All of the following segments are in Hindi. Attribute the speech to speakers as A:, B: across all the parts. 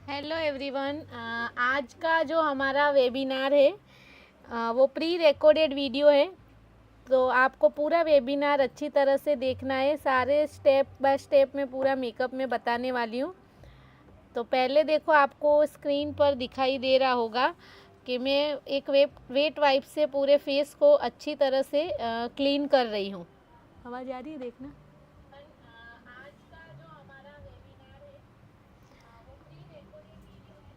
A: Hello everyone. आज का जो हमारा वेबिनार है वो प्री रिकॉर्डेड वीडियो है। तो आपको पूरा वेबिनार अच्छी तरह से देखना है। सारे स्टेप बाय स्टेप में पूरा मेकअप में बताने वाली हूँ। तो पहले देखो, आपको स्क्रीन पर दिखाई दे रहा होगा कि मैं एक वेट वाइप से पूरे फेस को अच्छी तरह से क्लीन कर रही हूँ। आवाज़ आ रही है? देखना। आज का जो हमारा वेबिनार है वो प्री रिकॉर्डेड वीडियो है।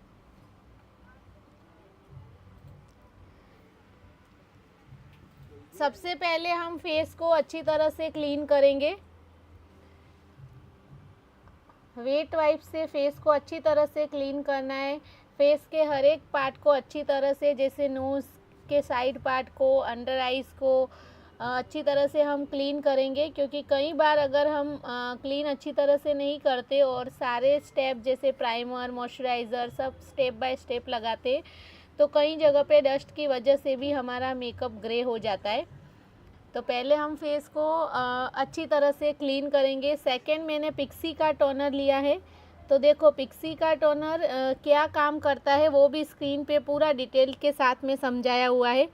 A: सबसे पहले हम फेस को अच्छी तरह से क्लीन करेंगे। वेट वाइप से फेस को अच्छी तरह से क्लीन करना है। फेस के हर एक पार्ट को अच्छी तरह से, जैसे नोज़ के साइड पार्ट को, अंडर आइज़ को अच्छी तरह से हम क्लीन करेंगे। क्योंकि कई बार अगर हम क्लीन अच्छी तरह से नहीं करते और सारे स्टेप जैसे प्राइमर, मॉइस्चराइज़र सब स्टेप बाय स्टेप लगाते, तो कई जगह पे डस्ट की वजह से भी हमारा मेकअप ग्रे हो जाता है। तो पहले हम फेस को अच्छी तरह से क्लीन करेंगे। सेकंड, मैंने पिक्सी का टोनर लिया है। तो देखो, पिक्सी का टोनर क्या काम करता है वो भी स्क्रीन पे पूरा डिटेल के साथ में समझाया हुआ है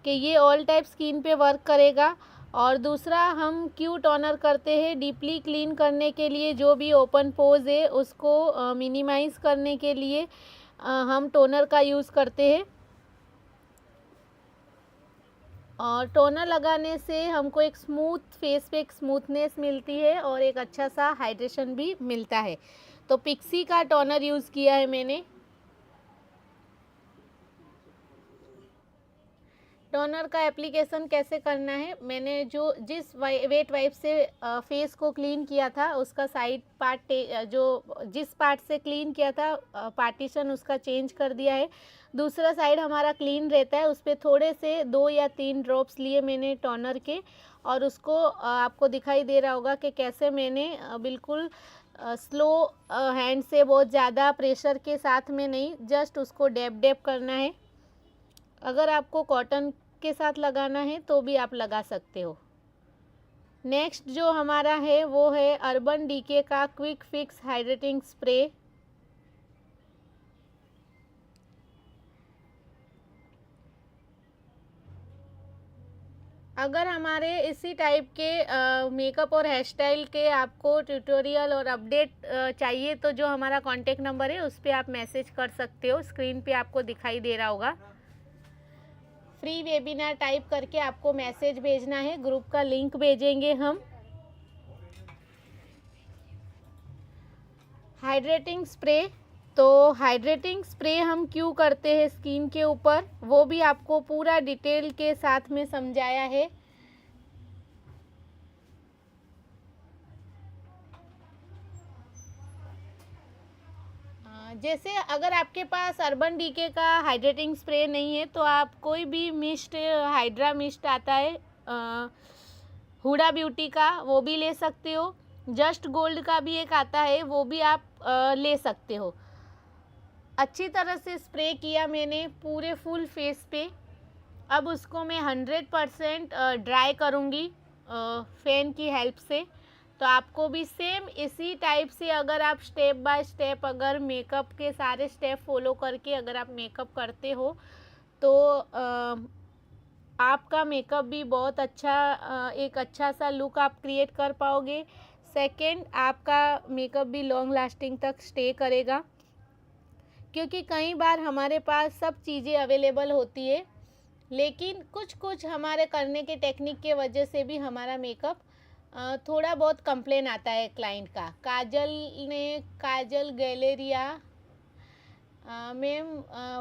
A: कि ये ऑल टाइप स्किन पे वर्क करेगा। और दूसरा, हम क्यों टोनर करते हैं? डीपली क्लीन करने के लिए, जो भी ओपन पोज है उसको मिनिमाइज़ करने के लिए हम टोनर का यूज़ करते हैं। और टोनर लगाने से हमको एक स्मूथ फेस पे एक स्मूथनेस मिलती है और एक अच्छा सा हाइड्रेशन भी मिलता है। तो पिक्सी का टोनर यूज़ किया है मैंने। टोनर का एप्लीकेशन कैसे करना है, मैंने जिस वेट वाइप से फेस को क्लीन किया था उसका साइड पार्ट, जो जिस पार्ट से क्लीन किया था पार्टीशन उसका चेंज कर दिया है। दूसरा साइड हमारा क्लीन रहता है, उस पर थोड़े से 2 या 3 ड्रॉप्स लिए मैंने टोनर के, और उसको आपको दिखाई दे रहा होगा कि कैसे मैंने बिल्कुल स्लो हैंड से, बहुत ज़्यादा प्रेशर के साथ में नहीं, जस्ट उसको डैब डैब करना है। अगर आपको कॉटन के साथ लगाना है तो भी आप लगा सकते हो। नेक्स्ट जो हमारा है वो है अर्बन डीके का क्विक फिक्स हाइड्रेटिंग स्प्रे। अगर हमारे इसी टाइप के मेकअप और हेयर स्टाइल के आपको ट्यूटोरियल और अपडेट चाहिए तो जो हमारा कॉन्टेक्ट नंबर है उस पर आप मैसेज कर सकते हो। स्क्रीन पे आपको दिखाई दे रहा होगा। फ्री वेबिनार टाइप करके आपको मैसेज भेजना है, ग्रुप का लिंक भेजेंगे हम। Hydrating spray. तो हाइड्रेटिंग स्प्रे हम क्यों करते हैं स्किन के ऊपर, वो भी आपको पूरा डिटेल के साथ में समझाया है। जैसे अगर आपके पास अर्बन डीके का हाइड्रेटिंग स्प्रे नहीं है तो आप कोई भी मिस्ट, हाइड्रा मिस्ट आता है हुडा ब्यूटी का, वो भी ले सकते हो। जस्ट गोल्ड का भी एक आता है, वो भी आप ले सकते हो। अच्छी तरह से स्प्रे किया मैंने पूरे फुल फेस पे। अब उसको मैं 100% ड्राई करूँगी फ़ैन की हेल्प से। तो आपको भी सेम इसी टाइप से, अगर आप स्टेप बाय स्टेप, अगर मेकअप के सारे स्टेप फॉलो करके अगर आप मेकअप करते हो तो आपका मेकअप भी बहुत अच्छा, एक अच्छा सा लुक आप क्रिएट कर पाओगे। सेकंड, आपका मेकअप भी लॉन्ग लास्टिंग तक स्टे करेगा। क्योंकि कई बार हमारे पास सब चीज़ें अवेलेबल होती है, लेकिन कुछ कुछ हमारे करने के टेक्निक के वजह से भी हमारा मेकअप थोड़ा बहुत कंप्लेन आता है क्लाइंट का। काजल गैलेरिया मैम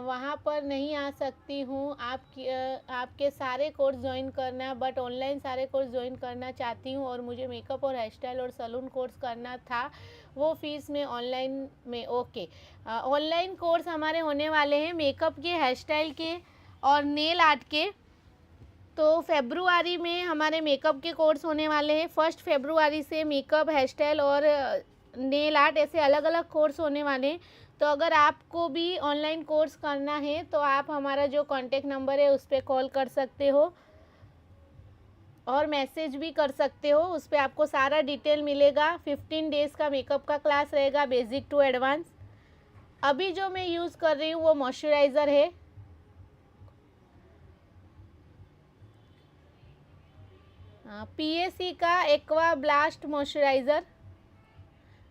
A: वहाँ पर नहीं आ सकती हूँ, आपके सारे कोर्स ज्वाइन करना, बट ऑनलाइन सारे कोर्स ज्वाइन करना चाहती हूँ और मुझे मेकअप और हेयर स्टाइल और सैलून कोर्स करना था, वो फीस में ऑनलाइन में। ओके, ऑनलाइन कोर्स हमारे होने वाले हैं मेकअप के, हेयर स्टाइल के और नेल आर्ट के। तो फरवरी में हमारे मेकअप के कोर्स होने वाले हैं। 1 फरवरी से मेकअप, हेयर स्टाइल और नेल आर्ट, ऐसे अलग अलग कोर्स होने वाले हैं। तो अगर आपको भी ऑनलाइन कोर्स करना है तो आप हमारा जो कॉन्टेक्ट नंबर है उस पर कॉल कर सकते हो और मैसेज भी कर सकते हो। उस पर आपको सारा डिटेल मिलेगा। 15 डेज़ का मेकअप का क्लास रहेगा, बेसिक टू एडवांस। अभी जो मैं यूज़ कर रही हूँ वो मॉइस्चराइज़र है PAC का एक्वा ब्लास्ट मॉइस्चराइज़र।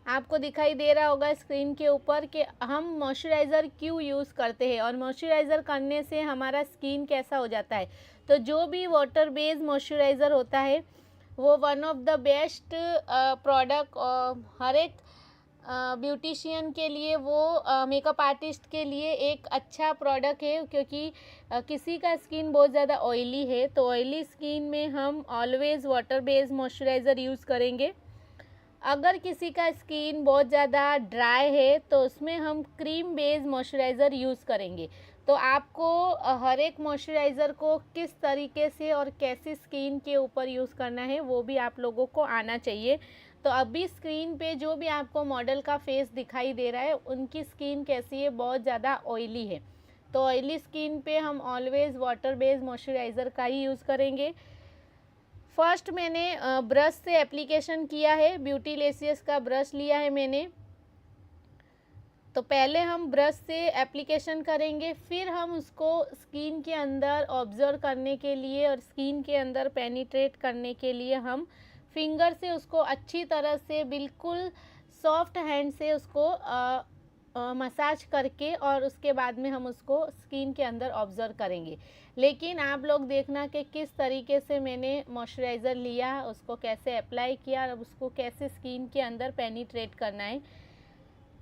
A: आपको दिखाई दे रहा होगा स्क्रीन के ऊपर कि हम मॉइस्चराइज़र क्यों यूज़ करते हैं और मॉइस्चराइज़र करने से हमारा स्किन कैसा हो जाता है। तो जो भी वाटर बेस्ड मॉइस्चराइज़र होता है वो one of the best product हर एक ब्यूटिशियन के लिए, वो मेकअप आर्टिस्ट के लिए एक अच्छा प्रोडक्ट है, क्योंकि किसी का स्किन बहुत ज़्यादा ऑयली है तो ऑयली स्किन में हम always water based moisturiser use करेंगे। अगर किसी का स्किन बहुत ज़्यादा ड्राई है तो उसमें हम क्रीम बेस्ड मॉइस्चराइज़र यूज़ करेंगे। तो आपको हर एक मॉइस्चराइज़र को किस तरीके से और कैसी स्किन के ऊपर यूज़ करना है वो भी आप लोगों को आना चाहिए। तो अभी स्क्रीन पे जो भी आपको मॉडल का फेस दिखाई दे रहा है उनकी स्किन कैसी है, बहुत ज़्यादा ऑयली है। तो ऑयली स्किन पे हम ऑलवेज़ वाटर बेस्ड मॉइस्चराइज़र का ही यूज़ करेंगे। फर्स्ट मैंने ब्रश से एप्लीकेशन किया है, ब्यूटीलेशियस का ब्रश लिया है मैंने। तो पहले हम ब्रश से एप्लीकेशन करेंगे, फिर हम उसको स्किन के अंदर ऑब्जर्व करने के लिए और स्किन के अंदर पेनिट्रेट करने के लिए हम फिंगर से उसको अच्छी तरह से बिल्कुल सॉफ्ट हैंड से उसको मसाज करके और उसके बाद में हम उसको स्किन के अंदर ऑब्जर्व करेंगे। लेकिन आप लोग देखना कि किस तरीके से मैंने मॉइस्चराइज़र लिया, उसको कैसे अप्लाई किया और उसको कैसे स्किन के अंदर पेनिट्रेट करना है।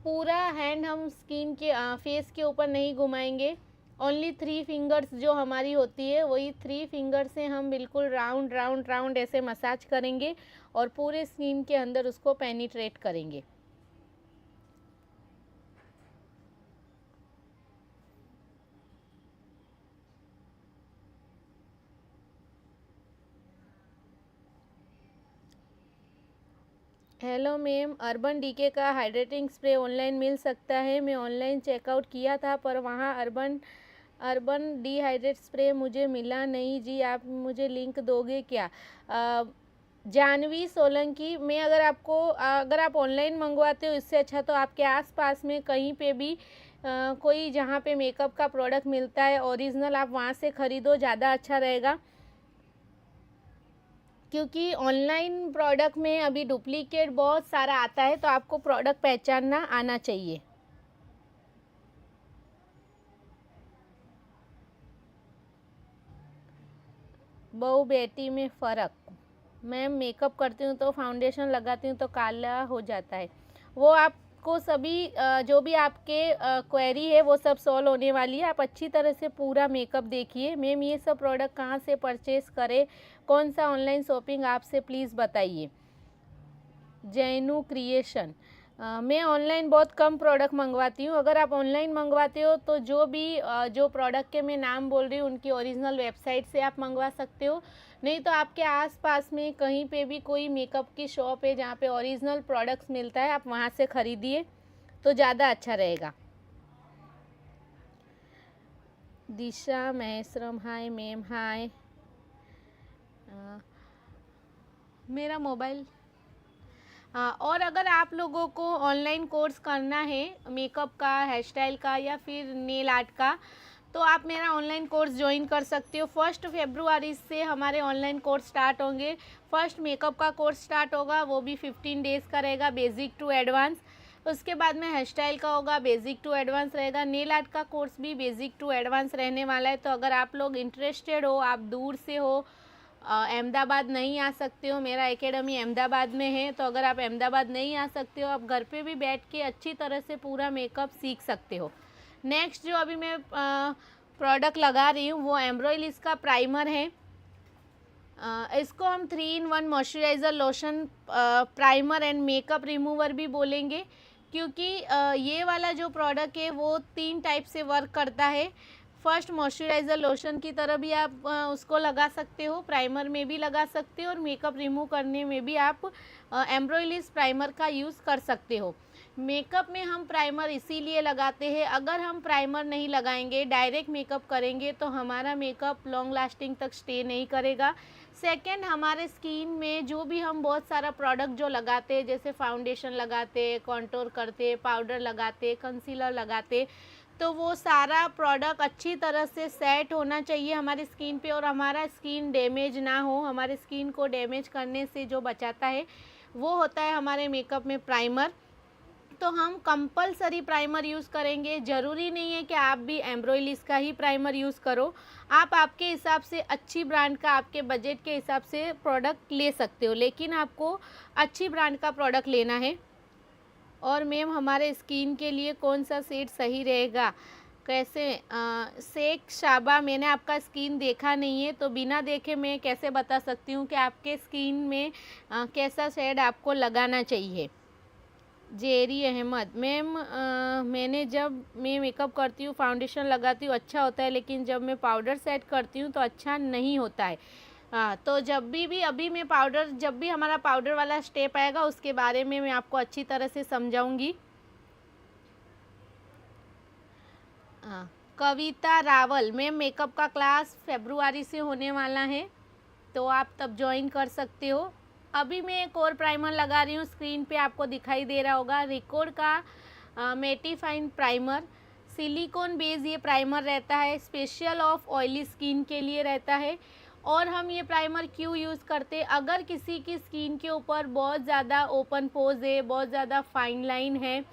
A: पूरा हैंड हम स्किन के फेस के ऊपर नहीं घुमाएंगे, ओनली 3 फिंगर्स जो हमारी होती है वही 3 फिंगर से हम बिल्कुल राउंड राउंड राउंड ऐसे मसाज करेंगे और पूरे स्किन के अंदर उसको पेनिट्रेट करेंगे। हेलो मैम, अर्बन डीके का हाइड्रेटिंग स्प्रे ऑनलाइन मिल सकता है? मैं ऑनलाइन चेकआउट किया था पर वहाँ अर्बन डिहाइड्रेट स्प्रे मुझे मिला नहीं जी, आप मुझे लिंक दोगे क्या? जानवी सोलंकी, मैं अगर आप ऑनलाइन मंगवाते हो इससे अच्छा तो आपके आसपास में कहीं पे भी कोई जहाँ पे मेकअप का प्रोडक्ट मिलता है ओरिजिनल, आप वहाँ से ख़रीदो, ज़्यादा अच्छा रहेगा। क्योंकि ऑनलाइन प्रोडक्ट में अभी डुप्लीकेट बहुत सारा आता है, तो आपको प्रोडक्ट पहचानना आना चाहिए। बहू बेटी में फ़र्क, मैम मेकअप करती हूँ तो फाउंडेशन लगाती हूँ तो काला हो जाता है। वो आपको सभी जो भी आपके क्वेरी है वो सब सॉल्व होने वाली है। आप अच्छी तरह से पूरा मेकअप देखिए। मैम ये सब प्रोडक्ट कहाँ से परचेज़ करें, कौन सा ऑनलाइन शॉपिंग आपसे प्लीज़ बताइए। जैनू क्रिएशन, मैं ऑनलाइन बहुत कम प्रोडक्ट मंगवाती हूँ। अगर आप ऑनलाइन मंगवाते हो तो जो प्रोडक्ट के मैं नाम बोल रही हूँ उनकी ओरिजिनल वेबसाइट से आप मंगवा सकते हो, नहीं तो आपके आसपास में कहीं पे भी कोई मेकअप की शॉप है जहाँ पे ओरिजिनल प्रोडक्ट्स मिलता है, आप वहाँ से ख़रीदिए तो ज़्यादा अच्छा रहेगा। दिशा महेश्वरम, हाय मैम, हाय। मेरा मोबाइल, हाँ, और अगर आप लोगों को ऑनलाइन कोर्स करना है मेकअप का, हेयर स्टाइल का या फिर नेल आर्ट का, तो आप मेरा ऑनलाइन कोर्स ज्वाइन कर सकते हो। 1 फरवरी से हमारे ऑनलाइन कोर्स स्टार्ट होंगे। फर्स्ट मेकअप का कोर्स स्टार्ट होगा, वो भी 15 डेज़ का रहेगा, बेसिक टू एडवांस। उसके बाद में हेयर स्टाइल का होगा, बेसिक टू एडवांस रहेगा। नेल आर्ट का कोर्स भी बेसिक टू एडवांस रहने वाला है। तो अगर आप लोग इंटरेस्टेड हो, आप दूर से हो, अहमदाबाद नहीं आ सकते हो, मेरा एकेडमी अहमदाबाद में है, तो अगर आप अहमदाबाद नहीं आ सकते हो, आप घर पे भी बैठ के अच्छी तरह से पूरा मेकअप सीख सकते हो। नेक्स्ट जो अभी मैं प्रोडक्ट लगा रही हूँ वो एम्ब्रॉयलिस का प्राइमर है। इसको हम 3-in-1 moisturiser, lotion, primer and makeup remover भी बोलेंगे, क्योंकि ये वाला जो प्रोडक्ट है वो 3 टाइप से वर्क करता है। फर्स्ट मॉइस्चराइज़र लोशन की तरह भी आप उसको लगा सकते हो, प्राइमर में भी लगा सकते हो और मेकअप रिमूव करने में भी आप एम्ब्रॉयलिस प्राइमर का यूज़ कर सकते हो। मेकअप में हम प्राइमर इसीलिए लगाते हैं, अगर हम प्राइमर नहीं लगाएंगे, डायरेक्ट मेकअप करेंगे तो हमारा मेकअप लॉन्ग लास्टिंग तक स्टे नहीं करेगा। सेकंड, हमारे स्किन में जो भी हम बहुत सारा प्रोडक्ट जो लगाते हैं, जैसे फाउंडेशन लगाते, कॉन्टोर करते, पाउडर लगाते, कंसीलर लगाते, तो वो सारा प्रोडक्ट अच्छी तरह से सेट होना चाहिए हमारी स्किन पे, और हमारा स्किन डैमेज ना हो। हमारे स्किन को डैमेज करने से जो बचाता है वो होता है हमारे मेकअप में प्राइमर। तो हम कंपलसरी प्राइमर यूज़ करेंगे। ज़रूरी नहीं है कि आप भी एम्ब्रोइलिस का ही प्राइमर यूज़ करो। आप आपके हिसाब से अच्छी ब्रांड का, आपके बजट के हिसाब से प्रोडक्ट ले सकते हो, लेकिन आपको अच्छी ब्रांड का प्रोडक्ट लेना है। और मैम, हमारे स्किन के लिए कौन सा शेड सही रहेगा, कैसे? शेख शाबा, मैंने आपका स्किन देखा नहीं है, तो बिना देखे मैं कैसे बता सकती हूँ कि आपके स्किन में कैसा शेड आपको लगाना चाहिए। जेरी अहमद, मैम मैंने जब मैं मेकअप करती हूँ, फाउंडेशन लगाती हूँ, अच्छा होता है, लेकिन जब मैं पाउडर सेट करती हूँ तो अच्छा नहीं होता है। तो जब भी अभी मैं पाउडर, जब भी हमारा पाउडर वाला स्टेप आएगा उसके बारे में मैं आपको अच्छी तरह से समझाऊंगी। कविता रावल, मैम मेकअप का क्लास फरवरी से होने वाला है, तो आप तब ज्वाइन कर सकते हो। अभी मैं एक और प्राइमर लगा रही हूँ, स्क्रीन पे आपको दिखाई दे रहा होगा, रिकॉर्ड का मेटिफाइंग प्राइमर, सिलिकॉन बेस ये प्राइमर रहता है, स्पेशल ऑफ ऑयली स्किन के लिए रहता है। और हम ये प्राइमर क्यों यूज़ करते हैं? अगर किसी की स्किन के ऊपर बहुत ज़्यादा ओपन पोज है, बहुत ज़्यादा फाइन लाइन है,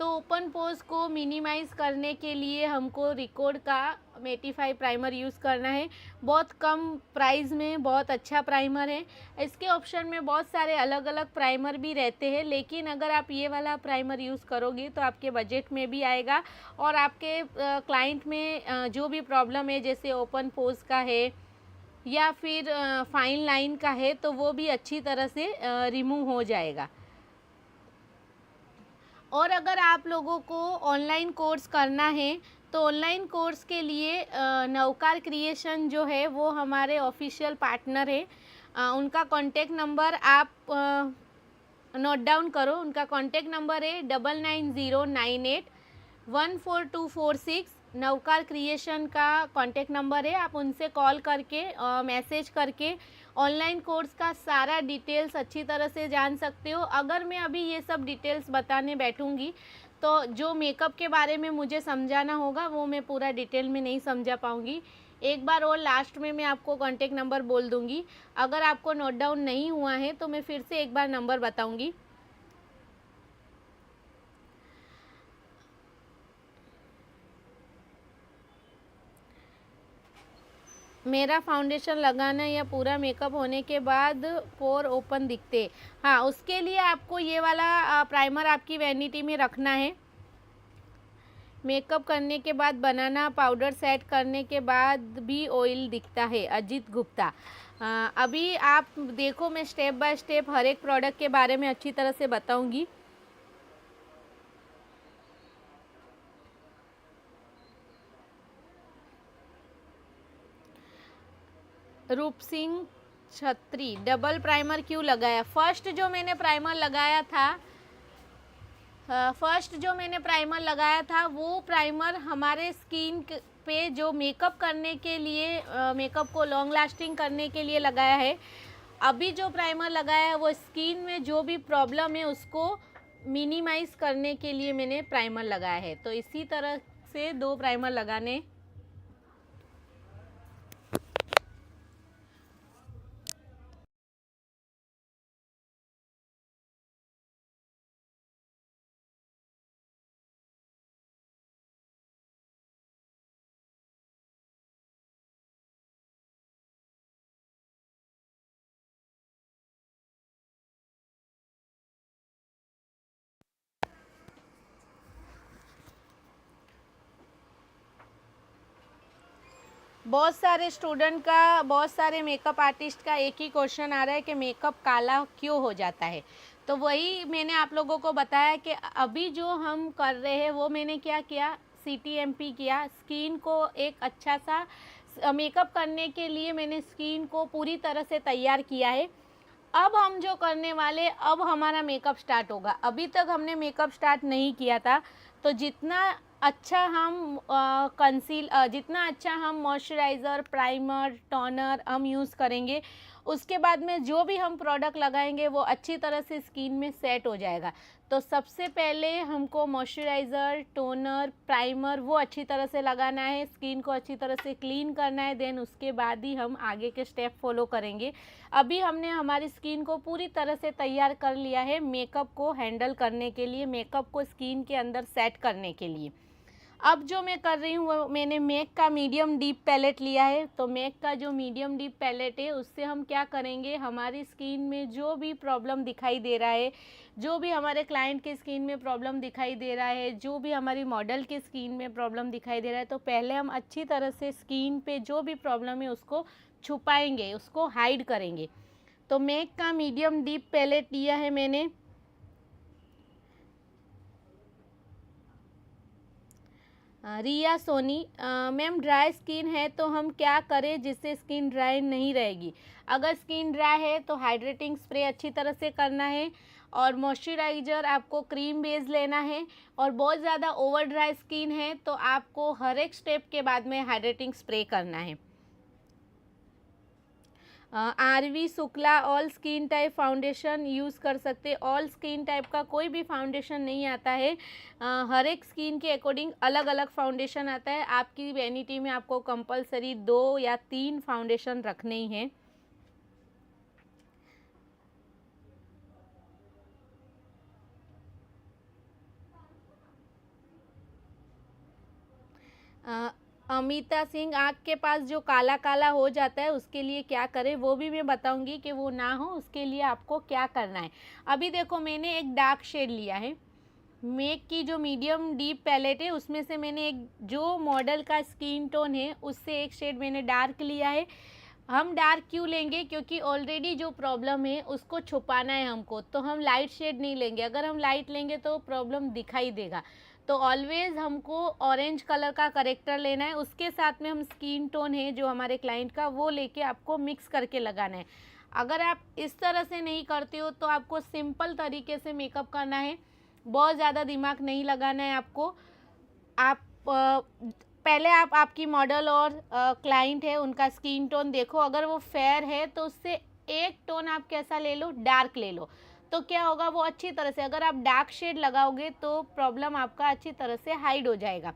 A: तो ओपन पोज को मिनिमाइज़ करने के लिए हमको रिकॉर्ड का मेटिफाई प्राइमर यूज़ करना है। बहुत कम प्राइस में बहुत अच्छा प्राइमर है। इसके ऑप्शन में बहुत सारे अलग अलग प्राइमर भी रहते हैं, लेकिन अगर आप ये वाला प्राइमर यूज़ करोगे तो आपके बजट में भी आएगा, और आपके क्लाइंट में जो भी प्रॉब्लम है, जैसे ओपन पोज का है या फिर फाइन लाइन का है, तो वो भी अच्छी तरह से रिमूव हो जाएगा। और अगर आप लोगों को ऑनलाइन कोर्स करना है, तो ऑनलाइन कोर्स के लिए नवकार क्रिएशन जो है वो हमारे ऑफिशियल पार्टनर है। उनका कॉन्टेक्ट नंबर आप नोट डाउन करो। उनका कॉन्टेक्ट नंबर है 9909814246। नवकार क्रिएशन का कॉन्टेक्ट नंबर है। आप उनसे कॉल करके, मैसेज करके ऑनलाइन कोर्स का सारा डिटेल्स अच्छी तरह से जान सकते हो। अगर मैं अभी ये सब डिटेल्स बताने बैठूंगी तो जो मेकअप के बारे में मुझे समझाना होगा वो मैं पूरा डिटेल में नहीं समझा पाऊंगी। एक बार और लास्ट में मैं आपको कॉन्टेक्ट नंबर बोल दूंगी। अगर आपको नोट डाउन नहीं हुआ है तो मैं फिर से एक बार नंबर बताऊंगी। मेरा फाउंडेशन लगाना या पूरा मेकअप होने के बाद पोर ओपन दिखते, हाँ, उसके लिए आपको ये वाला प्राइमर आपकी वैनिटी में रखना है। मेकअप करने के बाद बनाना, पाउडर सेट करने के बाद भी ऑयल दिखता है। अजीत गुप्ता, अभी आप देखो, मैं स्टेप बाय स्टेप हर एक प्रोडक्ट के बारे में अच्छी तरह से बताऊंगी। रूप सिंह छत्री, डबल प्राइमर क्यों लगाया? फर्स्ट जो मैंने प्राइमर लगाया था वो प्राइमर हमारे स्किन पे जो मेकअप करने के लिए, मेकअप को लॉन्ग लास्टिंग करने के लिए लगाया है। अभी जो प्राइमर लगाया है वो स्किन में जो भी प्रॉब्लम है उसको मिनिमाइज करने के लिए मैंने प्राइमर लगाया है। तो इसी तरह से दो प्राइमर लगाने। बहुत सारे स्टूडेंट का, बहुत सारे मेकअप आर्टिस्ट का एक ही क्वेश्चन आ रहा है कि मेकअप काला क्यों हो जाता है। तो वही मैंने आप लोगों को बताया कि अभी जो हम कर रहे हैं वो मैंने क्या किया, CTMP किया। स्किन को एक अच्छा सा मेकअप करने के लिए मैंने स्किन को पूरी तरह से तैयार किया है। अब हम जो करने वाले, अब हमारा मेकअप स्टार्ट होगा। अभी तक हमने मेकअप स्टार्ट नहीं किया था, तो जितना अच्छा हम जितना अच्छा हम मॉइस्चराइज़र, प्राइमर, टोनर हम यूज़ करेंगे, उसके बाद में जो भी हम प्रोडक्ट लगाएंगे वो अच्छी तरह से स्किन में सेट हो जाएगा। तो सबसे पहले हमको मॉइस्चराइज़र, टोनर, प्राइमर वो अच्छी तरह से लगाना है, स्किन को अच्छी तरह से क्लीन करना है, देन उसके बाद ही हम आगे के स्टेप फॉलो करेंगे। अभी हमने हमारी स्किन को पूरी तरह से तैयार कर लिया है मेकअप को हैंडल करने के लिए, मेकअप को स्किन के अंदर सेट करने के लिए। अब जो मैं कर रही हूँ वो मैंने मैक का मीडियम डीप पैलेट लिया है। तो मैक का जो मीडियम डीप पैलेट है उससे हम क्या करेंगे, हमारी स्किन में जो भी प्रॉब्लम दिखाई दे रहा है, जो भी हमारे क्लाइंट की स्किन में प्रॉब्लम दिखाई दे रहा है, जो भी हमारी मॉडल की स्किन में प्रॉब्लम दिखाई दे रहा है, तो पहले हम अच्छी तरह से स्किन पे जो भी प्रॉब्लम है उसको छुपाएंगे, उसको हाइड करेंगे। तो मैक का मीडियम डीप पैलेट लिया है मैंने। रिया सोनी, मैम ड्राई स्किन है तो हम क्या करें जिससे स्किन ड्राई नहीं रहेगी? अगर स्किन ड्राई है तो हाइड्रेटिंग स्प्रे अच्छी तरह से करना है, और मॉइस्चराइज़र आपको क्रीम बेस लेना है। और बहुत ज़्यादा ओवर ड्राई स्किन है तो आपको हर एक स्टेप के बाद में हाइड्रेटिंग स्प्रे करना है। RV Shukla, all skin type foundation use कर सकते। ऑल स्किन टाइप का कोई भी फाउंडेशन नहीं आता है, हर एक स्किन के अकॉर्डिंग अलग अलग फाउंडेशन आता है। आपकी वैनिटी में आपको कंपलसरी 2 या 3 फाउंडेशन रखने ही हैं। अमिता सिंह, आँख के पास जो काला काला हो जाता है उसके लिए क्या करें, वो भी मैं बताऊंगी कि वो ना हो उसके लिए आपको क्या करना है। अभी देखो मैंने एक डार्क शेड लिया है, मेक की जो मीडियम डीप पैलेट है उसमें से मैंने एक जो मॉडल का स्किन टोन है उससे एक शेड मैंने डार्क लिया है। हम डार्क क्यों लेंगे, क्योंकि ऑलरेडी जो प्रॉब्लम है उसको छुपाना है हमको, तो हम लाइट शेड नहीं लेंगे। अगर हम लाइट लेंगे तो प्रॉब्लम दिखाई देगा। तो ऑलवेज हमको ऑरेंज कलर का करेक्टर लेना है, उसके साथ में हम स्किन टोन है जो हमारे क्लाइंट का वो लेके आपको मिक्स करके लगाना है। अगर आप इस तरह से नहीं करते हो तो आपको सिंपल तरीके से मेकअप करना है, बहुत ज़्यादा दिमाग नहीं लगाना है आपको। आप पहले आप आपकी मॉडल और क्लाइंट है उनका स्किन टोन देखो, अगर वो फेयर है तो उससे एक टोन आप कैसा ले लो, डार्क ले लो, तो क्या होगा वो अच्छी तरह से, अगर आप डार्क शेड लगाओगे तो प्रॉब्लम आपका अच्छी तरह से हाइड हो जाएगा।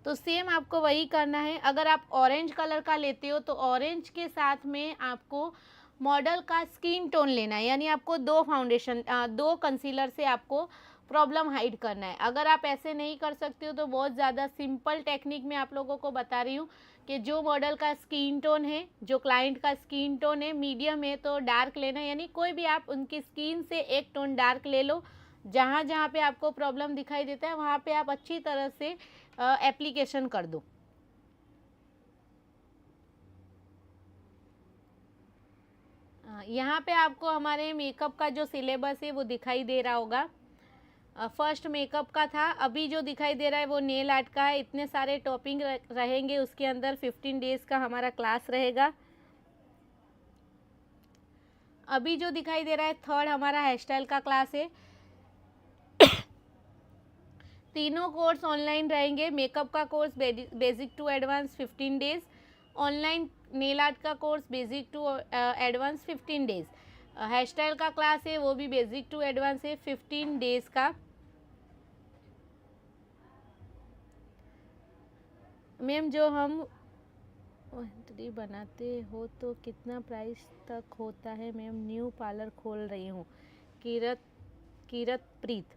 A: तो सेम आपको वही करना है। अगर आप ऑरेंज कलर का लेते हो तो ऑरेंज के साथ में आपको मॉडल का स्किन टोन लेना है, यानी आपको 2 कंसीलर से आपको प्रॉब्लम हाइड करना है। अगर आप ऐसे नहीं कर सकते हो तो बहुत ज़्यादा सिंपल टेक्निक में आप लोगों को बता रही हूँ कि जो मॉडल का स्किन टोन है, जो क्लाइंट का स्किन टोन है मीडियम है तो डार्क लेना है, यानी कोई भी आप उनकी स्किन से एक टोन डार्क ले लो। जहाँ जहाँ पे आपको प्रॉब्लम दिखाई देता है वहाँ पे आप अच्छी तरह से एप्लीकेशन कर दो। यहाँ पे आपको हमारे मेकअप का जो सिलेबस है वो दिखाई दे रहा होगा। फर्स्ट मेकअप का था, अभी जो दिखाई दे रहा है वो नेल आर्ट का है। इतने सारे टॉपिंग रहेंगे उसके अंदर, 15 डेज का हमारा क्लास रहेगा। अभी जो दिखाई दे रहा है थर्ड हमारा हेयर स्टाइल का क्लास है। तीनों कोर्स ऑनलाइन रहेंगे। मेकअप का course basic to advance 15 days, online nail art का course basic to advance 15 days, hair style का क्लास है वो भी बेसिक टू एडवांस है 15 डेज का। मैम जो हम बनाते हो तो कितना प्राइस तक होता है? मैम न्यू पार्लर खोल रही हूँ। किरत प्रीत,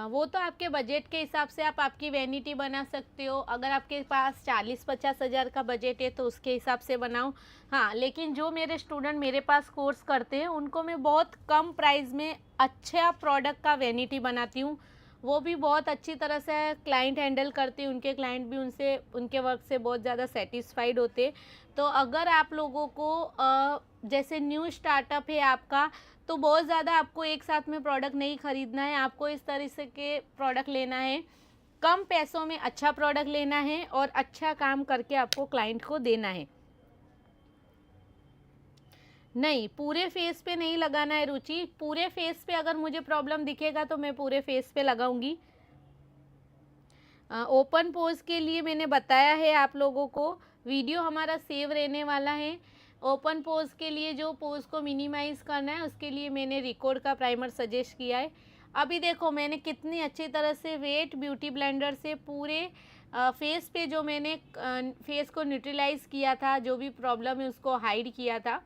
A: वो तो आपके बजट के हिसाब से आप आपकी वैनिटी बना सकते हो। अगर आपके पास 40-50 हज़ार का बजट है तो उसके हिसाब से बनाओ। हाँ, लेकिन जो मेरे स्टूडेंट मेरे पास कोर्स करते हैं उनको मैं बहुत कम प्राइस में अच्छा प्रोडक्ट का वैनिटी बनाती हूँ। वो भी बहुत अच्छी तरह से क्लाइंट हैंडल करती हैं, उनके क्लाइंट भी उनसे उनके वर्क से बहुत ज़्यादा सेटिस्फाइड होते। तो अगर आप लोगों को जैसे न्यू स्टार्टअप है आपका, तो बहुत ज़्यादा आपको एक साथ में प्रोडक्ट नहीं ख़रीदना है, आपको इस तरह से के प्रोडक्ट लेना है, कम पैसों में अच्छा प्रोडक्ट लेना है और अच्छा काम करके आपको क्लाइंट को देना है। नहीं, पूरे फेस पे नहीं लगाना है रुचि, पूरे फेस पे अगर मुझे प्रॉब्लम दिखेगा तो मैं पूरे फेस पे लगाऊंगी। ओपन पोज के लिए मैंने बताया है आप लोगों को, वीडियो हमारा सेव रहने वाला है। ओपन पोज के लिए जो पोज को मिनिमाइज़ करना है उसके लिए मैंने रिकॉर्ड का प्राइमर सजेस्ट किया है। अभी देखो मैंने कितनी अच्छी तरह से वेट ब्यूटी ब्लेंडर से पूरे फेस पे जो मैंने फेस को न्यूट्रलाइज किया था, जो भी प्रॉब्लम है उसको हाइड किया था,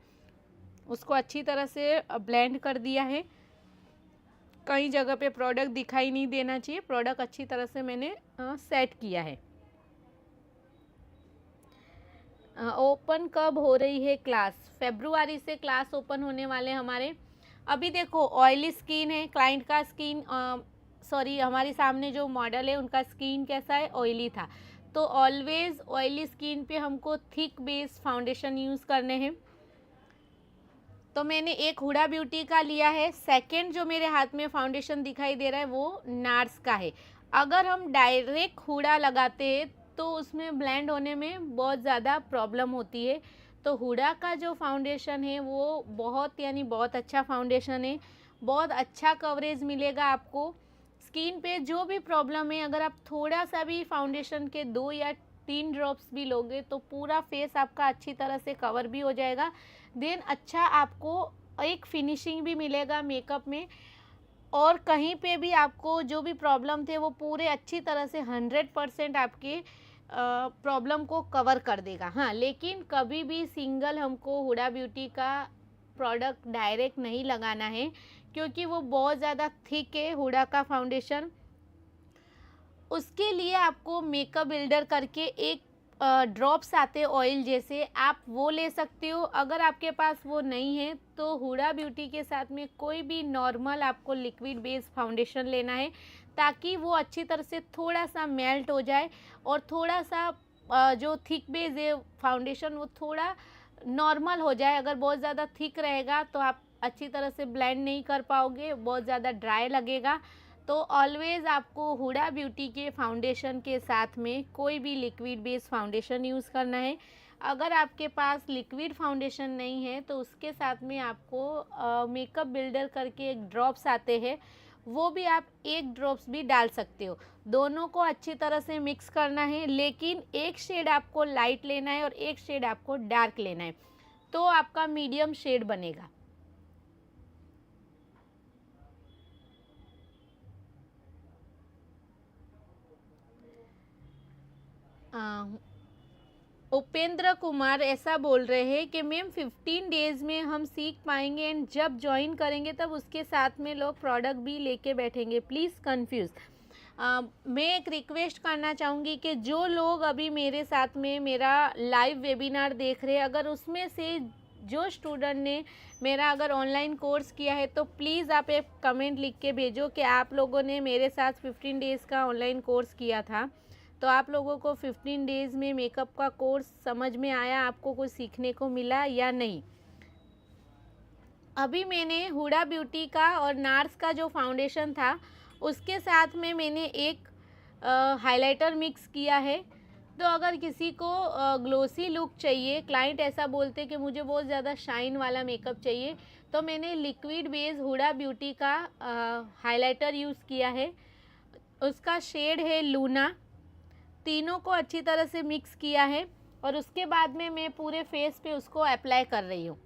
A: उसको अच्छी तरह से ब्लेंड कर दिया है। कई जगह पे प्रोडक्ट दिखाई नहीं देना चाहिए, प्रोडक्ट अच्छी तरह से मैंने सेट किया है। ओपन कब हो रही है क्लास? फरवरी से क्लास ओपन होने वाले हमारे। अभी देखो ऑयली स्किन है, क्लाइंट का स्किन सॉरी हमारे सामने जो मॉडल है उनका स्किन कैसा है, ऑयली था। तो ऑलवेज ऑयली स्किन पे हमको थिक बेस फाउंडेशन यूज़ करने हैं। तो मैंने एक हुडा ब्यूटी का लिया है। सेकंड जो मेरे हाथ में फाउंडेशन दिखाई दे रहा है वो नार्स का है। अगर हम डायरेक्ट हुडा लगाते हैं तो उसमें ब्लेंड होने में बहुत ज़्यादा प्रॉब्लम होती है। तो हुडा का जो फाउंडेशन है वो बहुत यानी बहुत अच्छा फाउंडेशन है, बहुत अच्छा कवरेज मिलेगा आपको स्किन पे। जो भी प्रॉब्लम है, अगर आप थोड़ा सा भी फाउंडेशन के 2 या 3 ड्रॉप्स भी लोगे तो पूरा फेस आपका अच्छी तरह से कवर भी हो जाएगा। देन अच्छा आपको एक फिनिशिंग भी मिलेगा मेकअप में, और कहीं पे भी आपको जो भी प्रॉब्लम थे वो पूरे अच्छी तरह से 100% आपके प्रॉब्लम को कवर कर देगा। हाँ, लेकिन कभी भी सिंगल हमको हुडा ब्यूटी का प्रोडक्ट डायरेक्ट नहीं लगाना है, क्योंकि वो बहुत ज़्यादा थिक है हुडा का फाउंडेशन। उसके लिए आपको मेकअप बिल्डर करके एक ड्रॉप्स आते ऑयल जैसे, आप वो ले सकते हो। अगर आपके पास वो नहीं है तो हुडा ब्यूटी के साथ में कोई भी नॉर्मल आपको लिक्विड बेस फाउंडेशन लेना है, ताकि वो अच्छी तरह से थोड़ा सा मेल्ट हो जाए और थोड़ा सा जो थिक बेस है फाउंडेशन वो थोड़ा नॉर्मल हो जाए। अगर बहुत ज़्यादा थिक रहेगा तो आप अच्छी तरह से ब्लेंड नहीं कर पाओगे, बहुत ज़्यादा ड्राई लगेगा। तो ऑलवेज़ आपको हुडा ब्यूटी के फाउंडेशन के साथ में कोई भी लिक्विड बेस फाउंडेशन यूज़ करना है। अगर आपके पास लिक्विड फाउंडेशन नहीं है तो उसके साथ में आपको मेकअप बिल्डर करके एक ड्रॉप्स आते हैं, वो भी आप एक ड्रॉप्स भी डाल सकते हो। दोनों को अच्छी तरह से मिक्स करना है, लेकिन एक शेड आपको लाइट लेना है और एक शेड आपको डार्क लेना है, तो आपका मीडियम शेड बनेगा। उपेंद्र कुमार ऐसा बोल रहे हैं कि मैम 15 डेज़ में हम सीख पाएंगे एंड जब ज्वाइन करेंगे तब उसके साथ में लोग प्रोडक्ट भी लेके बैठेंगे, प्लीज़ कंफ्यूज। मैं एक रिक्वेस्ट करना चाहूँगी कि जो लोग अभी मेरे साथ में मेरा लाइव वेबिनार देख रहे हैं, अगर उसमें से जो स्टूडेंट ने मेरा अगर ऑनलाइन कोर्स किया है तो प्लीज़ आप एक कमेंट लिख के भेजो कि आप लोगों ने मेरे साथ 15 डेज़ का ऑनलाइन कोर्स किया था, तो आप लोगों को 15 डेज़ में मेकअप का कोर्स समझ में आया, आपको कुछ सीखने को मिला या नहीं। अभी मैंने हुडा ब्यूटी का और नार्स का जो फाउंडेशन था उसके साथ में मैंने एक हाइलाइटर मिक्स किया है। तो अगर किसी को ग्लोसी लुक चाहिए, क्लाइंट ऐसा बोलते कि मुझे बहुत ज़्यादा शाइन वाला मेकअप चाहिए, तो मैंने लिक्विड बेस हुडा ब्यूटी का हाइलाइटर यूज़ किया है। उसका शेड है लूना। तीनों को अच्छी तरह से मिक्स किया है और उसके बाद में मैं पूरे फेस पे उसको अप्लाई कर रही हूँ।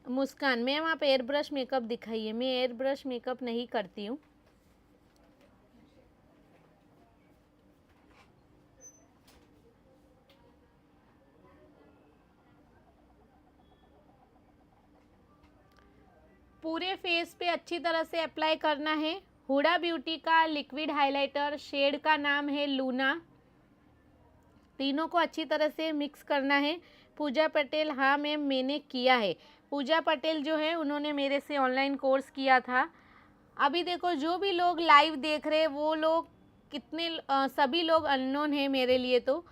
A: मुस्कान मैम आप एयर ब्रश मेकअप दिखाइए। मैं एयर ब्रश मेकअप नहीं करती हूँ। पूरे फेस पे अच्छी तरह से अप्लाई करना है। हुडा ब्यूटी का लिक्विड हाइलाइटर, शेड का नाम है लूना। तीनों को अच्छी तरह से मिक्स करना है। पूजा पटेल, हाँ मैम मैंने किया है। पूजा पटेल जो है उन्होंने मेरे से ऑनलाइन कोर्स किया था। अभी देखो जो भी लोग लाइव देख रहे हैं वो लोग कितने सभी लोग अननोन हैं मेरे लिए, तो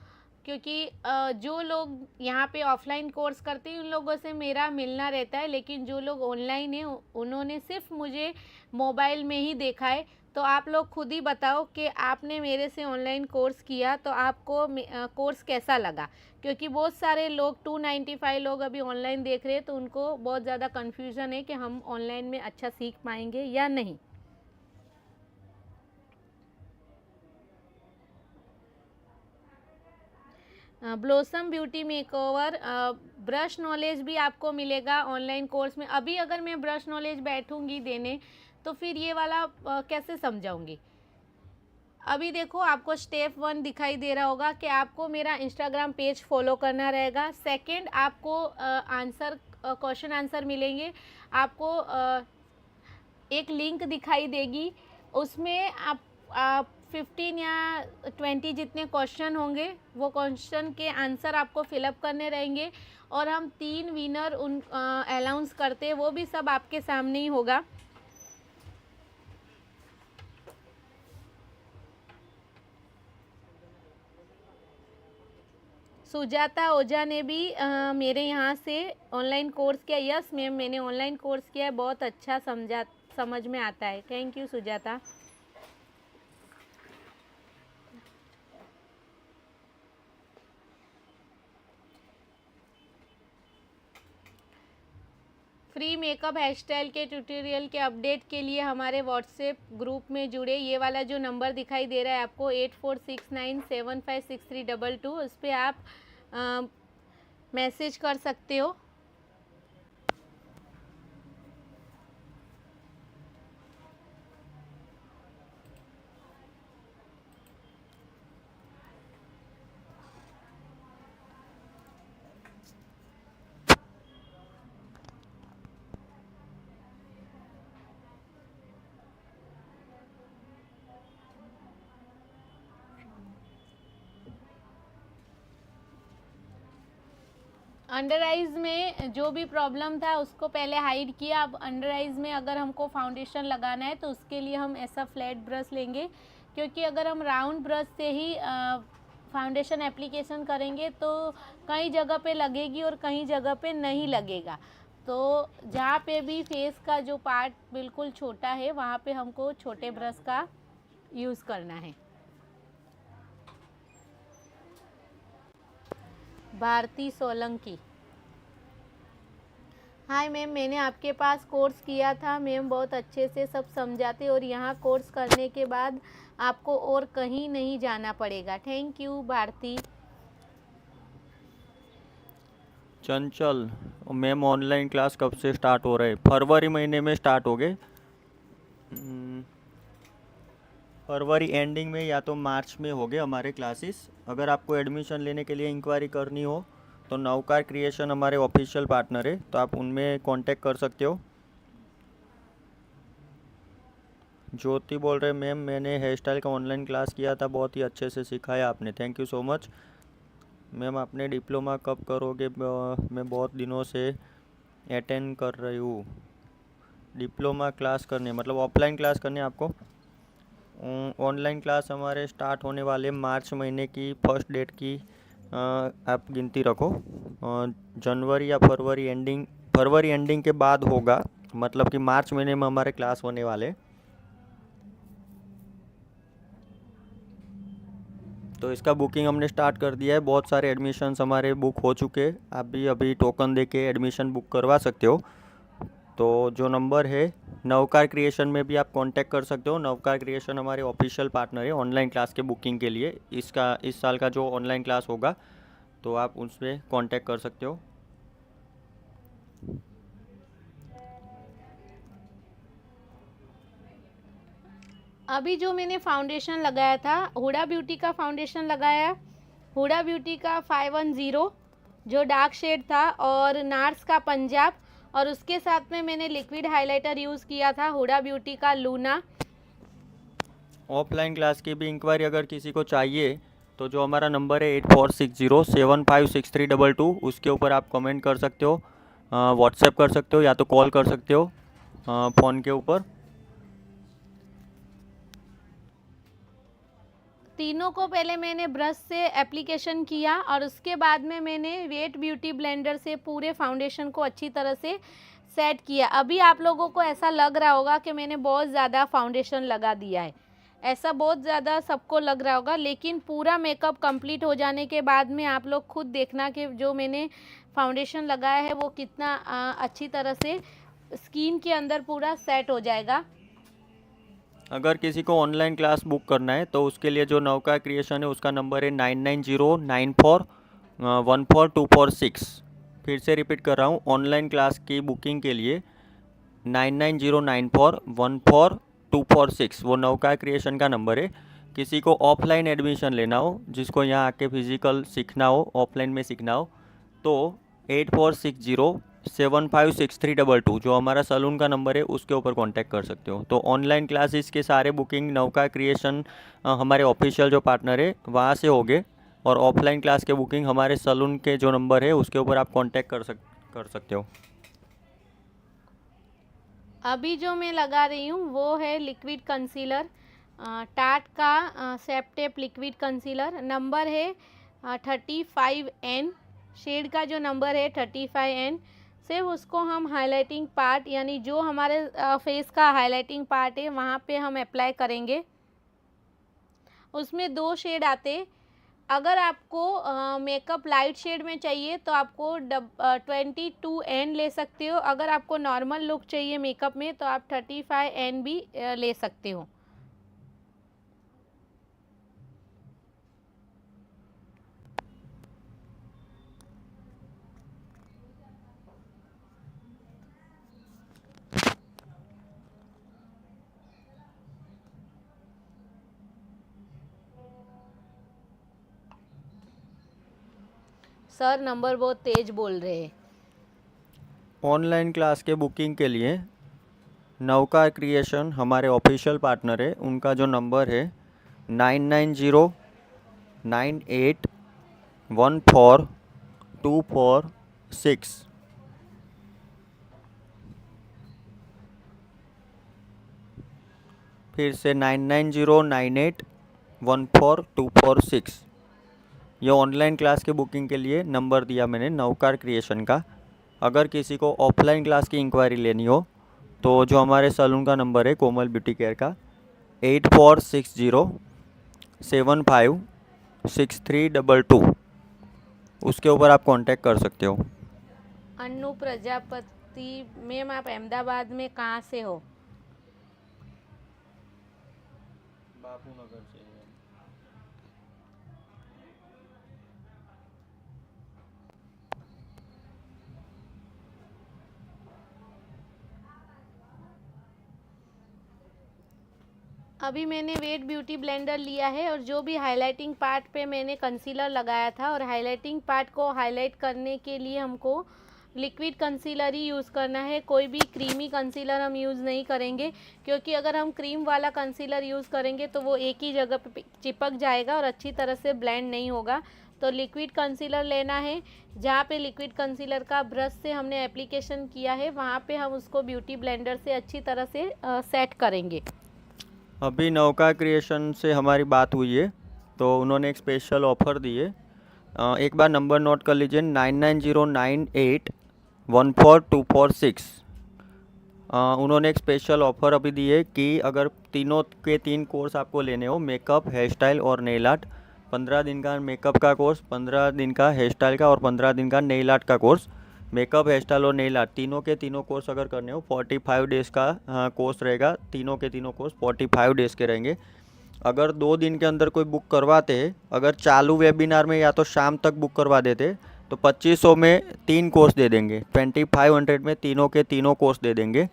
A: क्योंकि जो लोग यहाँ पे ऑफलाइन कोर्स करते हैं उन लोगों से मेरा मिलना रहता है, लेकिन जो लोग ऑनलाइन हैं उन्होंने सिर्फ मुझे मोबाइल में ही देखा है। तो आप लोग खुद ही बताओ कि आपने मेरे से ऑनलाइन कोर्स किया तो आपको कोर्स कैसा लगा, क्योंकि बहुत सारे लोग 295 लोग अभी ऑनलाइन देख रहे हैं, तो उनको बहुत ज़्यादा कन्फ्यूज़न है कि हम ऑनलाइन में अच्छा सीख पाएंगे या नहीं। Blossom beauty makeover brush knowledge भी आपको मिलेगा ऑनलाइन कोर्स में। अभी अगर मैं ब्रश नॉलेज बैठूंगी देने तो फिर ये वाला कैसे समझाऊंगी। अभी देखो आपको स्टेप 1 दिखाई दे रहा होगा कि आपको मेरा इंस्टाग्राम पेज फॉलो करना रहेगा। सेकंड, आपको आंसर क्वेश्चन आंसर मिलेंगे। आपको एक लिंक दिखाई देगी, उसमें आप 15 या 20 जितने क्वेश्चन होंगे वो क्वेश्चन के आंसर आपको फिलअप करने रहेंगे और हम 3 विनर उन अनाउंस करते हैं, वो भी सब आपके सामने ही होगा। सुजाता ओझा ने भी मेरे यहाँ से ऑनलाइन कोर्स किया। यस मैम, मैंने ऑनलाइन कोर्स किया है, बहुत अच्छा समझ में आता है। Thank you Sujata. Free makeup hair style के ट्यूटोरियल के अपडेट के लिए हमारे व्हाट्सएप ग्रुप में जुड़े। ये वाला जो नंबर दिखाई दे रहा है आपको 8469756322, उस पर आप मैसेज कर सकते हो। अंडर आइज़ में जो भी प्रॉब्लम था उसको पहले हाइड किया। अब अंडर आइज़ में अगर हमको फाउंडेशन लगाना है तो उसके लिए हम ऐसा फ्लैट ब्रश लेंगे, क्योंकि अगर हम राउंड ब्रश से ही फाउंडेशन एप्लीकेशन करेंगे तो कई जगह पे लगेगी और कई जगह पे नहीं लगेगा। तो जहाँ पे भी फेस का जो पार्ट बिल्कुल छोटा है वहाँ पे हमको छोटे ब्रश का यूज़ करना है। भारती सोलंकी, हाय मैम, मैंने आपके पास कोर्स किया था। मैम बहुत अच्छे से सब समझाते और यहाँ कोर्स करने के बाद आपको और कहीं नहीं जाना पड़ेगा। Thank you Bharti.
B: Chanchal ma'am, online class कब से स्टार्ट हो रहे हैं? फरवरी महीने में स्टार्ट हो गए, फरवरी एंडिंग में या तो मार्च में हो गए हमारे क्लासेस। अगर आपको एडमिशन लेने के लिए इंक्वायरी करनी हो तो नवकार क्रिएशन हमारे ऑफिशियल पार्टनर है, तो आप उनमें कांटेक्ट कर सकते हो। ज्योति बोल रहे मैम, मैंने हेयर स्टाइल का ऑनलाइन क्लास किया था, बहुत ही अच्छे से सिखाया आपने, thank you so much. Ma'am आपने डिप्लोमा कब करोगे? मैं बहुत दिनों से अटेंड कर रही हूँ। डिप्लोमा क्लास करने मतलब ऑफलाइन क्लास करने आपको? ऑनलाइन क्लास हमारे स्टार्ट होने वाले मार्च महीने की फर्स्ट डेट की आप गिनती रखो। जनवरी या फरवरी एंडिंग के बाद होगा, मतलब कि मार्च महीने में हमारे क्लास होने वाले। तो इसका बुकिंग हमने स्टार्ट कर दिया है, बहुत सारे एडमिशन्स हमारे बुक हो चुके हैं। आप भी अभी टोकन देके एडमिशन बुक करवा सकते हो। तो जो नंबर है नवकार क्रिएशन में भी आप कांटेक्ट कर सकते हो। नवकार क्रिएशन हमारे ऑफिशियल पार्टनर है ऑनलाइन क्लास के बुकिंग के लिए। इस साल का जो ऑनलाइन क्लास होगा तो आप उसमें कांटेक्ट कर सकते हो।
A: अभी जो मैंने फाउंडेशन लगाया था, हुडा ब्यूटी का फाउंडेशन लगाया, हुडा ब्यूटी का 510 जो डार्क शेड था, और नार्स का पंजाब, और उसके साथ में मैंने लिक्विड हाइलाइटर यूज़ किया था हुडा ब्यूटी का लूना।
B: ऑफलाइन क्लास की भी इंक्वायरी अगर किसी को चाहिए तो जो हमारा नंबर है 8460756322, उसके ऊपर आप कमेंट कर सकते हो, व्हाट्सएप कर सकते हो या तो कॉल कर सकते हो फ़ोन के ऊपर।
A: तीनों को पहले मैंने ब्रश से एप्लीकेशन किया और उसके बाद में मैंने वेट ब्यूटी ब्लेंडर से पूरे फाउंडेशन को अच्छी तरह से सेट किया। अभी आप लोगों को ऐसा लग रहा होगा कि मैंने बहुत ज़्यादा फाउंडेशन लगा दिया है, ऐसा बहुत ज़्यादा सबको लग रहा होगा, लेकिन पूरा मेकअप कंप्लीट हो जाने के बाद में आप लोग खुद देखना कि जो मैंने फाउंडेशन लगाया है वो कितना अच्छी तरह से स्किन के अंदर पूरा सेट हो जाएगा।
B: अगर किसी को ऑनलाइन क्लास बुक करना है तो उसके लिए जो नवका क्रिएशन है उसका नंबर है 990941 142446। फिर से रिपीट कर रहा हूँ, ऑनलाइन क्लास की बुकिंग के लिए 9909414246 वो नौका क्रिएशन का नंबर है। किसी को ऑफलाइन एडमिशन लेना हो, जिसको यहाँ आके फिजिकल सीखना हो, ऑफलाइन में सीखना हो, तो 8460756322 जो हमारा सलून का नंबर है उसके ऊपर कांटेक्ट कर सकते हो। तो ऑनलाइन क्लासेस के सारे बुकिंग नौका क्रिएशन हमारे ऑफिशियल जो पार्टनर है वहाँ से होगे, और ऑफलाइन क्लास के बुकिंग हमारे सलून के जो नंबर है उसके ऊपर आप कांटेक्ट कर सकते हो।
A: अभी जो मैं लगा रही हूँ वो है लिक्विड कंसीलर, टाट का सेप्टेप लिक्विड कंसीलर। नंबर है 35N, शेड का जो नंबर है 35N। सिर्फ उसको हम हाइलाइटिंग पार्ट, यानी जो हमारे फेस का हाइलाइटिंग पार्ट है वहाँ पे हम अप्लाई करेंगे। उसमें 2 शेड आते। अगर आपको मेकअप लाइट शेड में चाहिए तो आपको 22N ले सकते हो। अगर आपको नॉर्मल लुक चाहिए मेकअप में तो आप 35N भी ले सकते हो। सर नंबर बहुत तेज बोल रहे हैं।
B: ऑनलाइन क्लास के बुकिंग के लिए नौका क्रिएशन हमारे ऑफिशियल पार्टनर है, उनका जो नंबर है 9909814246। फिर से 9909814246। ये ऑनलाइन क्लास के बुकिंग के लिए नंबर दिया मैंने नौकार क्रिएशन का। अगर किसी को ऑफलाइन क्लास की इंक्वायरी लेनी हो तो जो हमारे सलून का नंबर है कोमल ब्यूटी केयर का 8460756322 उसके ऊपर आप कांटेक्ट कर सकते हो।
A: अनु प्रजापति मैम, आप अहमदाबाद में कहाँ से हो?
B: बापू नगर से।
A: अभी मैंने वेट ब्यूटी ब्लेंडर लिया है और जो भी हाइलाइटिंग पार्ट पे मैंने कंसीलर लगाया था, और हाइलाइटिंग पार्ट को हाईलाइट करने के लिए हमको लिक्विड कंसीलर ही यूज़ करना है। कोई भी क्रीमी कंसीलर हम यूज़ नहीं करेंगे, क्योंकि अगर हम क्रीम वाला कंसीलर यूज़ करेंगे तो वो एक ही जगह पे चिपक जाएगा और अच्छी तरह से ब्लेंड नहीं होगा। तो लिक्विड कंसीलर लेना है। जहाँ पे लिक्विड कंसीलर का ब्रश से हमने एप्लीकेशन किया है वहाँ पे हम उसको ब्यूटी ब्लेंडर से अच्छी तरह से सेट करेंगे।
B: अभी नौका क्रिएशन से हमारी बात हुई है तो उन्होंने एक स्पेशल ऑफ़र दी है। एक बार नंबर नोट कर लीजिए 9909814246। उन्होंने एक स्पेशल ऑफ़र अभी दी है कि अगर तीनों के 3 कोर्स आपको लेने हो, मेकअप, हेयर स्टाइल और नेल आर्ट, 15 दिन का मेकअप का कोर्स, 15 दिन का हेयर स्टाइल का और 15 दिन का नेल आर्ट का कोर्स, मेकअप, हेयर स्टाइल और नेल आर्ट तीनों के तीनों कोर्स अगर करने हो 45 डेज़ का कोर्स रहेगा। तीनों के तीनों कोर्स 45 डेज़ के रहेंगे। अगर 2 दिन के अंदर कोई बुक करवाते हैं, अगर चालू वेबिनार में या तो शाम तक बुक करवा देते तो 2500 में 3 कोर्स दे देंगे, 2500 में तीनों के तीनों कोर्स दे देंगे।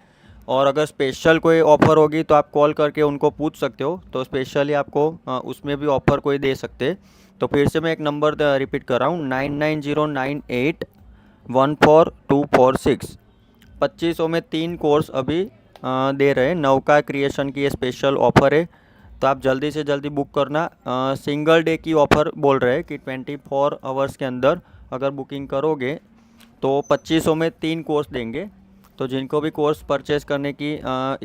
B: और अगर स्पेशल कोई ऑफ़र होगी तो आप कॉल करके उनको पूछ सकते हो, तो स्पेशली आपको उसमें भी ऑफ़र कोई दे सकते। तो फिर से मैं एक नंबर रिपीट कर रहा हूँ 9909814246। 2500 में 3 कोर्स अभी दे रहे हैं। नौका क्रिएशन की ये स्पेशल ऑफ़र है, तो आप जल्दी से जल्दी बुक करना। सिंगल डे की ऑफ़र बोल रहे हैं कि 24 आवर्स के अंदर अगर बुकिंग करोगे तो 2500 में 3 कोर्स देंगे। तो जिनको भी कोर्स परचेज़ करने की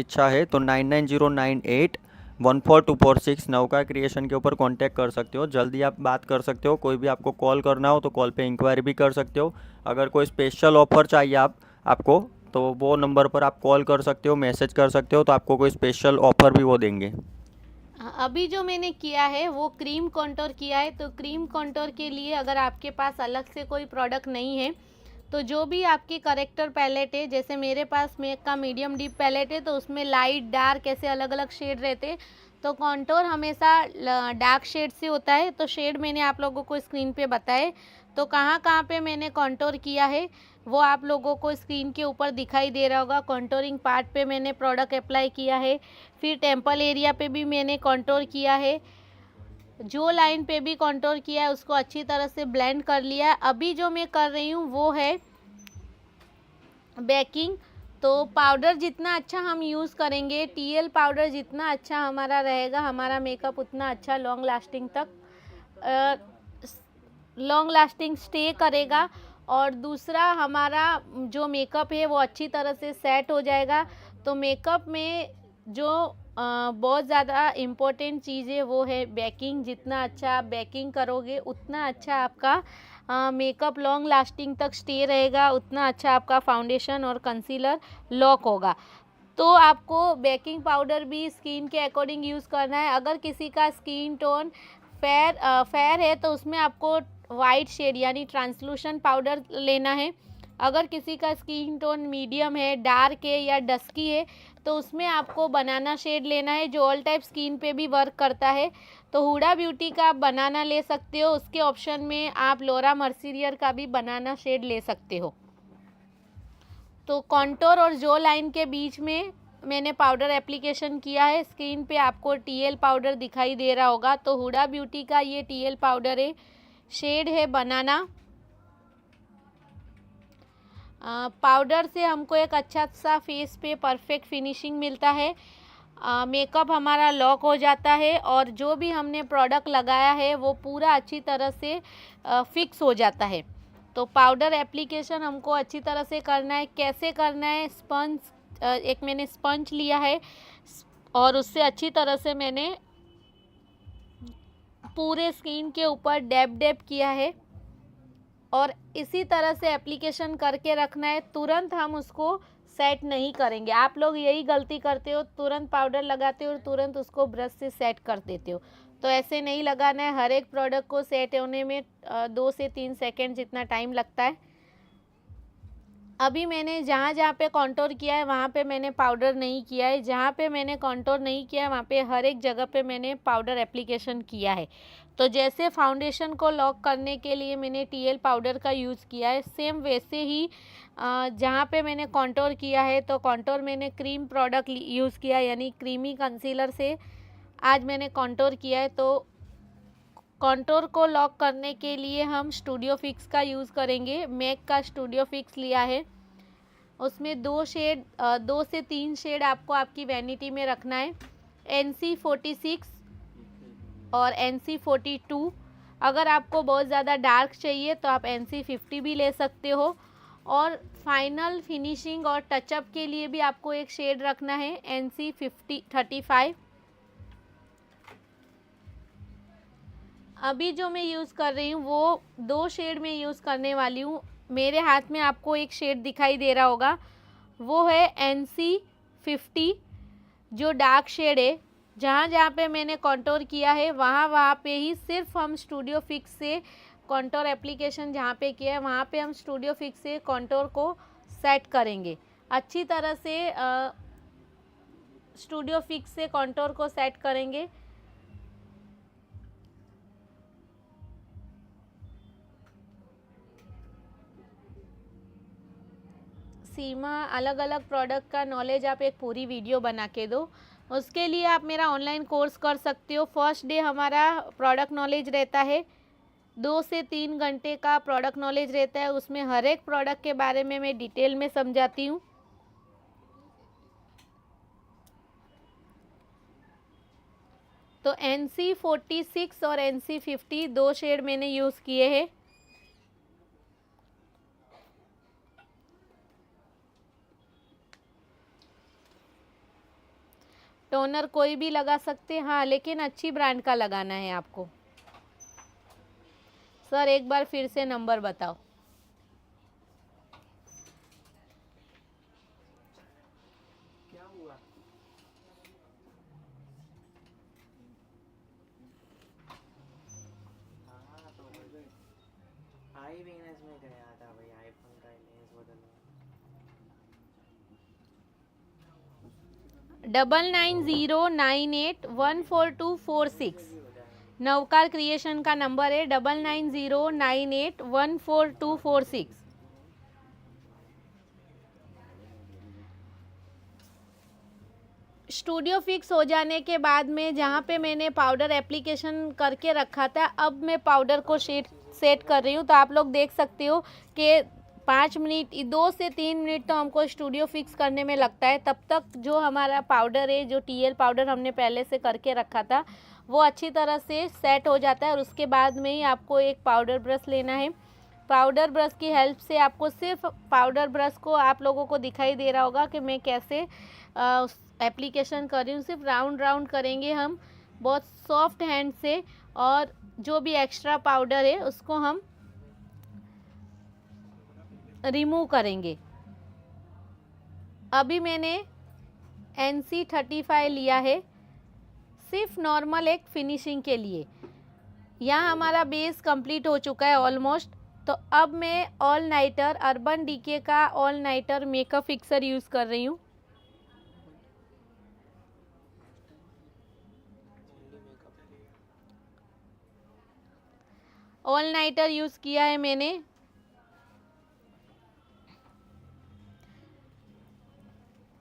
B: इच्छा है तो 9909814246 नौका क्रिएशन के ऊपर कांटेक्ट कर सकते हो। जल्दी आप बात कर सकते हो। कोई भी आपको कॉल करना हो तो कॉल पे इंक्वायरी भी कर सकते हो। अगर कोई स्पेशल ऑफ़र चाहिए आपको तो वो नंबर पर आप कॉल कर सकते हो, मैसेज कर सकते हो, तो आपको कोई स्पेशल ऑफ़र भी वो देंगे।
A: अभी जो मैंने किया है वो क्रीम कॉन्टोर किया है। तो क्रीम कॉन्टोर के लिए अगर आपके पास अलग से कोई प्रोडक्ट नहीं है तो जो भी आपकी करेक्टर पैलेट है, जैसे मेरे पास मेक का मीडियम डीप पैलेट है तो उसमें लाइट डार्क ऐसे अलग अलग शेड रहते। तो कॉन्टोर हमेशा डार्क शेड से होता है। तो शेड मैंने आप लोगों को स्क्रीन पे बताए। तो कहाँ कहाँ पे मैंने कॉन्टोर किया है वो आप लोगों को स्क्रीन के ऊपर दिखाई दे रहा होगा। कॉन्टोरिंग पार्ट पे मैंने प्रोडक्ट अप्लाई किया है, फिर टेम्पल एरिया पे भी मैंने कॉन्टोर किया है, जो लाइन पे भी कॉन्टोर किया है उसको अच्छी तरह से ब्लेंड कर लिया है। अभी जो मैं कर रही हूँ वो है बेकिंग। तो पाउडर जितना अच्छा हम यूज़ करेंगे, टीएल पाउडर जितना अच्छा हमारा रहेगा, हमारा मेकअप उतना अच्छा लॉन्ग लास्टिंग स्टे करेगा। और दूसरा हमारा जो मेकअप है वो अच्छी तरह से सेट हो जाएगा। तो मेकअप में जो बहुत ज़्यादा इम्पोर्टेंट चीज़ है वो है बेकिंग। जितना अच्छा आप बेकिंग करोगे उतना अच्छा आपका मेकअप लॉन्ग लास्टिंग तक स्टे रहेगा, उतना अच्छा आपका फाउंडेशन और कंसीलर लॉक होगा। तो आपको बेकिंग पाउडर भी स्किन के अकॉर्डिंग यूज़ करना है। अगर किसी का स्किन टोन फेयर है तो उसमें आपको वाइट शेड यानी ट्रांसलूशन पाउडर लेना है। अगर किसी का स्किन टोन मीडियम है, डार्क है या डस्की है तो उसमें आपको बनाना शेड लेना है, जो ऑल टाइप स्किन पे भी वर्क करता है। तो हुडा ब्यूटी का आप बनाना ले सकते हो, उसके ऑप्शन में आप लोरा मर्सिरियर का भी बनाना शेड ले सकते हो। तो कॉन्टोर और जो लाइन के बीच में मैंने पाउडर एप्लीकेशन किया है, स्क्रीन पे आपको टीएल पाउडर दिखाई दे रहा होगा। तो हुडा ब्यूटी का ये टीएल पाउडर है, शेड है बनाना। पाउडर से हमको एक अच्छा सा फेस पे परफेक्ट फिनिशिंग मिलता है, मेकअप हमारा लॉक हो जाता है और जो भी हमने प्रोडक्ट लगाया है वो पूरा अच्छी तरह से फिक्स हो जाता है। तो पाउडर एप्लीकेशन हमको अच्छी तरह से करना है। कैसे करना है? एक मैंने स्पंज लिया है और उससे अच्छी तरह से मैंने पूरे स्किन के ऊपर डैब किया है और इसी तरह से एप्लीकेशन करके रखना है। तुरंत हम उसको सेट नहीं करेंगे। आप लोग यही गलती करते हो, तुरंत पाउडर लगाते हो और तुरंत उसको ब्रश से सेट कर देते हो। तो ऐसे नहीं लगाना है। हर एक प्रोडक्ट को सेट होने में 2 से 3 सेकेंड जितना टाइम लगता है। अभी मैंने जहाँ जहाँ पे कॉन्टोर किया है वहाँ पे मैंने पाउडर नहीं किया है, जहाँ पे मैंने कॉन्टोर नहीं किया है वहाँ पे हर एक जगह पे मैंने पाउडर एप्लीकेशन किया है। तो जैसे फाउंडेशन को लॉक करने के लिए मैंने टीएल पाउडर का यूज़ किया है, सेम वैसे ही जहाँ पे मैंने कॉन्टोर किया है तो कॉन्टोर मैंने क्रीम प्रोडक्ट यूज़ किया, यानी क्रीमी कंसीलर से आज मैंने कॉन्टोर किया है। तो कॉन्टोर को लॉक करने के लिए हम स्टूडियो फिक्स का यूज़ करेंगे। मैक का स्टूडियो फिक्स लिया है, उसमें 2 से 3 शेड आपको आपकी वैनिटी में रखना है, NC46 और NC42। अगर आपको बहुत ज़्यादा डार्क चाहिए तो आप NC50 भी ले सकते हो। और फाइनल फिनिशिंग और टचअप के लिए भी आपको एक शेड रखना है, NC35। अभी जो मैं यूज़ कर रही हूँ वो 2 शेड में यूज़ करने वाली हूँ। मेरे हाथ में आपको एक शेड दिखाई दे रहा होगा, वो है NC50, जो डार्क शेड है। जहाँ जहाँ पे मैंने कॉन्टोर किया है वहाँ पे ही सिर्फ हम स्टूडियो फिक्स से कॉन्टोर एप्लीकेशन जहाँ पे किया है वहाँ पे हम स्टूडियो फिक्स से कॉन्टोर को सेट करेंगे। अच्छी तरह से स्टूडियो फिक्स से कॉन्टोर को सेट करेंगे। सीमा, अलग अलग प्रोडक्ट का नॉलेज आप एक पूरी वीडियो बना के दो। उसके लिए आप मेरा ऑनलाइन कोर्स कर सकते हो। फर्स्ट डे हमारा प्रोडक्ट नॉलेज रहता है, 2 से 3 घंटे का प्रोडक्ट नॉलेज रहता है। उसमें हर एक प्रोडक्ट के बारे में मैं डिटेल में समझाती हूँ। तो NC46 और NC50 2 शेड मैंने यूज़ किए हैं। टोनर कोई भी लगा सकते हैं, हाँ, लेकिन अच्छी ब्रांड का लगाना है आपको। सर एक बार फिर से नंबर बताओ।
B: क्या हुआ? हाँ तो आई वीनस में गया था भाई, आईफोन का लेंस बदलना।
A: 9909814246। नवकार क्रिएशन का नंबर है 9909814246। स्टूडियो फिक्स हो जाने के बाद में जहाँ पे मैंने पाउडर एप्लीकेशन करके रखा था, अब मैं पाउडर को सेट कर रही हूँ। तो आप लोग देख सकते हो कि 5 मिनट 2 से 3 मिनट तो हमको स्टूडियो फिक्स करने में लगता है। तब तक जो हमारा पाउडर है, जो टीएल पाउडर हमने पहले से करके रखा था, वो अच्छी तरह से सेट हो जाता है। और उसके बाद में ही आपको एक पाउडर ब्रश लेना है। पाउडर ब्रश की हेल्प से आपको, सिर्फ पाउडर ब्रश को आप लोगों को दिखाई दे रहा होगा कि मैं कैसे एप्लीकेशन कर रही हूँ। सिर्फ राउंड राउंड करेंगे हम बहुत सॉफ्ट हैंड से, और जो भी एक्स्ट्रा पाउडर है उसको हम रिमूव करेंगे। अभी मैंने NC35 लिया है सिर्फ नॉर्मल एक फिनिशिंग के लिए। यहाँ हमारा बेस कंप्लीट हो चुका है ऑलमोस्ट। तो अब मैं ऑल नाइटर, अर्बन डीके का all nighter makeup fixer use कर रही हूँ। ऑल नाइटर यूज़ किया है मैंने।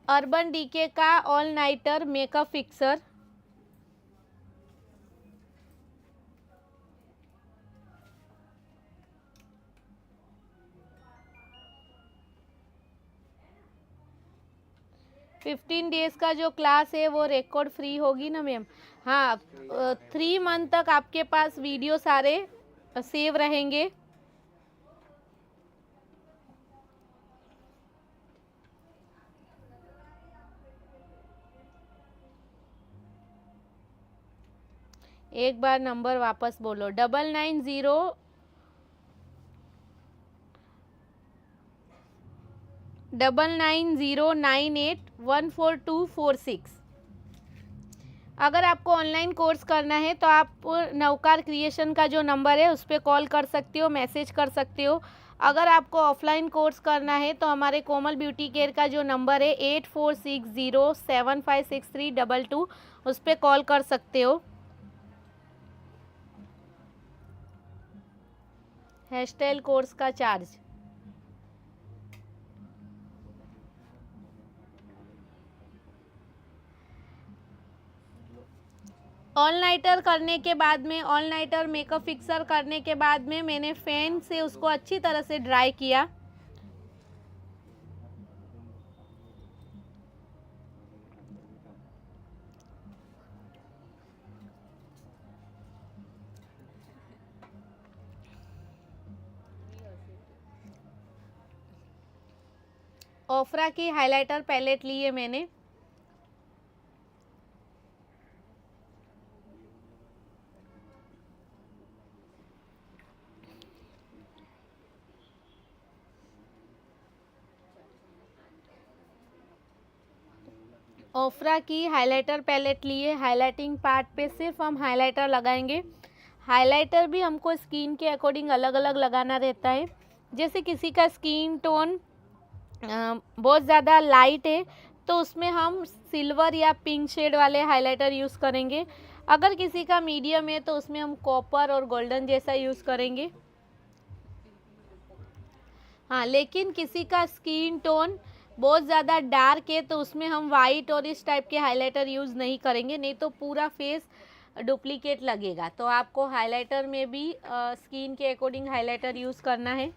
A: अर्बन डीके का all nighter makeup fixer. Fifteen days का जो क्लास है वो रिकॉर्ड फ्री होगी ना मैम? हाँ, 3 मंथ तक आपके पास वीडियो सारे सेव रहेंगे। एक बार नंबर वापस बोलो, 9909814246। अगर आपको ऑनलाइन कोर्स करना है तो आप नवकार क्रिएशन का जो नंबर है उस पर कॉल कर सकते हो, मैसेज कर सकते हो। अगर आपको ऑफलाइन कोर्स करना है तो हमारे कोमल ब्यूटी केयर का जो नंबर है 8460756322, उस पर कॉल कर सकते हो। हेयर स्टाइल कोर्स का चार्ज ऑल नाइटर करने के बाद में, ऑल नाइटर मेकअप फिक्सर करने के बाद में मैंने फैन से उसको अच्छी तरह से ड्राई किया। ओफ्रा की हाइलाइटर पैलेट ली है मैंने। ओफ्रा की हाइलाइटर पैलेट लिए। हाइलाइटिंग पार्ट पे सिर्फ हम हाइलाइटर लगाएंगे। हाइलाइटर भी हमको स्किन के अकॉर्डिंग अलग अलग लगाना रहता है। जैसे किसी का स्किन टोन बहुत ज़्यादा लाइट है तो उसमें हम सिल्वर या पिंक शेड वाले हाइलाइटर यूज़ करेंगे। अगर किसी का मीडियम है तो उसमें हम कॉपर और गोल्डन जैसा यूज़ करेंगे। हाँ, लेकिन किसी का स्किन टोन बहुत ज़्यादा डार्क है तो उसमें हम वाइट और इस टाइप के हाइलाइटर यूज़ नहीं करेंगे, नहीं तो पूरा फेस डुप्लीकेट लगेगा। तो आपको हाइलाइटर में भी स्किन के अकॉर्डिंग हाइलाइटर यूज़ करना है।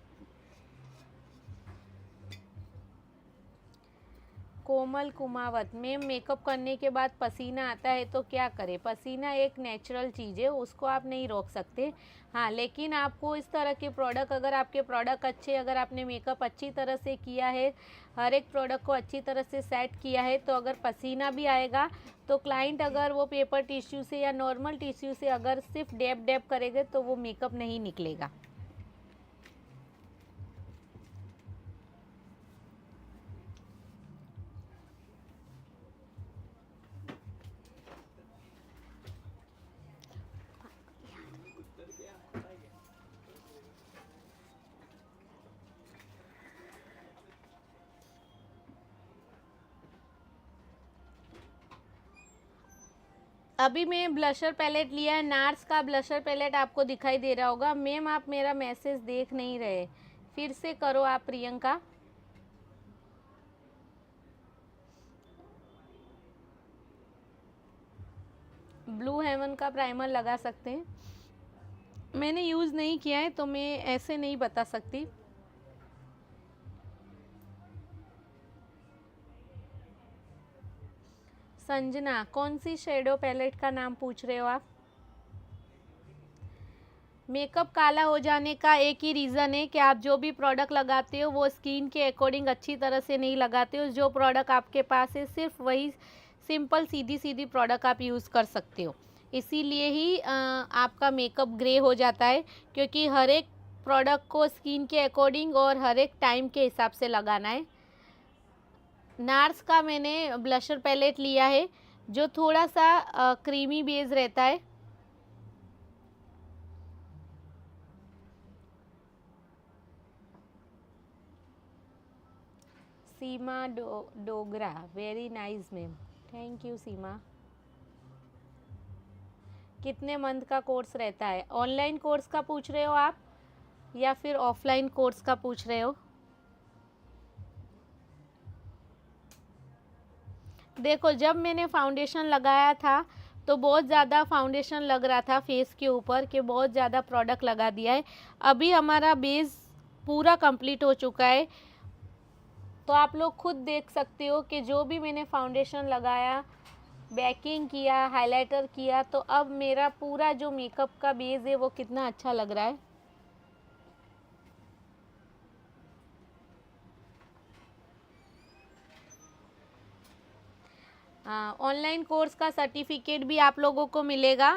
A: कोमल कुमावत, मैम मेकअप करने के बाद पसीना आता है तो क्या करें? पसीना एक नेचुरल चीज़ है, उसको आप नहीं रोक सकते। हाँ, लेकिन आपको इस तरह के प्रोडक्ट, अगर आपके प्रोडक्ट अच्छे, अगर आपने मेकअप अच्छी तरह से किया है, हर एक प्रोडक्ट को अच्छी तरह से सेट किया है, तो अगर पसीना भी आएगा तो क्लाइंट अगर वो पेपर टिश्यू से या नॉर्मल टिश्यू से अगर सिर्फ डैब डैब करेंगे तो वो मेकअप नहीं निकलेगा। अभी मैं ब्लशर पैलेट लिया है, नार्स का ब्लशर पैलेट आपको दिखाई दे रहा होगा। मैम आप मेरा मैसेज देख नहीं रहे, फिर से करो आप प्रियंका। ब्लू हेवन का प्राइमर लगा सकते हैं, मैंने यूज़ नहीं किया है तो मैं ऐसे नहीं बता सकती। संजना, कौन सी शेडो पैलेट का नाम पूछ रहे हो आप? मेकअप काला हो जाने का एक ही रीज़न है कि आप जो भी प्रोडक्ट लगाते हो वो स्किन के अकॉर्डिंग अच्छी तरह से नहीं लगाते हो। जो प्रोडक्ट आपके पास है सिर्फ वही सिंपल सीधी सीधी प्रोडक्ट आप यूज़ कर सकते हो, इसीलिए ही आपका मेकअप ग्रे हो जाता है, क्योंकि हर एक प्रोडक्ट को स्किन के अकॉर्डिंग और हर एक टाइम के हिसाब से लगाना है। नार्स का मैंने ब्लशर पैलेट लिया है जो थोड़ा सा क्रीमी बेस रहता है। Seema Dogra, very nice ma'am, thank you Seema. कितने मंथ का कोर्स रहता है? ऑनलाइन कोर्स का पूछ रहे हो आप या फिर ऑफलाइन कोर्स का पूछ रहे हो? देखो, जब मैंने फाउंडेशन लगाया था तो बहुत ज़्यादा फाउंडेशन लग रहा था फेस के ऊपर कि बहुत ज़्यादा प्रोडक्ट लगा दिया है। अभी हमारा बेस पूरा कंप्लीट हो चुका है, तो आप लोग खुद देख सकते हो कि जो भी मैंने फाउंडेशन लगाया, बैकिंग किया, हाइलाइटर किया, तो अब मेरा पूरा जो मेकअप का बेस है वो कितना अच्छा लग रहा है। ऑनलाइन कोर्स का सर्टिफिकेट भी आप लोगों को मिलेगा,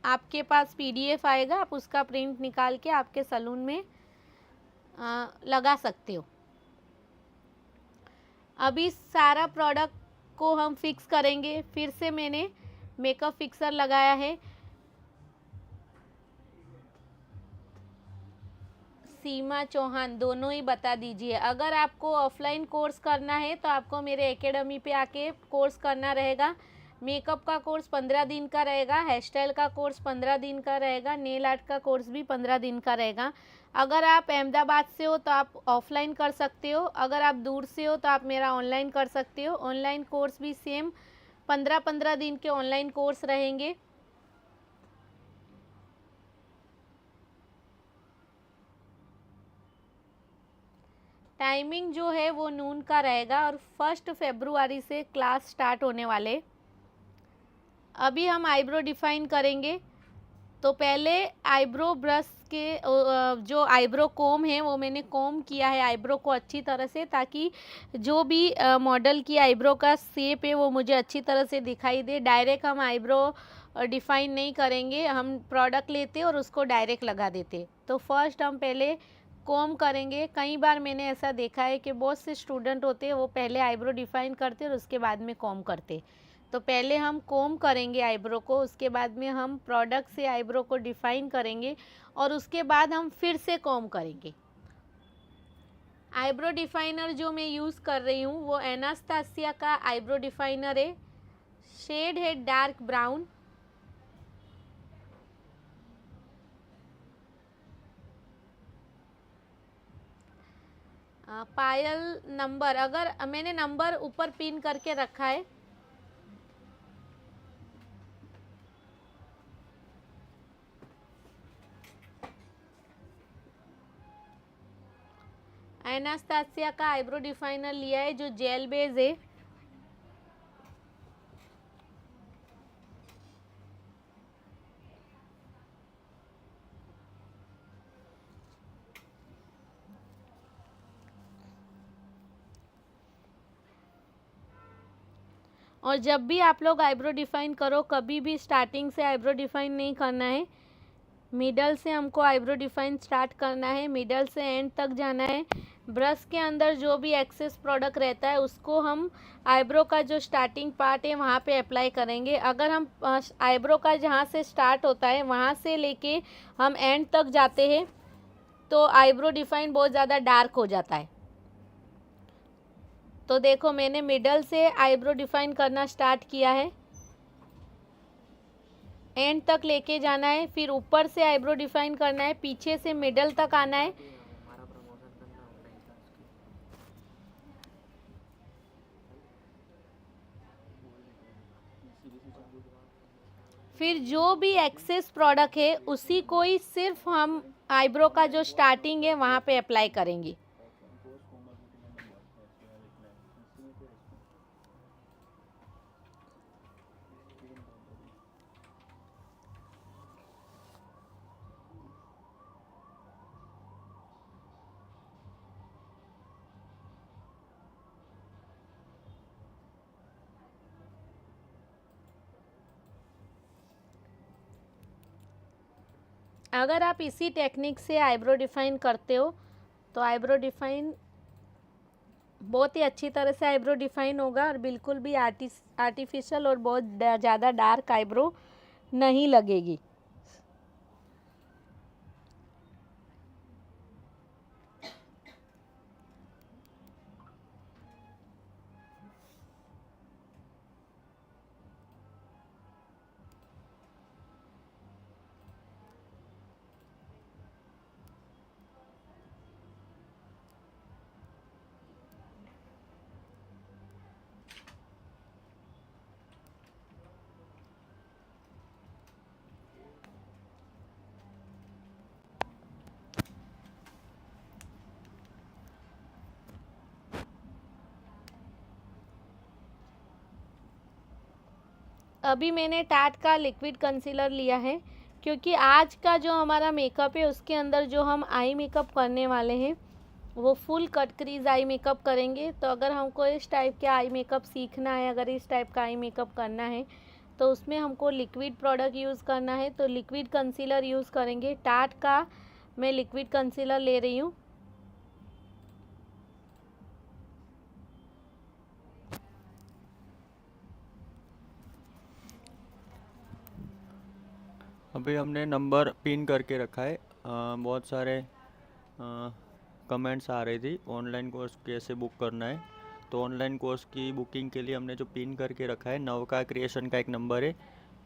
A: आपके पास PDF आएगा, आप उसका प्रिंट निकाल के आपके सैलून में लगा सकते हो। अभी सारा प्रोडक्ट को हम फिक्स करेंगे। फिर से मैंने मेकअप फिक्सर लगाया है। सीमा चौहान, दोनों ही बता दीजिए। अगर आपको ऑफलाइन कोर्स करना है तो आपको मेरे एकेडमी पे आके कोर्स करना रहेगा। मेकअप का कोर्स 15 दिन का रहेगा, हेयर स्टाइल का कोर्स 15 दिन का रहेगा, नेल आर्ट का कोर्स भी 15 दिन का रहेगा। अगर आप अहमदाबाद से हो तो आप ऑफलाइन कर सकते हो, अगर आप दूर से हो तो आप मेरा ऑनलाइन कर सकते हो। ऑनलाइन कोर्स भी सेम 15-15 दिन के ऑनलाइन कोर्स रहेंगे। टाइमिंग जो है वो नून का रहेगा और 1 फरवरी से क्लास स्टार्ट होने वाले। अभी हम आईब्रो डिफाइन करेंगे, तो पहले आईब्रो ब्रश के जो आईब्रो कोम है वो मैंने कोम किया है आईब्रो को अच्छी तरह से, ताकि जो भी मॉडल की आईब्रो का शेप है वो मुझे अच्छी तरह से दिखाई दे। डायरेक्ट हम आईब्रो डिफाइन नहीं करेंगे, हम प्रोडक्ट लेते और उसको डायरेक्ट लगा देते। तो फर्स्ट हम पहले कोम करेंगे। कई बार मैंने ऐसा देखा है कि बहुत से स्टूडेंट होते हैं वो पहले आईब्रो डिफाइन करते और उसके बाद में कोम करते। तो पहले हम कोम करेंगे आईब्रो को, उसके बाद में हम प्रोडक्ट से आईब्रो को डिफाइन करेंगे और उसके बाद हम फिर से कोम करेंगे। आईब्रो डिफाइनर जो मैं यूज़ कर रही हूँ वो एनास्तासिया का आईब्रो डिफाइनर है, शेड है डार्क ब्राउन। पायल नंबर, अगर मैंने नंबर ऊपर पिन करके रखा है। एनास्तासिया का आईब्रो डिफाइनर लिया है जो जेल बेस है। और जब भी आप लोग आईब्रो डिफाइन करो, कभी भी स्टार्टिंग से आईब्रो डिफाइन नहीं करना है, मिडल से हमको आईब्रो डिफाइन स्टार्ट करना है, मिडल से एंड तक जाना है। ब्रश के अंदर जो भी एक्सेस प्रोडक्ट रहता है उसको हम आईब्रो का जो स्टार्टिंग पार्ट है वहाँ पे अप्लाई करेंगे। अगर हम आईब्रो का जहाँ से स्टार्ट होता है वहाँ से लेके हम एंड तक जाते हैं तो आईब्रो डिफाइन बहुत ज़्यादा डार्क हो जाता है। तो देखो, मैंने मिडल से आईब्रो डिफाइन करना स्टार्ट किया है। एंड तक लेके जाना है, फिर ऊपर से आईब्रो डिफाइन करना है, पीछे से मिडल तक आना है। फिर जो भी एक्सेस प्रोडक्ट है उसी को ही सिर्फ हम आईब्रो का जो स्टार्टिंग है वहाँ पे अप्लाई करेंगे। अगर आप इसी टेक्निक से आईब्रो डिफाइन करते हो तो आईब्रो डिफाइन बहुत ही अच्छी तरह से आईब्रो डिफाइन होगा और बिल्कुल भी आर्टिफिशियल और बहुत ज़्यादा डार्क आईब्रो नहीं लगेगी। अभी मैंने टाट का लिक्विड कंसीलर लिया है क्योंकि आज का जो हमारा मेकअप है उसके अंदर जो हम आई मेकअप करने वाले हैं वो full cut crease eye makeup करेंगे। तो अगर हमको इस टाइप का आई मेकअप सीखना है, अगर इस टाइप का आई मेकअप करना है तो उसमें हमको लिक्विड प्रोडक्ट यूज़ करना है। तो लिक्विड कंसीलर यूज़ करेंगे। टाट का मैं लिक्विड कंसीलर ले रही हूँ।
B: अभी हमने नंबर पिन करके रखा है। बहुत सारे कमेंट्स आ रही थी ऑनलाइन कोर्स कैसे बुक करना है। तो ऑनलाइन कोर्स की बुकिंग के लिए हमने जो पिन करके रखा है, नवका क्रिएशन का एक नंबर है,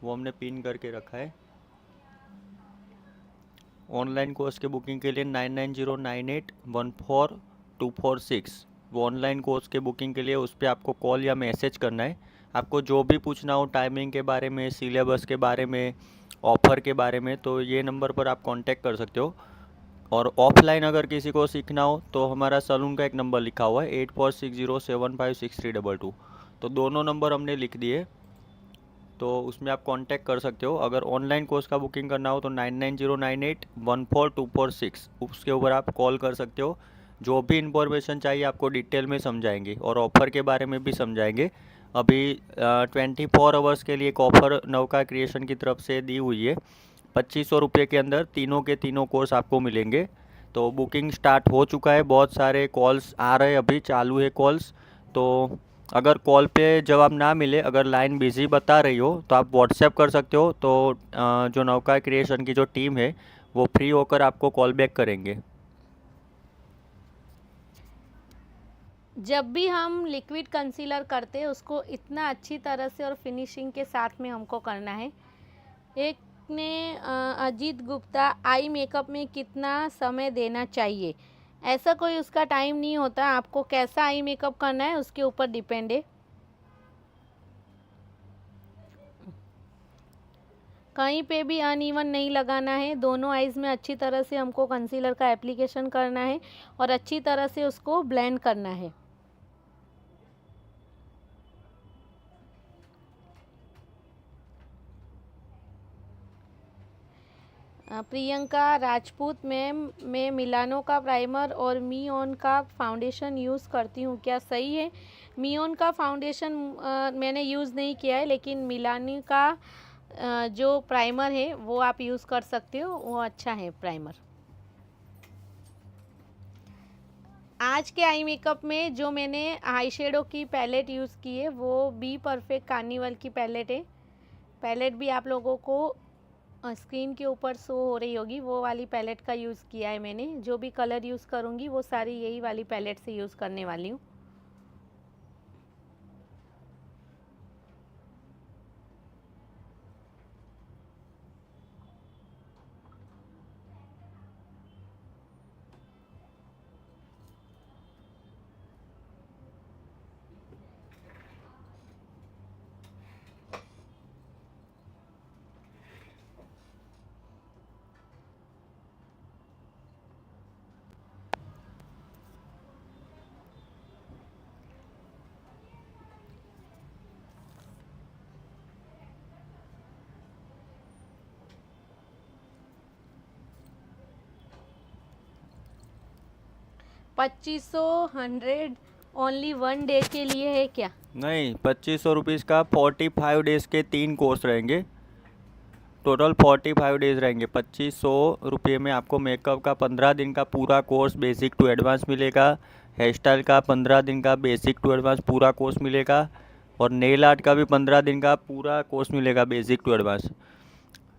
B: वो हमने पिन करके रखा है। ऑनलाइन कोर्स के बुकिंग के लिए 9909814246, वो ऑनलाइन कोर्स के बुकिंग के लिए उस पर आपको कॉल या मैसेज करना है। आपको जो भी पूछना हो टाइमिंग के बारे में, सिलेबस के बारे में, ऑफ़र के बारे में, तो ये नंबर पर आप कांटेक्ट कर सकते हो। और ऑफलाइन अगर किसी को सीखना हो तो हमारा सलून का एक नंबर लिखा हुआ है 8460756322, तो दोनों नंबर हमने लिख दिए, तो उसमें आप कांटेक्ट कर सकते हो। अगर ऑनलाइन कोर्स का बुकिंग करना हो तो 9909814246, उसके ऊपर आप कॉल कर सकते हो। जो भी इंफॉर्मेशन चाहिए आपको डिटेल में समझाएंगे और ऑफ़र के बारे में भी समझाएंगे। अभी 24 आवर्स के लिए एक ऑफ़र नवका क्रिएशन की तरफ से दी हुई है। 2500 रुपये के अंदर तीनों के तीनों कोर्स आपको मिलेंगे। तो बुकिंग स्टार्ट हो चुका है, बहुत सारे कॉल्स आ रहे हैं, अभी चालू है कॉल्स। तो अगर कॉल पे जवाब ना मिले, अगर लाइन बिजी बता रही हो तो आप व्हाट्सएप कर सकते हो। तो जो नवका क्रिएशन की जो टीम है वो फ्री होकर आपको कॉल बैक करेंगे।
A: जब भी हम लिक्विड कंसीलर करते हैं उसको इतना अच्छी तरह से और फिनिशिंग के साथ में हमको करना है। एक ने अजीत गुप्ता आई मेकअप में कितना समय देना चाहिए, ऐसा कोई उसका टाइम नहीं होता। आपको कैसा आई मेकअप करना है उसके ऊपर डिपेंड है। कहीं पे भी अनइवन नहीं लगाना है। दोनों आईज़ में अच्छी तरह से हमको कंसीलर का एप्लीकेशन करना है और अच्छी तरह से उसको ब्लेंड करना है। प्रियंका राजपूत मैम, मैं मिलानो का प्राइमर और मी ऑन का फाउंडेशन यूज़ करती हूँ, क्या सही है? मी ऑन का फाउंडेशन मैंने यूज़ नहीं किया है, लेकिन मिलानो का जो प्राइमर है वो आप यूज़ कर सकते हो, वो अच्छा है प्राइमर। आज के आई मेकअप में जो मैंने आई शेडो की पैलेट यूज़ की है वो बी परफेक्ट कार्निवल की पैलेट है। पैलेट भी आप लोगों को स्क्रीन के ऊपर शो हो रही होगी, वो वाली पैलेट का यूज़ किया है मैंने। जो भी कलर यूज़ करूँगी वो सारी यही वाली पैलेट से यूज़ करने वाली हूँ। 2500 100 ओनली 1 डे के लिए है क्या?
B: नहीं, 2500 रुपीज़ का 45 डेज़ के 3 कोर्स रहेंगे। टोटल 45 डेज़ रहेंगे। 2500 रुपये में आपको मेकअप का 15 दिन का पूरा कोर्स बेसिक टू एडवांस मिलेगा, हेयर स्टाइल का 15 दिन का बेसिक टू एडवांस पूरा कोर्स मिलेगा, और नेल आर्ट का भी 15 दिन का पूरा कोर्स मिलेगा बेसिक टू एडवांस।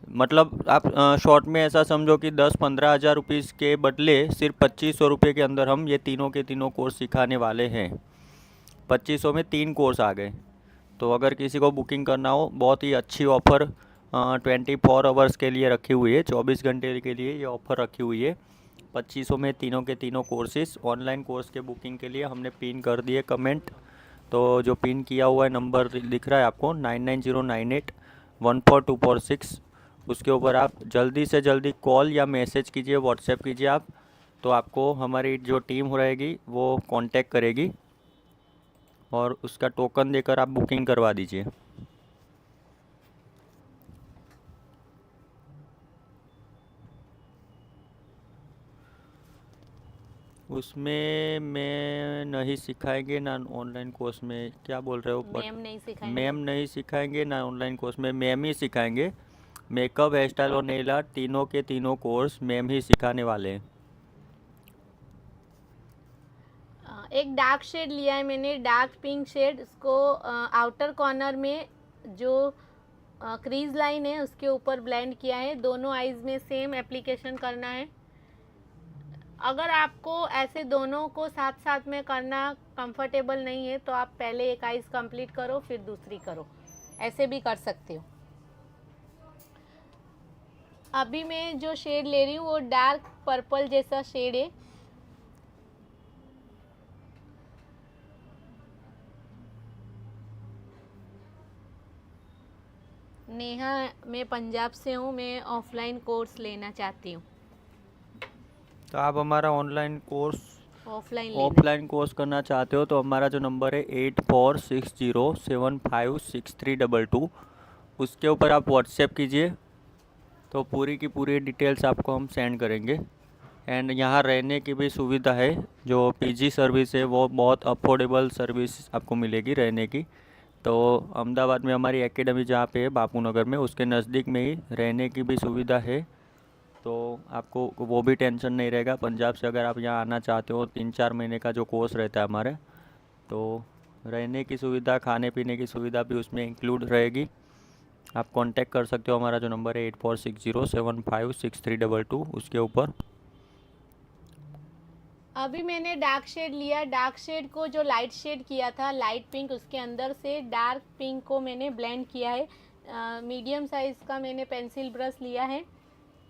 B: मतलब आप शॉर्ट में ऐसा समझो कि 10-15 हज़ार रुपीज़ के बदले सिर्फ 2500 रुपये के अंदर हम ये तीनों के तीनों कोर्स सिखाने वाले हैं। 2500 में 3 कोर्स आ गए। तो अगर किसी को बुकिंग करना हो, बहुत ही अच्छी ऑफ़र 24 आवर्स के लिए रखी हुई है, 24 घंटे के लिए ये ऑफ़र रखी हुई है। 2500 में तीनों के तीनों कोर्सेज़। ऑनलाइन कोर्स के बुकिंग के लिए हमने पिन कर दिए कमेंट, तो जो पिन किया हुआ है नंबर दिख रहा है आपको 9909814246, उसके ऊपर आप जल्दी से जल्दी कॉल या मैसेज कीजिए, व्हाट्सएप कीजिए आप, तो आपको हमारी जो टीम रहेगी वो कांटेक्ट करेगी और उसका टोकन देकर आप बुकिंग करवा दीजिए। उसमें मैं नहीं सिखाएंगे ना ऑनलाइन कोर्स में। क्या बोल रहे हो?
A: मैम नहीं सिखाएंगे?
B: मैम नहीं सिखाएंगे ना ऑनलाइन कोर्स में, मैम ही सिखाएंगे। मेकअप, हेयर स्टाइल और नेल आर्ट तीनों के तीनों कोर्स मैम ही सिखाने वाले हैं।
A: एक डार्क शेड लिया है मैंने, डार्क पिंक शेड। इसको आउटर कॉर्नर में जो क्रीज लाइन है उसके ऊपर ब्लेंड किया है। दोनों आईज में सेम एप्लीकेशन करना है। अगर आपको ऐसे दोनों को साथ साथ में करना कंफर्टेबल नहीं है तो आप पहले एक आईज कंप्लीट करो फिर दूसरी करो, ऐसे भी कर सकते हो। अभी मैं जो शेड ले रही हूँ वो डार्क पर्पल जैसा शेड है। नेहा, मैं पंजाब से हूँ, मैं ऑफलाइन कोर्स लेना चाहती हूँ।
B: तो आप हमारा ऑनलाइन कोर्स
A: ऑफलाइन
B: कोर्स करना चाहते हो तो हमारा जो नंबर है 8460756322, उसके ऊपर आप व्हाट्सएप कीजिए, तो पूरी की पूरी डिटेल्स आपको हम सेंड करेंगे। एंड यहाँ रहने की भी सुविधा है, जो पीजी सर्विस है वो बहुत अफोर्डेबल सर्विस आपको मिलेगी रहने की। तो अहमदाबाद में हमारी एकेडमी जहाँ पे है बापू नगर में, उसके नज़दीक में ही रहने की भी सुविधा है, तो आपको वो भी टेंशन नहीं रहेगा। पंजाब से अगर आप यहाँ आना चाहते हो, 3-4 महीने का जो कोर्स रहता है हमारे, तो रहने की सुविधा, खाने पीने की सुविधा भी उसमें इंक्लूड रहेगी। आप कांटेक्ट कर सकते हो, हमारा जो नंबर है 8460756322, उसके ऊपर।
A: अभी मैंने डार्क शेड लिया। डार्क शेड को जो लाइट शेड किया था लाइट पिंक, उसके अंदर से डार्क पिंक को मैंने ब्लेंड किया है। मीडियम साइज़ का मैंने पेंसिल ब्रश लिया है।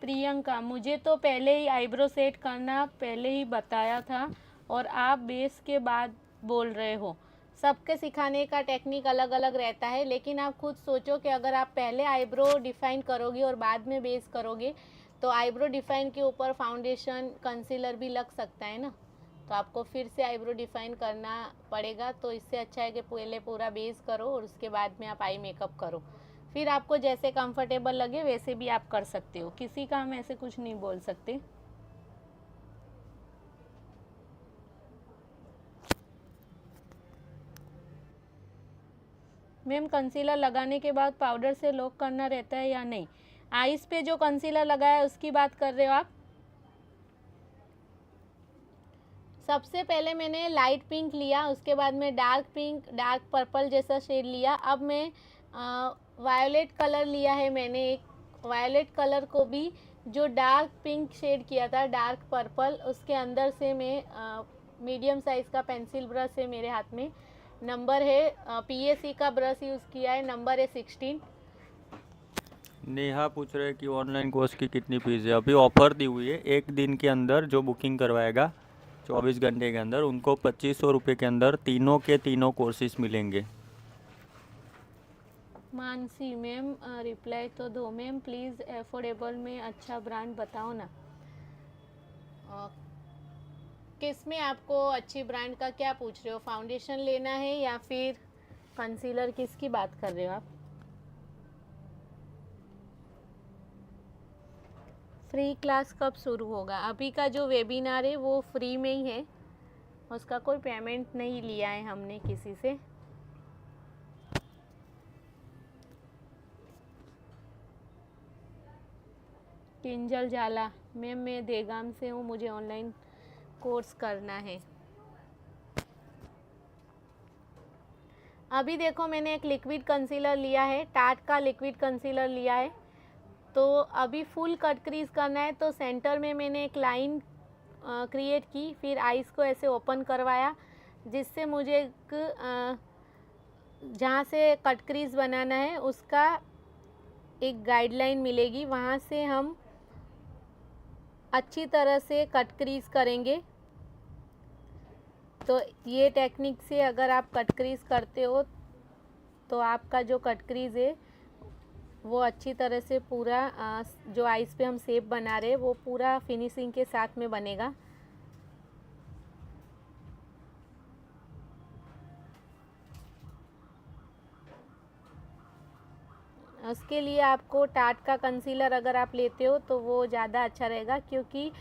A: प्रियंका, मुझे तो पहले ही आईब्रो सेट करना पहले ही बताया था और आप बेस के बाद बोल रहे हो। सबके सिखाने का टेक्निक अलग अलग रहता है, लेकिन आप खुद सोचो कि अगर आप पहले आईब्रो डिफ़ाइन करोगे और बाद में बेस करोगे तो आईब्रो डिफ़ाइन के ऊपर फाउंडेशन, कंसीलर भी लग सकता है ना, तो आपको फिर से आईब्रो डिफ़ाइन करना पड़ेगा। तो इससे अच्छा है कि पहले पूरा बेस करो और उसके बाद में आप आई मेकअप करो। फिर आपको जैसे कंफर्टेबल लगे वैसे भी आप कर सकते हो, किसी का हम ऐसे कुछ नहीं बोल सकते। मैम, कंसीलर लगाने के बाद पाउडर से लॉक करना रहता है या नहीं? आईज पे जो कंसीलर लगाया है उसकी बात कर रहे हो आप? सबसे पहले मैंने लाइट पिंक लिया, उसके बाद में डार्क पिंक, डार्क पर्पल जैसा शेड लिया। अब मैं वायोलेट कलर लिया है मैंने एक। वायोलेट कलर को भी जो डार्क पिंक शेड किया था, डार्क पर्पल, उसके अंदर से मैं मीडियम साइज़ का पेंसिल ब्रश है मेरे हाथ में। नंबर है PAC का ब्रश यूज़ किया है, नंबर है 16।
B: नेहा पूछ रहे हैं कि ऑनलाइन कोर्स की कितनी फीस है। अभी ऑफ़र दी हुई है, एक दिन के अंदर जो बुकिंग करवाएगा 24 घंटे के अंदर, उनको 2500 रुपये के अंदर तीनों के तीनों कोर्सेज मिलेंगे।
A: मानसी मैम, रिप्लाई तो दो मैम, प्लीज़ अफोर्डेबल में अच्छा ब्रांड बताओ ना। किस में आपको अच्छी ब्रांड का क्या पूछ रहे हो? फाउंडेशन लेना है या फिर कंसीलर, किसकी बात कर रहे हो आप? फ्री क्लास कब शुरू होगा? अभी का जो वेबिनार है वो फ्री में ही है, उसका कोई पेमेंट नहीं लिया है हमने किसी से। किंजल झाला, मैम मैं देगाम से हूँ, मुझे ऑनलाइन कोर्स करना है। अभी देखो मैंने एक लिक्विड कंसीलर लिया है, टाट का लिक्विड कंसीलर लिया है। तो अभी फुल कट क्रीज करना है, तो सेंटर में मैंने एक लाइन क्रिएट की, फिर आइज़ को ऐसे ओपन करवाया, जिससे मुझे एक जहाँ से कट क्रीज बनाना है उसका एक गाइडलाइन मिलेगी। वहाँ से हम अच्छी तरह से कट क्रीज करेंगे। तो ये टेक्निक से अगर आप कट क्रीज करते हो तो आपका जो कट क्रीज है वो अच्छी तरह से पूरा जो आइस पे हम शेप बना रहे हैं वो पूरा फिनिशिंग के साथ में बनेगा। उसके लिए आपको टाट का कंसीलर अगर आप लेते हो तो वो ज़्यादा अच्छा रहेगा, क्योंकि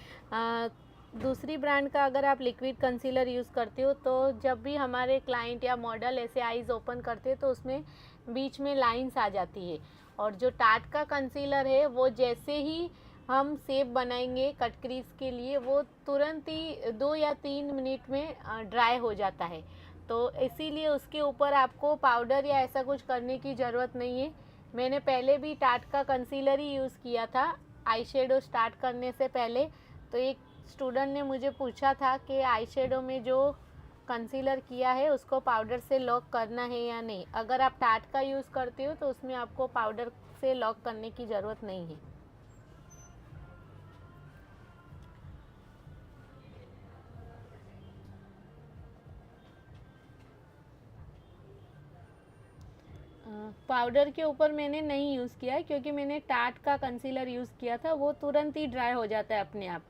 A: दूसरी ब्रांड का अगर आप लिक्विड कंसीलर यूज़ करते हो तो जब भी हमारे क्लाइंट या मॉडल ऐसे आईज़ ओपन करते हैं तो उसमें बीच में लाइंस आ जाती है। और जो टाट का कंसीलर है वो जैसे ही हम शेप बनाएंगे कट क्रीज के लिए वो तुरंत ही 2 या 3 मिनट में ड्राई हो जाता है। तो इसीलिए उसके ऊपर आपको पाउडर या ऐसा कुछ करने की ज़रूरत नहीं है। मैंने पहले भी टाट का कंसीलर ही यूज़ किया था आई शेडो स्टार्ट करने से पहले। तो एक स्टूडेंट ने मुझे पूछा था कि आई शेडो में जो कंसीलर किया है उसको पाउडर से लॉक करना है या नहीं। अगर आप टाट का यूज़ करते हो तो उसमें आपको पाउडर से लॉक करने की ज़रूरत नहीं है। पाउडर के ऊपर मैंने नहीं यूज़ किया है, क्योंकि मैंने टाट का कंसीलर यूज़ किया था, वो तुरंत ही ड्राई हो जाता है अपने आप।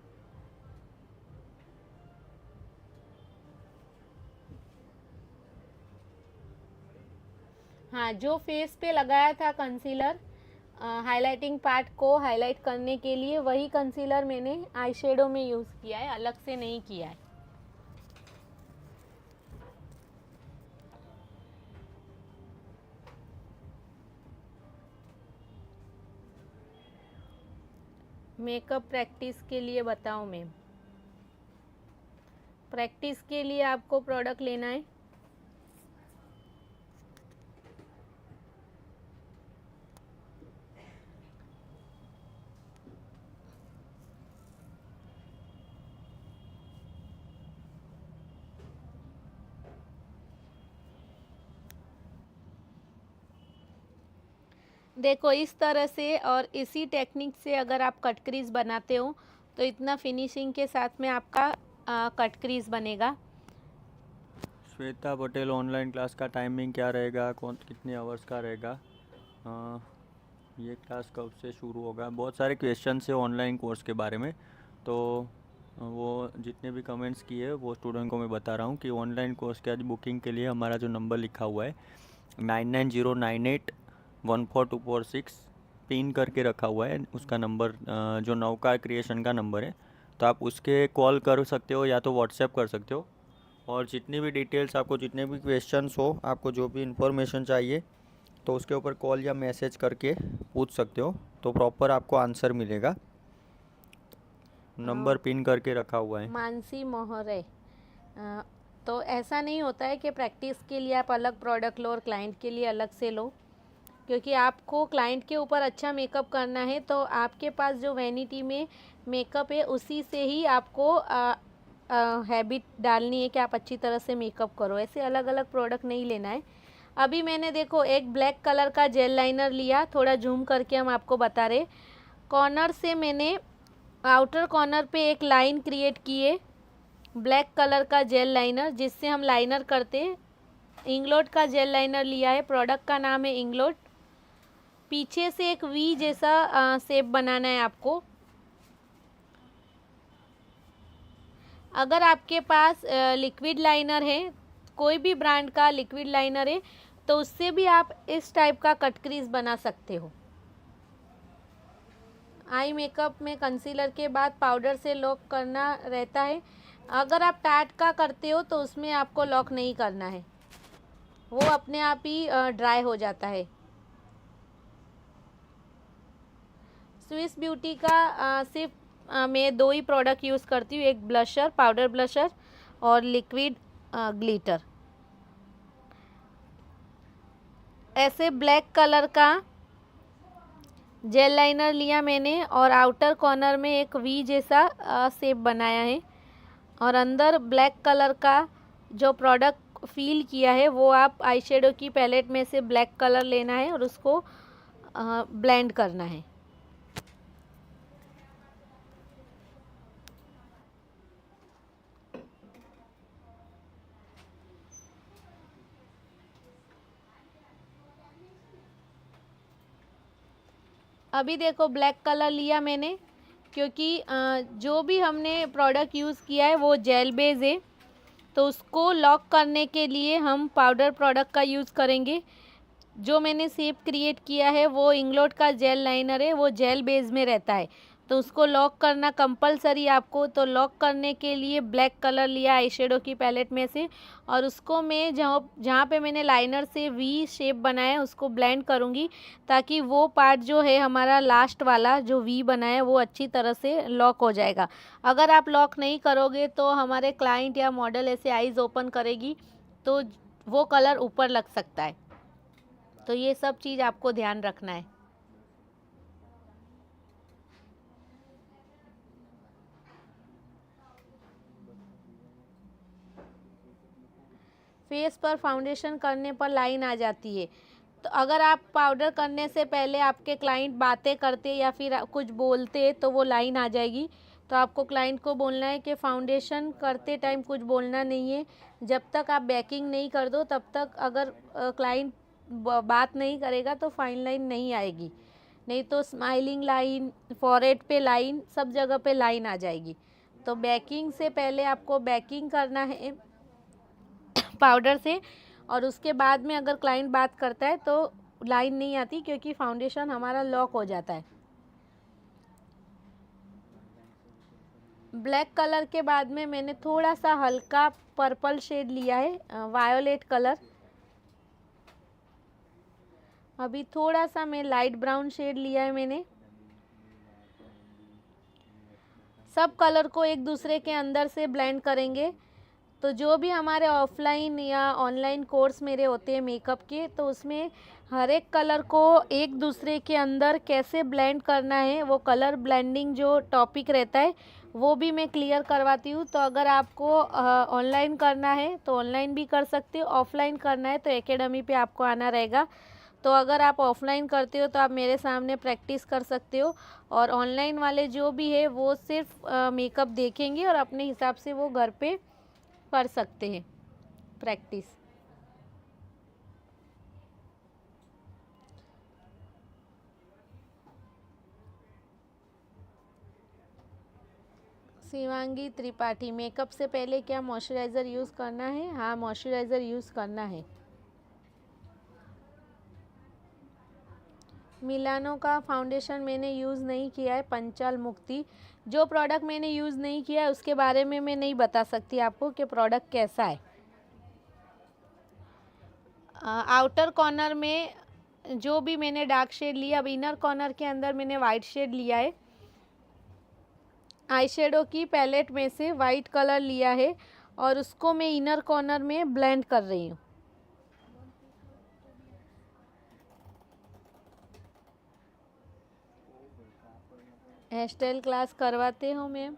A: हाँ, जो फेस पे लगाया था कंसीलर हाइलाइटिंग पार्ट को हाईलाइट करने के लिए, वही कंसीलर मैंने आई शेडो में यूज़ किया है, अलग से नहीं किया है। मेकअप प्रैक्टिस के लिए बताओ मैम। प्रैक्टिस के लिए आपको प्रोडक्ट लेना है। देखो इस तरह से और इसी टेक्निक से अगर आप कट क्रीज बनाते हो तो इतना फिनिशिंग के साथ में आपका कट क्रीज बनेगा।
B: श्वेता पटेल, ऑनलाइन क्लास का टाइमिंग क्या रहेगा, कौन कितने आवर्स का रहेगा, ये क्लास कब से शुरू होगा? बहुत सारे क्वेश्चन है ऑनलाइन कोर्स के बारे में। तो वो जितने भी कमेंट्स किए वो स्टूडेंट को मैं बता रहा हूँ कि ऑनलाइन कोर्स के आज बुकिंग के लिए हमारा जो नंबर लिखा हुआ है 9909814246 पिन करके रखा हुआ है, उसका नंबर जो नौका क्रिएशन का नंबर है, तो आप उसके कॉल कर सकते हो या तो व्हाट्सएप कर सकते हो। और जितनी भी डिटेल्स आपको, जितने भी क्वेश्चंस हो, आपको जो भी इन्फॉर्मेशन चाहिए तो उसके ऊपर कॉल या मैसेज करके पूछ सकते हो, तो प्रॉपर आपको आंसर मिलेगा। नंबर पिन करके रखा हुआ है।
A: मानसी मोहरे, तो ऐसा नहीं होता है कि प्रैक्टिस के लिए आप अलग प्रोडक्ट लो और क्लाइंट के लिए अलग से लो, क्योंकि आपको क्लाइंट के ऊपर अच्छा मेकअप करना है तो आपके पास जो वैनिटी में मेकअप है उसी से ही आपको हैबिट डालनी है कि आप अच्छी तरह से मेकअप करो। ऐसे अलग अलग प्रोडक्ट नहीं लेना है। अभी मैंने देखो एक ब्लैक कलर का जेल लाइनर लिया, थोड़ा जूम करके हम आपको बता रहे। कॉर्नर से मैंने आउटर कॉर्नर पे एक लाइन क्रिएट किए, ब्लैक कलर का जेल लाइनर जिससे हम लाइनर करते हैं। इंग्लोट का जेल लाइनर लिया है, प्रोडक्ट का नाम है इंग्लोट। पीछे से एक वी जैसा शेप बनाना है आपको। अगर आपके पास लिक्विड लाइनर है, कोई भी ब्रांड का लिक्विड लाइनर है, तो उससे भी आप इस टाइप का कट क्रीज बना सकते हो। आई मेकअप में कंसीलर के बाद पाउडर से लॉक करना रहता है, अगर आप टाट का करते हो तो उसमें आपको लॉक नहीं करना है, वो अपने आप ही ड्राई हो जाता है। स्विस ब्यूटी का सिर्फ मैं 2 ही प्रोडक्ट यूज़ करती हूँ, एक ब्लशर, पाउडर ब्लशर और लिक्विड ग्लिटर। ऐसे ब्लैक कलर का जेल लाइनर लिया मैंने और आउटर कॉर्नर में एक वी जैसा शेप बनाया है और अंदर ब्लैक कलर का जो प्रोडक्ट फील किया है वो आप आई शेडो की पैलेट में से ब्लैक कलर लेना है और उसको ब्लेंड करना है। अभी देखो ब्लैक कलर लिया मैंने, क्योंकि जो भी हमने प्रोडक्ट यूज़ किया है वो जेल बेस है, तो उसको लॉक करने के लिए हम पाउडर प्रोडक्ट का यूज़ करेंगे। जो मैंने शेप क्रिएट किया है वो इंग्लोट का जेल लाइनर है, वो जेल बेस में रहता है, तो उसको लॉक करना कंपलसरी आपको। तो लॉक करने के लिए ब्लैक कलर लिया आई शेडो की पैलेट में से और उसको मैं जहाँ पे मैंने लाइनर से वी शेप बनाया उसको ब्लेंड करूँगी, ताकि वो पार्ट जो है हमारा लास्ट वाला जो वी बना है वो अच्छी तरह से लॉक हो जाएगा। अगर आप लॉक नहीं करोगे तो हमारे क्लाइंट या मॉडल ऐसे आइज़ ओपन करेगी तो वो कलर ऊपर लग सकता है, तो ये सब चीज़ आपको ध्यान रखना है। फेस पर फाउंडेशन करने पर लाइन आ जाती है, तो अगर आप पाउडर करने से पहले आपके क्लाइंट बातें करते या फिर कुछ बोलते तो वो लाइन आ जाएगी। तो आपको क्लाइंट को बोलना है कि फाउंडेशन करते टाइम कुछ बोलना नहीं है, जब तक आप बेकिंग नहीं कर दो तब तक अगर क्लाइंट बात नहीं करेगा तो फाइन लाइन नहीं आएगी, नहीं तो स्माइलिंग लाइन, फॉरहेड पे लाइन, सब जगह पे लाइन आ जाएगी। तो बेकिंग से पहले आपको बेकिंग करना है पाउडर से, और उसके बाद में अगर क्लाइंट बात करता है तो लाइन नहीं आती, क्योंकि फाउंडेशन हमारा लॉक हो जाता है। ब्लैक कलर के बाद में मैंने थोड़ा सा हल्का पर्पल शेड लिया है, वायोलेट कलर। अभी थोड़ा सा मैं लाइट ब्राउन शेड लिया है मैंने। सब कलर को एक दूसरे के अंदर से ब्लेंड करेंगे। तो जो भी हमारे ऑफलाइन या ऑनलाइन कोर्स मेरे होते हैं मेकअप के, तो उसमें हर एक कलर को एक दूसरे के अंदर कैसे ब्लेंड करना है, वो कलर ब्लेंडिंग जो टॉपिक रहता है वो भी मैं क्लियर करवाती हूँ। तो अगर आपको ऑनलाइन करना है तो ऑनलाइन भी कर सकते हो, ऑफलाइन करना है तो एकेडमी पे आपको आना रहेगा। तो अगर आप ऑफलाइन करते हो तो आप मेरे सामने प्रैक्टिस कर सकते हो, और ऑनलाइन वाले जो भी है वो सिर्फ मेकअप देखेंगे और अपने हिसाब से वो घर पे कर सकते हैं प्रैक्टिस। शिवांगी त्रिपाठी, मेकअप से पहले क्या मॉइस्चराइज़र यूज़ करना है? हाँ, मॉइस्चराइज़र यूज़ करना है। मिलानो का फाउंडेशन मैंने यूज़ नहीं किया है, पंचाल मुक्ति। जो प्रोडक्ट मैंने यूज़ नहीं किया है उसके बारे में मैं नहीं बता सकती आपको कि प्रोडक्ट कैसा है। आउटर कॉर्नर में जो भी मैंने डार्क शेड लिया, अब इनर कॉर्नर के अंदर मैंने वाइट शेड लिया है। आई शेडो की पैलेट में से वाइट कलर लिया है और उसको मैं इनर कॉर्नर में ब्लेंड कर रही हूँ। हेयर स्टाइल क्लास करवाते हो मैम?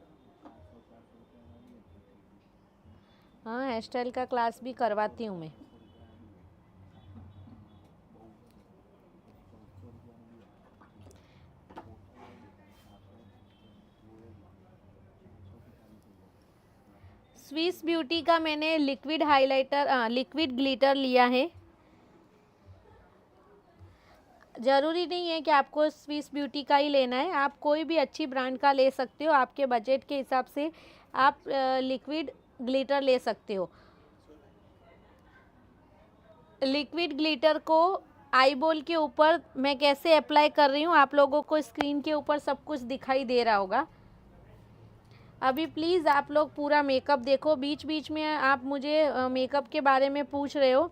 A: हाँ, हेयर स्टाइल का क्लास भी करवाती हूँ मैं। स्विस ब्यूटी का मैंने लिक्विड हाइलाइटर, लिक्विड ग्लिटर लिया है। ज़रूरी नहीं है कि आपको स्विस ब्यूटी का ही लेना है, आप कोई भी अच्छी ब्रांड का ले सकते हो। आपके बजट के हिसाब से आप लिक्विड ग्लिटर ले सकते हो। लिक्विड ग्लिटर को आई बॉल के ऊपर मैं कैसे अप्लाई कर रही हूँ, आप लोगों को स्क्रीन के ऊपर सब कुछ दिखाई दे रहा होगा। अभी प्लीज़ आप लोग पूरा मेकअप देखो। बीच बीच में आप मुझे मेकअप के बारे में पूछ रहे हो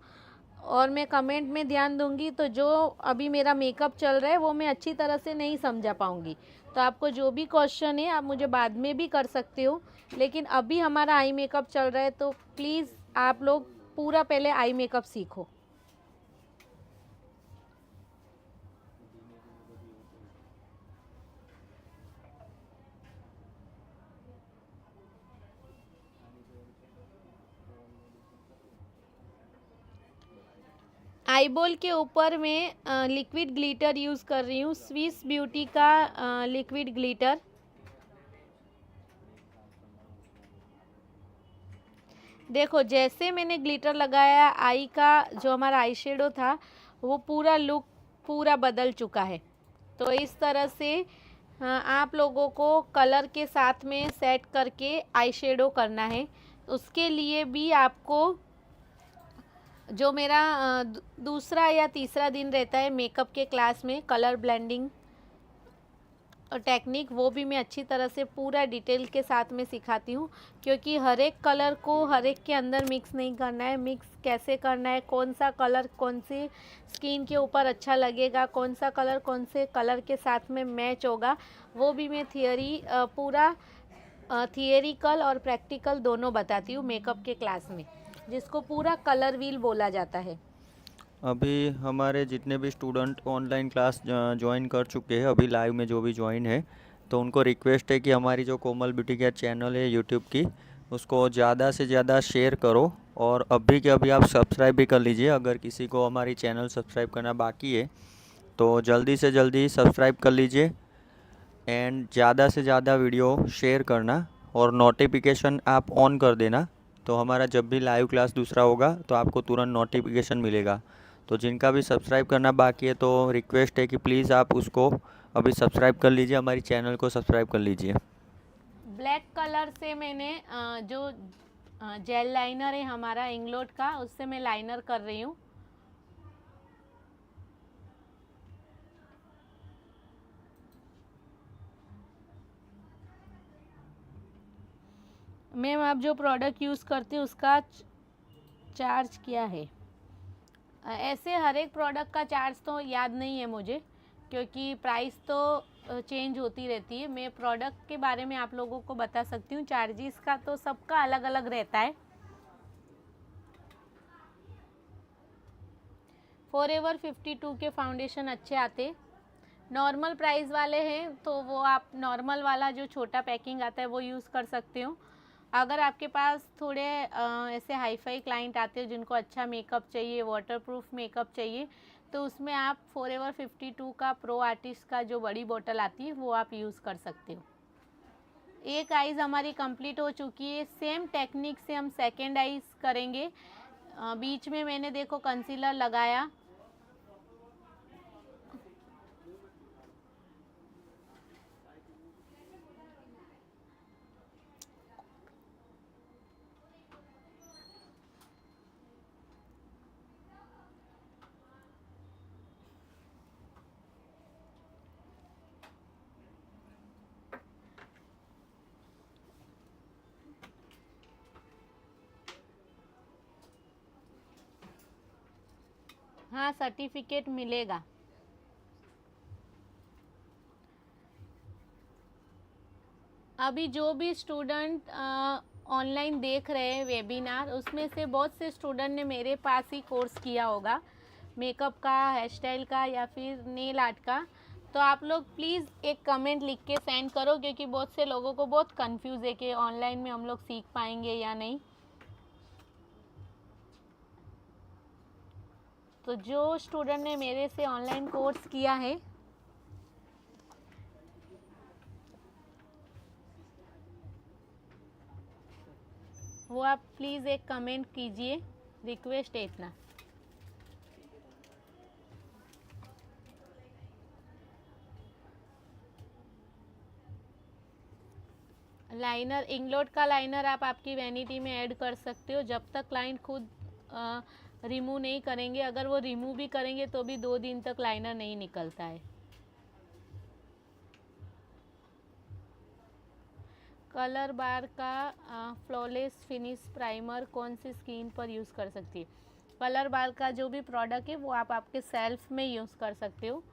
A: और मैं कमेंट में ध्यान दूंगी, तो जो अभी मेरा मेकअप चल रहा है वो मैं अच्छी तरह से नहीं समझा पाऊंगी। तो आपको जो भी क्वेश्चन है आप मुझे बाद में भी कर सकते हो, लेकिन अभी हमारा आई मेकअप चल रहा है, तो प्लीज़ आप लोग पूरा पहले आई मेकअप सीखो। आईबॉल के ऊपर मैं लिक्विड ग्लिटर यूज़ कर रही हूँ, स्विस ब्यूटी का लिक्विड ग्लिटर। देखो जैसे मैंने ग्लिटर लगाया, आई का जो हमारा आई शेडो था वो पूरा लुक पूरा बदल चुका है। तो इस तरह से आप लोगों को कलर के साथ में सेट करके आई शेडो करना है। उसके लिए भी आपको जो मेरा दूसरा या तीसरा दिन रहता है मेकअप के क्लास में, कलर ब्लेंडिंग और टेक्निक, वो भी मैं अच्छी तरह से पूरा डिटेल के साथ में सिखाती हूँ, क्योंकि हर एक कलर को हर एक के अंदर मिक्स नहीं करना है। मिक्स कैसे करना है, कौन सा कलर कौन सी स्किन के ऊपर अच्छा लगेगा, कौन सा कलर कौन से कलर के साथ में मैच होगा, वो भी मैं पूरा थियरिकल और प्रैक्टिकल दोनों बताती हूँ मेकअप के क्लास में, जिसको पूरा कलर व्हील बोला जाता है।
B: अभी हमारे जितने भी स्टूडेंट ऑनलाइन क्लास ज्वाइन कर चुके हैं, अभी लाइव में जो भी ज्वाइन है, तो उनको रिक्वेस्ट है कि हमारी जो कोमल ब्यूटी केयर चैनल है यूट्यूब की, उसको ज़्यादा से ज़्यादा शेयर करो और अभी के अभी आप सब्सक्राइब भी कर लीजिए। अगर किसी को हमारी चैनल सब्सक्राइब करना बाकी है तो जल्दी से जल्दी सब्सक्राइब कर लीजिए एंड ज़्यादा से ज़्यादा वीडियो शेयर करना और नोटिफिकेशन आप ऑन कर देना, तो हमारा जब भी लाइव क्लास दूसरा होगा तो आपको तुरंत नोटिफिकेशन मिलेगा। तो जिनका भी सब्सक्राइब करना बाकी है तो रिक्वेस्ट है कि प्लीज़ आप उसको अभी सब्सक्राइब कर लीजिए, हमारी चैनल को सब्सक्राइब कर लीजिए।
A: ब्लैक कलर से मैंने जो जेल लाइनर है हमारा इंग्लोट का, उससे मैं लाइनर कर रही हूँ। मैम आप जो प्रोडक्ट यूज़ करते हैं उसका चार्ज क्या है? ऐसे हर एक प्रोडक्ट का चार्ज तो याद नहीं है मुझे, क्योंकि प्राइस तो चेंज होती रहती है। मैं प्रोडक्ट के बारे में आप लोगों को बता सकती हूँ, चार्जेस का तो सबका अलग अलग रहता है। फॉरएवर 52 के फाउंडेशन अच्छे आते। नॉर्मल प्राइस वाले हैं तो वो आप नॉर्मल वाला जो छोटा पैकिंग आता है वो यूज़ कर सकते हो। अगर आपके पास थोड़े ऐसे हाईफाई क्लाइंट आते हैं जिनको अच्छा मेकअप चाहिए, वाटरप्रूफ मेकअप चाहिए, तो उसमें आप फॉरएवर 52 का प्रो आर्टिस्ट का जो बड़ी बोतल आती है वो आप यूज़ कर सकते हो। एक आइज़ हमारी कंप्लीट हो चुकी है। सेम टेक्निक से हम सेकेंड आइज़ करेंगे। बीच में मैंने देखो कंसीलर लगाया। हाँ, सर्टिफिकेट मिलेगा। अभी जो भी स्टूडेंट ऑनलाइन देख रहे हैं वेबिनार, उसमें से बहुत से स्टूडेंट ने मेरे पास ही कोर्स किया होगा, मेकअप का, हेयर स्टाइल का या फिर नेल आर्ट का। तो आप लोग प्लीज़ एक कमेंट लिख के सेंड करो, क्योंकि बहुत से लोगों को बहुत कंफ्यूज है कि ऑनलाइन में हम लोग सीख पाएंगे या नहीं। तो जो स्टूडेंट ने मेरे से ऑनलाइन कोर्स किया है, वो आप प्लीज़ एक कमेंट कीजिए, रिक्वेस्ट है इतना। लाइनर, इंग्लोट का लाइनर आप आपकी वैनिटी में ऐड कर सकते हो जब तक क्लाइंट खुद रिमूव नहीं करेंगे। अगर वो रिमूव भी करेंगे तो भी 2 दिन तक लाइनर नहीं निकलता है। कलर बार का फ्लॉलेस फिनिश प्राइमर कौन सी स्किन पर यूज़ कर सकती है? कलर बार का जो भी प्रोडक्ट है वो आप आपके सेल्फ में यूज़ कर सकते हो।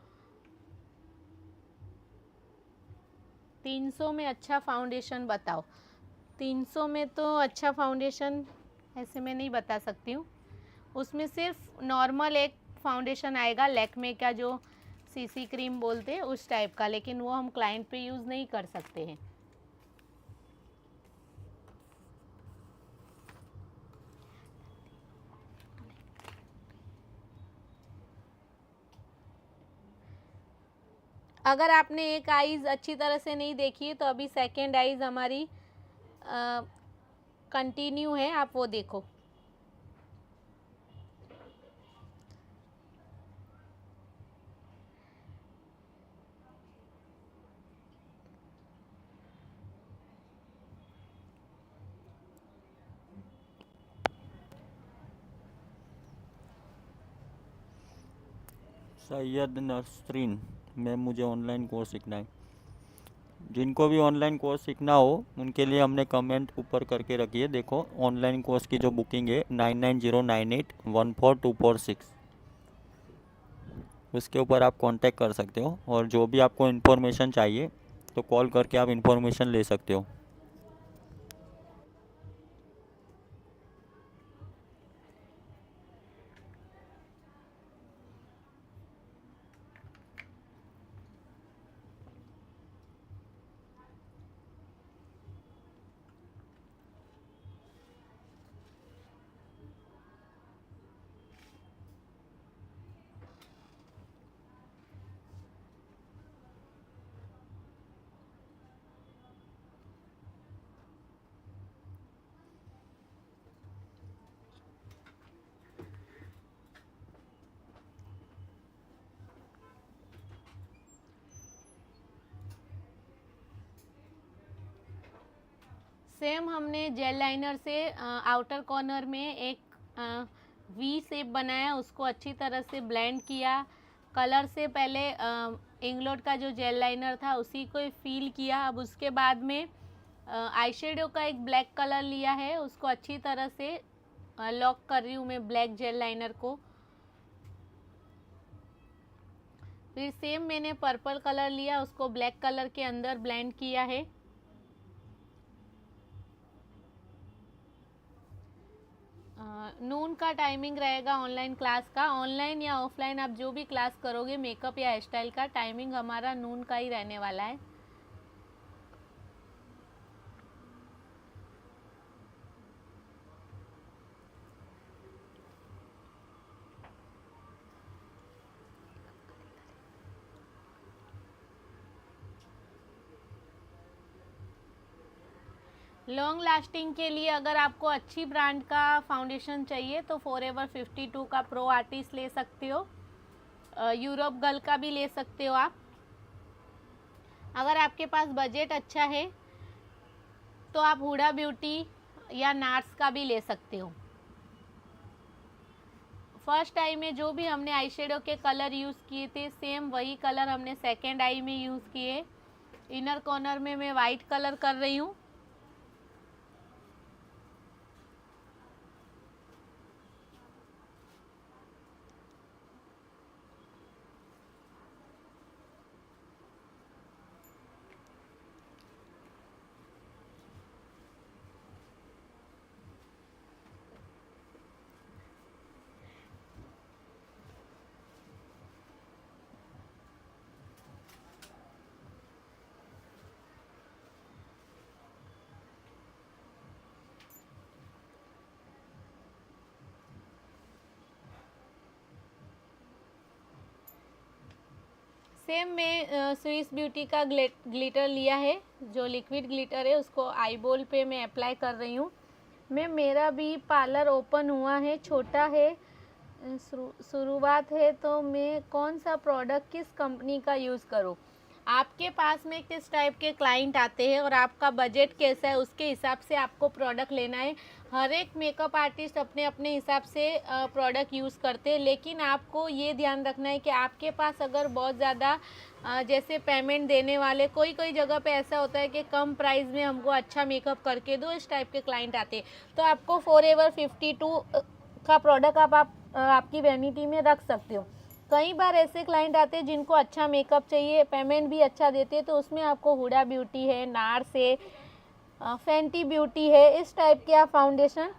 A: 300 में अच्छा फाउंडेशन बताओ। 300 में तो अच्छा फाउंडेशन ऐसे मैं नहीं बता सकती हूँ। उसमें सिर्फ नॉर्मल एक फाउंडेशन आएगा लैक्मे का, जो सीसी क्रीम बोलते हैं उस टाइप का, लेकिन वो हम क्लाइंट पे यूज़ नहीं कर सकते हैं। अगर आपने एक आईज़ अच्छी तरह से नहीं देखी है तो अभी सेकेंड आईज़ हमारी कंटिन्यू है, आप वो देखो।
B: सैयद नसरीन मैम, मुझे ऑनलाइन कोर्स सीखना है। जिनको भी ऑनलाइन कोर्स सीखना हो उनके लिए हमने कमेंट ऊपर करके रखी है, देखो ऑनलाइन कोर्स की जो बुकिंग है 9909814246, उसके ऊपर आप कांटेक्ट कर सकते हो और जो भी आपको इन्फॉर्मेशन चाहिए तो कॉल करके आप इन्फॉर्मेशन ले सकते हो।
A: सेम हमने जेल लाइनर से आउटर कॉर्नर में एक वी शेप बनाया, उसको अच्छी तरह से ब्लेंड किया। कलर से पहले इंग्लोड का जो जेल लाइनर था उसी को फील किया। अब उसके बाद में आई शेडो का एक ब्लैक कलर लिया है, उसको अच्छी तरह से लॉक कर रही हूँ मैं ब्लैक जेल लाइनर को। फिर सेम मैंने पर्पल कलर लिया, उसको ब्लैक कलर के अंदर ब्लेंड किया है। नून का टाइमिंग रहेगा ऑनलाइन क्लास का। ऑनलाइन या ऑफलाइन आप जो भी क्लास करोगे मेकअप या हेयर स्टाइल का, टाइमिंग हमारा नून का ही रहने वाला है। लॉन्ग लास्टिंग के लिए अगर आपको अच्छी ब्रांड का फाउंडेशन चाहिए तो फॉरएवर 52 का प्रो आर्टिस्ट ले सकते हो। यूरोप गर्ल का भी ले सकते हो आप। अगर आपके पास बजट अच्छा है तो आप हुडा ब्यूटी या नार्स का भी ले सकते हो। फर्स्ट आई में जो भी हमने आई शेडो के कलर यूज़ किए थे सेम वही कलर हमने सेकेंड आई में यूज़ किए। इनर कॉर्नर में मैं वाइट कलर कर रही हूँ। सेम मैं स्विस ब्यूटी का ग्लिटर लिया है, जो लिक्विड ग्लिटर है उसको आईबॉल पे मैं अप्लाई कर रही हूँ। मेरा भी पार्लर ओपन हुआ है, छोटा है, शुरुआत है, तो मैं कौन सा प्रोडक्ट किस कंपनी का यूज़ करूँ? आपके पास में किस टाइप के क्लाइंट आते हैं और आपका बजट कैसा है उसके हिसाब से आपको प्रोडक्ट लेना है। हर एक मेकअप आर्टिस्ट अपने अपने हिसाब से प्रोडक्ट यूज़ करते हैं, लेकिन आपको ये ध्यान रखना है कि आपके पास अगर बहुत ज़्यादा जैसे पेमेंट देने वाले कोई जगह पे ऐसा होता है कि कम प्राइस में हमको अच्छा मेकअप करके दो, इस टाइप के क्लाइंट आते हैं, तो आपको फॉरएवर 52 का प्रोडक्ट आप आपकी वैनिटी में रख सकते हो। कई बार ऐसे क्लाइंट आते हैं जिनको अच्छा मेकअप चाहिए, पेमेंट भी अच्छा देते हैं, तो उसमें आपको हुडा ब्यूटी है, नार्स है, फैंटी ब्यूटी है, इस टाइप के आप फाउंडेशन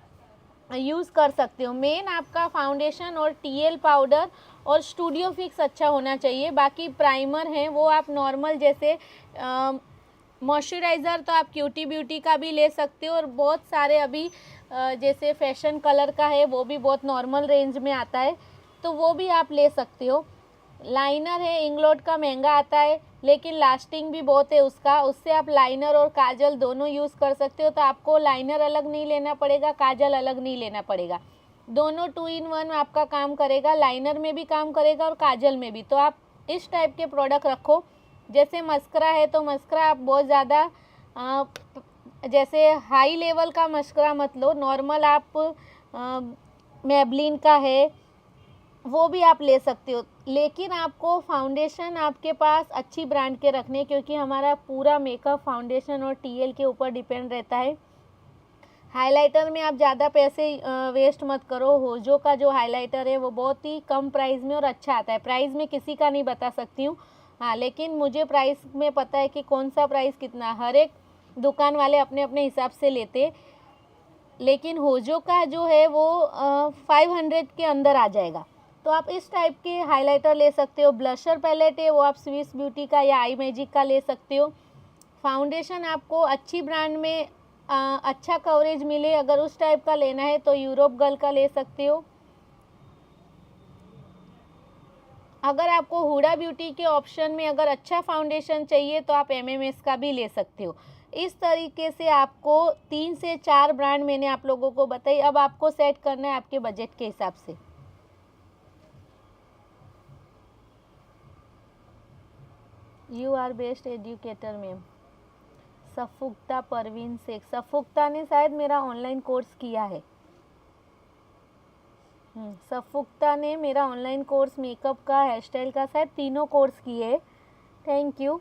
A: यूज़ कर सकते हो। मेन आपका फाउंडेशन और टीएल पाउडर और स्टूडियो फिक्स अच्छा होना चाहिए। बाकी प्राइमर हैं वो आप नॉर्मल जैसे मॉइस्चराइज़र तो आप क्यूटी ब्यूटी का भी ले सकते हो, और बहुत सारे अभी जैसे फैशन कलर का है वो भी बहुत नॉर्मल रेंज में आता है, तो वो भी आप ले सकते हो। लाइनर है, इंग्लॉट का महंगा आता है लेकिन लास्टिंग भी बहुत है उसका, उससे आप लाइनर और काजल दोनों यूज़ कर सकते हो। तो आपको लाइनर अलग नहीं लेना पड़ेगा, काजल अलग नहीं लेना पड़ेगा, दोनों 2 in 1 आपका काम करेगा, लाइनर में भी काम करेगा और काजल में भी। तो आप इस टाइप के प्रोडक्ट रखो। जैसे मस्करा है तो मस्करा आप बहुत ज़्यादा जैसे हाई लेवल का मस्करा मत लो, नॉर्मल आप मेबलिन का है वो भी आप ले सकते हो, लेकिन आपको फाउंडेशन आपके पास अच्छी ब्रांड के रखने, क्योंकि हमारा पूरा मेकअप फाउंडेशन और टीएल के ऊपर डिपेंड रहता है। हाइलाइटर में आप ज़्यादा पैसे वेस्ट मत करो। होजो का जो हाइलाइटर है वो बहुत ही कम प्राइस में और अच्छा आता है। प्राइस में किसी का नहीं बता सकती हूँ, हाँ, लेकिन मुझे प्राइस में पता है कि कौन सा प्राइस कितना, हर एक दुकान वाले अपने अपने हिसाब से लेते, लेकिन होजो का जो है वो 500 के अंदर आ जाएगा। तो आप इस टाइप के हाइलाइटर ले सकते हो। ब्लशर पैलेट है वो आप स्विस ब्यूटी का या आई मैजिक का ले सकते हो। फाउंडेशन आपको अच्छी ब्रांड में अच्छा कवरेज मिले, अगर उस टाइप का लेना है तो यूरोप गर्ल का ले सकते हो। अगर आपको हुडा ब्यूटी के ऑप्शन में अगर अच्छा फाउंडेशन चाहिए तो आप एमएमएस का भी ले सकते हो। इस तरीके से आपको 3 से 4 ब्रांड मैंने आप लोगों को बताई। अब आपको सेट करना है आपके बजट के हिसाब से। You are best educator ma'am. Safukta Parveen Shaikh, Safukta ने शायद मेरा ऑनलाइन कोर्स किया है। सफुक्ता ने मेरा ऑनलाइन कोर्स मेकअप का, हेयर स्टाइल का, शायद तीनों कोर्स किए। Thank you.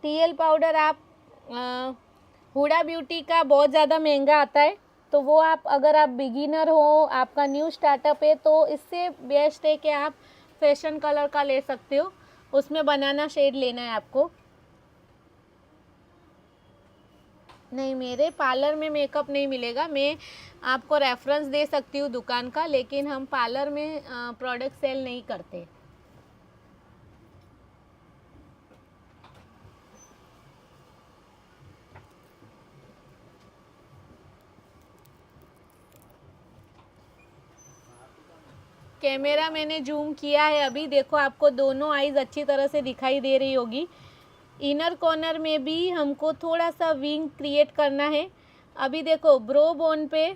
A: टीएल पाउडर आप हुडा ब्यूटी का बहुत ज़्यादा महंगा आता है, तो वो आप अगर आप बिगिनर हो, आपका न्यू स्टार्टअप है, तो इससे बेस्ट है कि आप फैशन कलर का ले सकते हो, उसमें बनाना शेड लेना है आपको। नहीं, मेरे पार्लर में मेकअप नहीं मिलेगा, मैं आपको रेफरेंस दे सकती हूँ दुकान का, लेकिन हम पार्लर में प्रोडक्ट सेल नहीं करते। कैमरा मैंने जूम किया है, अभी देखो आपको दोनों आईज अच्छी तरह से दिखाई दे रही होगी। इनर कॉर्नर में भी हमको थोड़ा सा विंग क्रिएट करना है। अभी देखो ब्रो बोन पे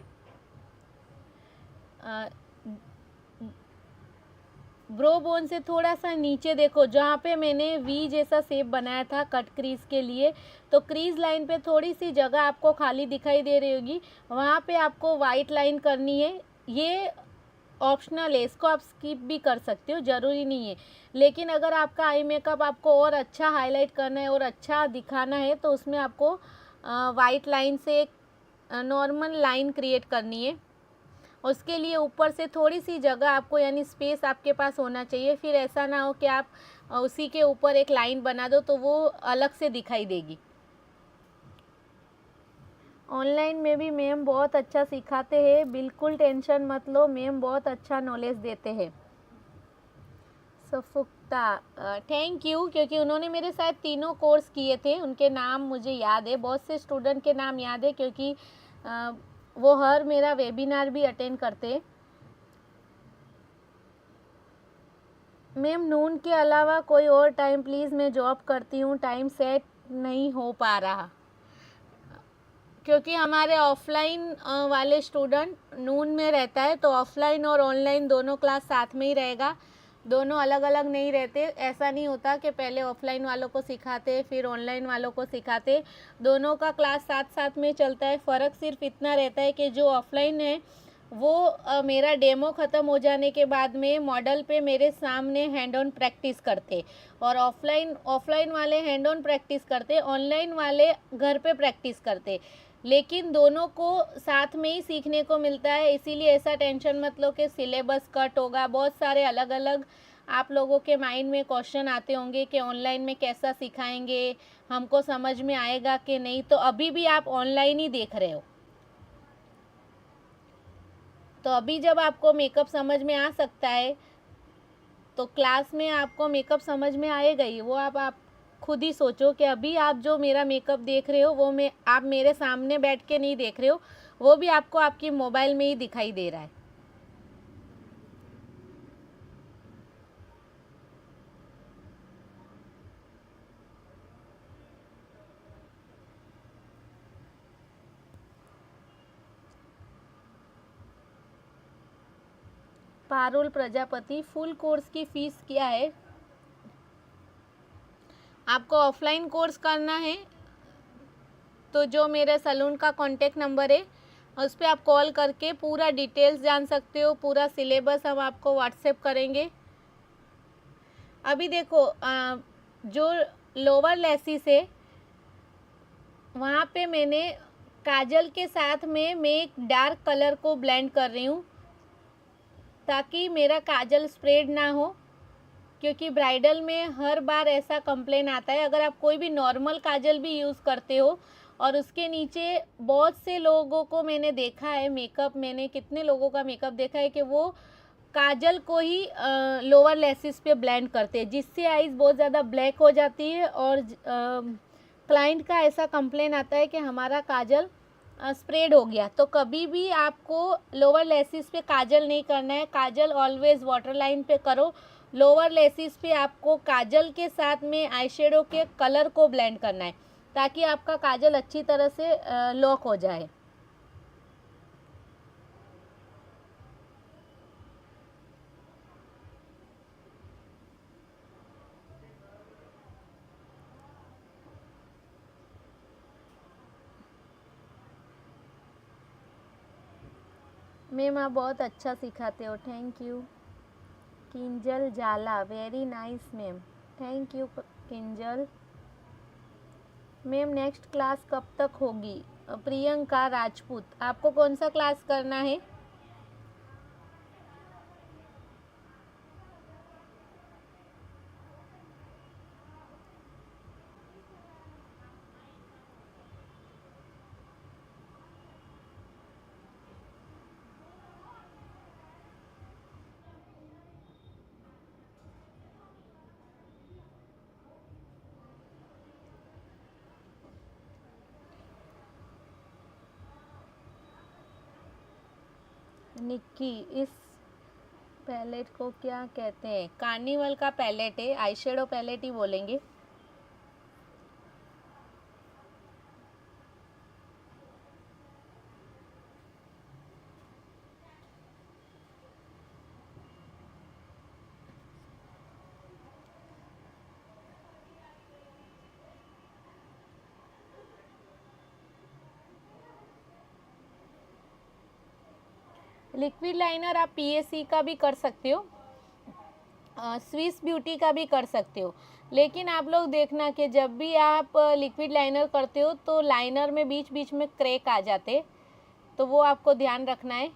A: ब्रो बोन से थोड़ा सा नीचे देखो, जहाँ पे मैंने वी जैसा शेप बनाया था कट क्रीज के लिए, तो क्रीज लाइन पे थोड़ी सी जगह आपको खाली दिखाई दे रही होगी, वहाँ पे आपको वाइट लाइन करनी है। ये ऑप्शनल है, इसको आप स्किप भी कर सकते हो, ज़रूरी नहीं है। लेकिन अगर आपका आई मेकअप आपको और अच्छा हाईलाइट करना है और अच्छा दिखाना है, तो उसमें आपको वाइट लाइन से एक नॉर्मल लाइन क्रिएट करनी है। उसके लिए ऊपर से थोड़ी सी जगह आपको, यानी स्पेस आपके पास होना चाहिए। फिर ऐसा ना हो कि आप उसी के ऊपर एक लाइन बना दो तो वो अलग से दिखाई देगी। ऑनलाइन में भी मैम बहुत अच्छा सिखाते हैं, बिल्कुल टेंशन मत लो, मैम बहुत अच्छा नॉलेज देते हैं। सफुक्ता, थैंक यू, क्योंकि उन्होंने मेरे साथ तीनों कोर्स किए थे, उनके नाम मुझे याद है, बहुत से स्टूडेंट के नाम याद है, क्योंकि वो हर मेरा वेबिनार भी अटेंड करते। मैम नून के अलावा कोई और टाइम प्लीज़, मैं जॉब करती हूँ, टाइम सेट नहीं हो पा रहा, क्योंकि हमारे ऑफलाइन वाले स्टूडेंट नून में रहता है, तो ऑफलाइन और ऑनलाइन दोनों क्लास साथ में ही रहेगा। दोनों अलग अलग नहीं रहते। ऐसा नहीं होता कि पहले ऑफलाइन वालों को सिखाते फिर ऑनलाइन वालों को सिखाते, दोनों का क्लास साथ साथ में चलता है। फ़र्क सिर्फ इतना रहता है कि जो ऑफलाइन है वो मेरा डेमो ख़त्म हो जाने के बाद में मॉडल पे मेरे सामने हैंड ऑन प्रैक्टिस करते, और ऑफलाइन वाले हैंड ऑन प्रैक्टिस करते, ऑनलाइन वाले घर पे प्रैक्टिस करते। लेकिन दोनों को साथ में ही सीखने को मिलता है, इसीलिए ऐसा टेंशन मत लो कि सिलेबस कट होगा। बहुत सारे अलग अलग आप लोगों के माइंड में क्वेश्चन आते होंगे कि ऑनलाइन में कैसा सिखाएंगे, हमको समझ में आएगा कि नहीं। तो अभी भी आप ऑनलाइन ही देख रहे हो, तो अभी जब आपको मेकअप समझ में आ सकता है तो क्लास में आपको मेकअप समझ में आएगा ही। वो आप खुद ही सोचो कि अभी आप जो मेरा मेकअप देख रहे हो वो आप मेरे सामने बैठ के नहीं देख रहे हो, वो भी आपको आपकी मोबाइल में ही दिखाई दे रहा है। पारुल प्रजापति, फुल कोर्स की फ़ीस क्या है? आपको ऑफलाइन कोर्स करना है तो जो मेरे सलून का कॉन्टेक्ट नंबर है उस पर आप कॉल करके पूरा डिटेल्स जान सकते हो। पूरा सिलेबस हम आपको व्हाट्सएप करेंगे। अभी देखो जो लोअर लेसिस है वहाँ पे मैंने काजल के साथ में मैं एक डार्क कलर को ब्लेंड कर रही हूँ ताकि मेरा काजल स्प्रेड ना हो, क्योंकि ब्राइडल में हर बार ऐसा कंप्लेन आता है। अगर आप कोई भी नॉर्मल काजल भी यूज़ करते हो और उसके नीचे बहुत से लोगों को मैंने देखा है मेकअप, मैंने कितने लोगों का मेकअप देखा है कि वो काजल को ही लोअर लेसिस पे ब्लेंड करते हैं, जिससे आईज बहुत ज़्यादा ब्लैक हो जाती है। और क्लाइंट का ऐसा कंप्लेन आता है कि हमारा काजल स्प्रेड हो गया। तो कभी भी आपको लोअर लेसिस पे काजल नहीं करना है, काजल ऑलवेज वाटर लाइन पे करो। लोअर लेसिस पे आपको काजल के साथ में आई शेडो के कलर को ब्लेंड करना है ताकि आपका काजल अच्छी तरह से लॉक हो जाए। मैम आप बहुत अच्छा सिखाते हो, thank you. Kinjal Jala, very nice ma'am, thank you Kinjal. Ma'am next class कब तक होगी? प्रियंका राजपूत, आपको कौन सा क्लास करना है? निक्की, इस पैलेट को क्या कहते हैं? कार्निवल का पैलेट है, आई शेडो पैलेट ही बोलेंगे। लिक्विड लाइनर आप पीएससी का भी कर सकते हो, स्विस ब्यूटी का भी कर सकते हो। लेकिन आप लोग देखना कि जब भी आप लिक्विड लाइनर करते हो तो लाइनर में बीच बीच में क्रैक आ जाते, तो वो आपको ध्यान रखना है।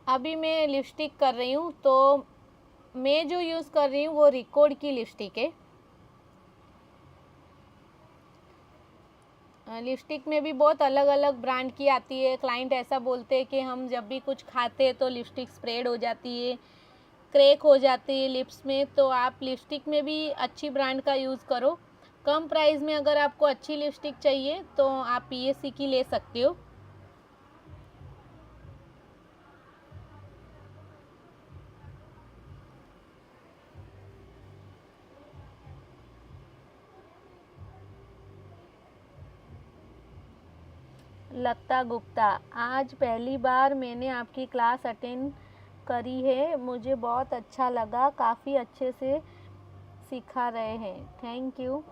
A: अभी मैं लिपस्टिक कर रही हूँ, तो मैं जो यूज़ कर रही हूँ वो रिकॉर्ड की लिपस्टिक है। लिपस्टिक में भी बहुत अलग अलग ब्रांड की आती है। क्लाइंट ऐसा बोलते हैं कि हम जब भी कुछ खाते हैं तो लिपस्टिक स्प्रेड हो जाती है, क्रैक हो जाती है लिप्स में। तो आप लिपस्टिक में भी अच्छी ब्रांड का यूज़ करो। कम प्राइस में अगर आपको अच्छी लिपस्टिक चाहिए तो आप पीएससी की ले सकते हो। लता गुप्ता, आज पहली बार मैंने आपकी क्लास अटेंड करी है, मुझे बहुत अच्छा लगा, काफ़ी अच्छे से सिखा रहे हैं, थैंक यू।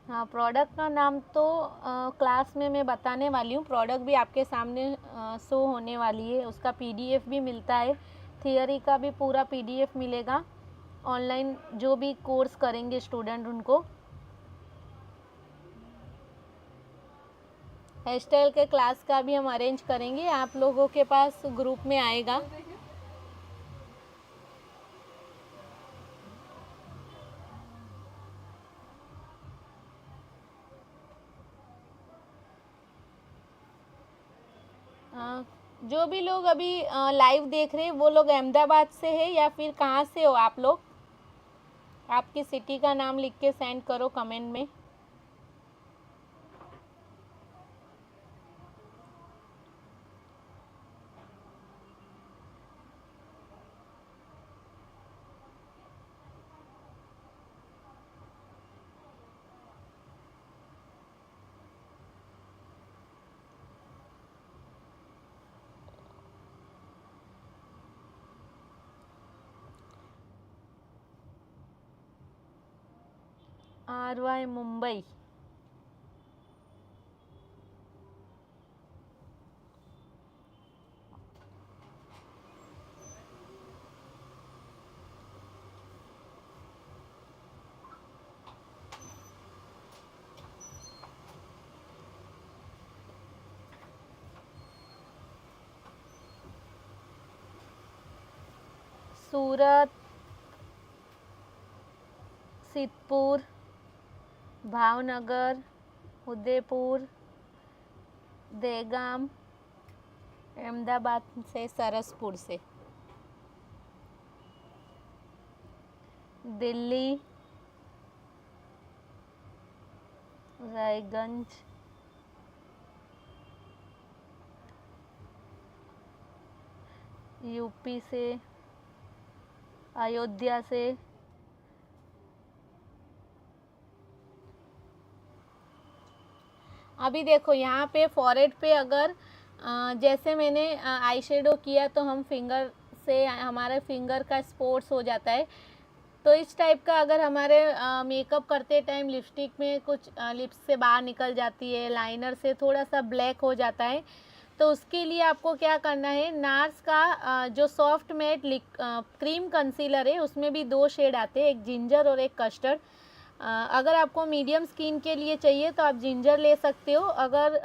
A: हाँ, प्रोडक्ट का नाम तो क्लास में मैं बताने वाली हूँ। प्रोडक्ट भी आपके सामने शो होने वाली है, उसका पीडीएफ भी मिलता है, थियरी का भी पूरा पीडीएफ मिलेगा ऑनलाइन, जो भी कोर्स करेंगे स्टूडेंट उनको। हेयर स्टाइल के क्लास का भी हम अरेंज करेंगे, आप लोगों के पास ग्रुप में आएगा। जो भी लोग अभी लाइव देख रहे हैं वो लोग अहमदाबाद से है या फिर कहाँ से हो आप लोग? आपकी सिटी का नाम लिख के सेंड करो कमेंट में। RY मुंबई। सूरत, सिद्धपुर, भावनगर, उदयपुर, देगाम, अहमदाबाद से, सरसपुर से, दिल्ली, रायगंज, यूपी से, अयोध्या से, अभी देखो यहाँ पे फॉरहेड पे अगर जैसे मैंने आई शेडो किया तो हम फिंगर से, हमारे फिंगर का स्पॉट्स हो जाता है, तो इस टाइप का अगर हमारे मेकअप करते टाइम लिपस्टिक में कुछ लिप्स से बाहर निकल जाती है, लाइनर से थोड़ा सा ब्लैक हो जाता है, तो उसके लिए आपको क्या करना है, नार्स का जो सॉफ्ट मैट क्रीम कंसीलर है उसमें भी 2 शेड आते हैं, एक जिंजर और एक कस्टर्ड। अगर आपको मीडियम स्किन के लिए चाहिए तो आप जिंजर ले सकते हो, अगर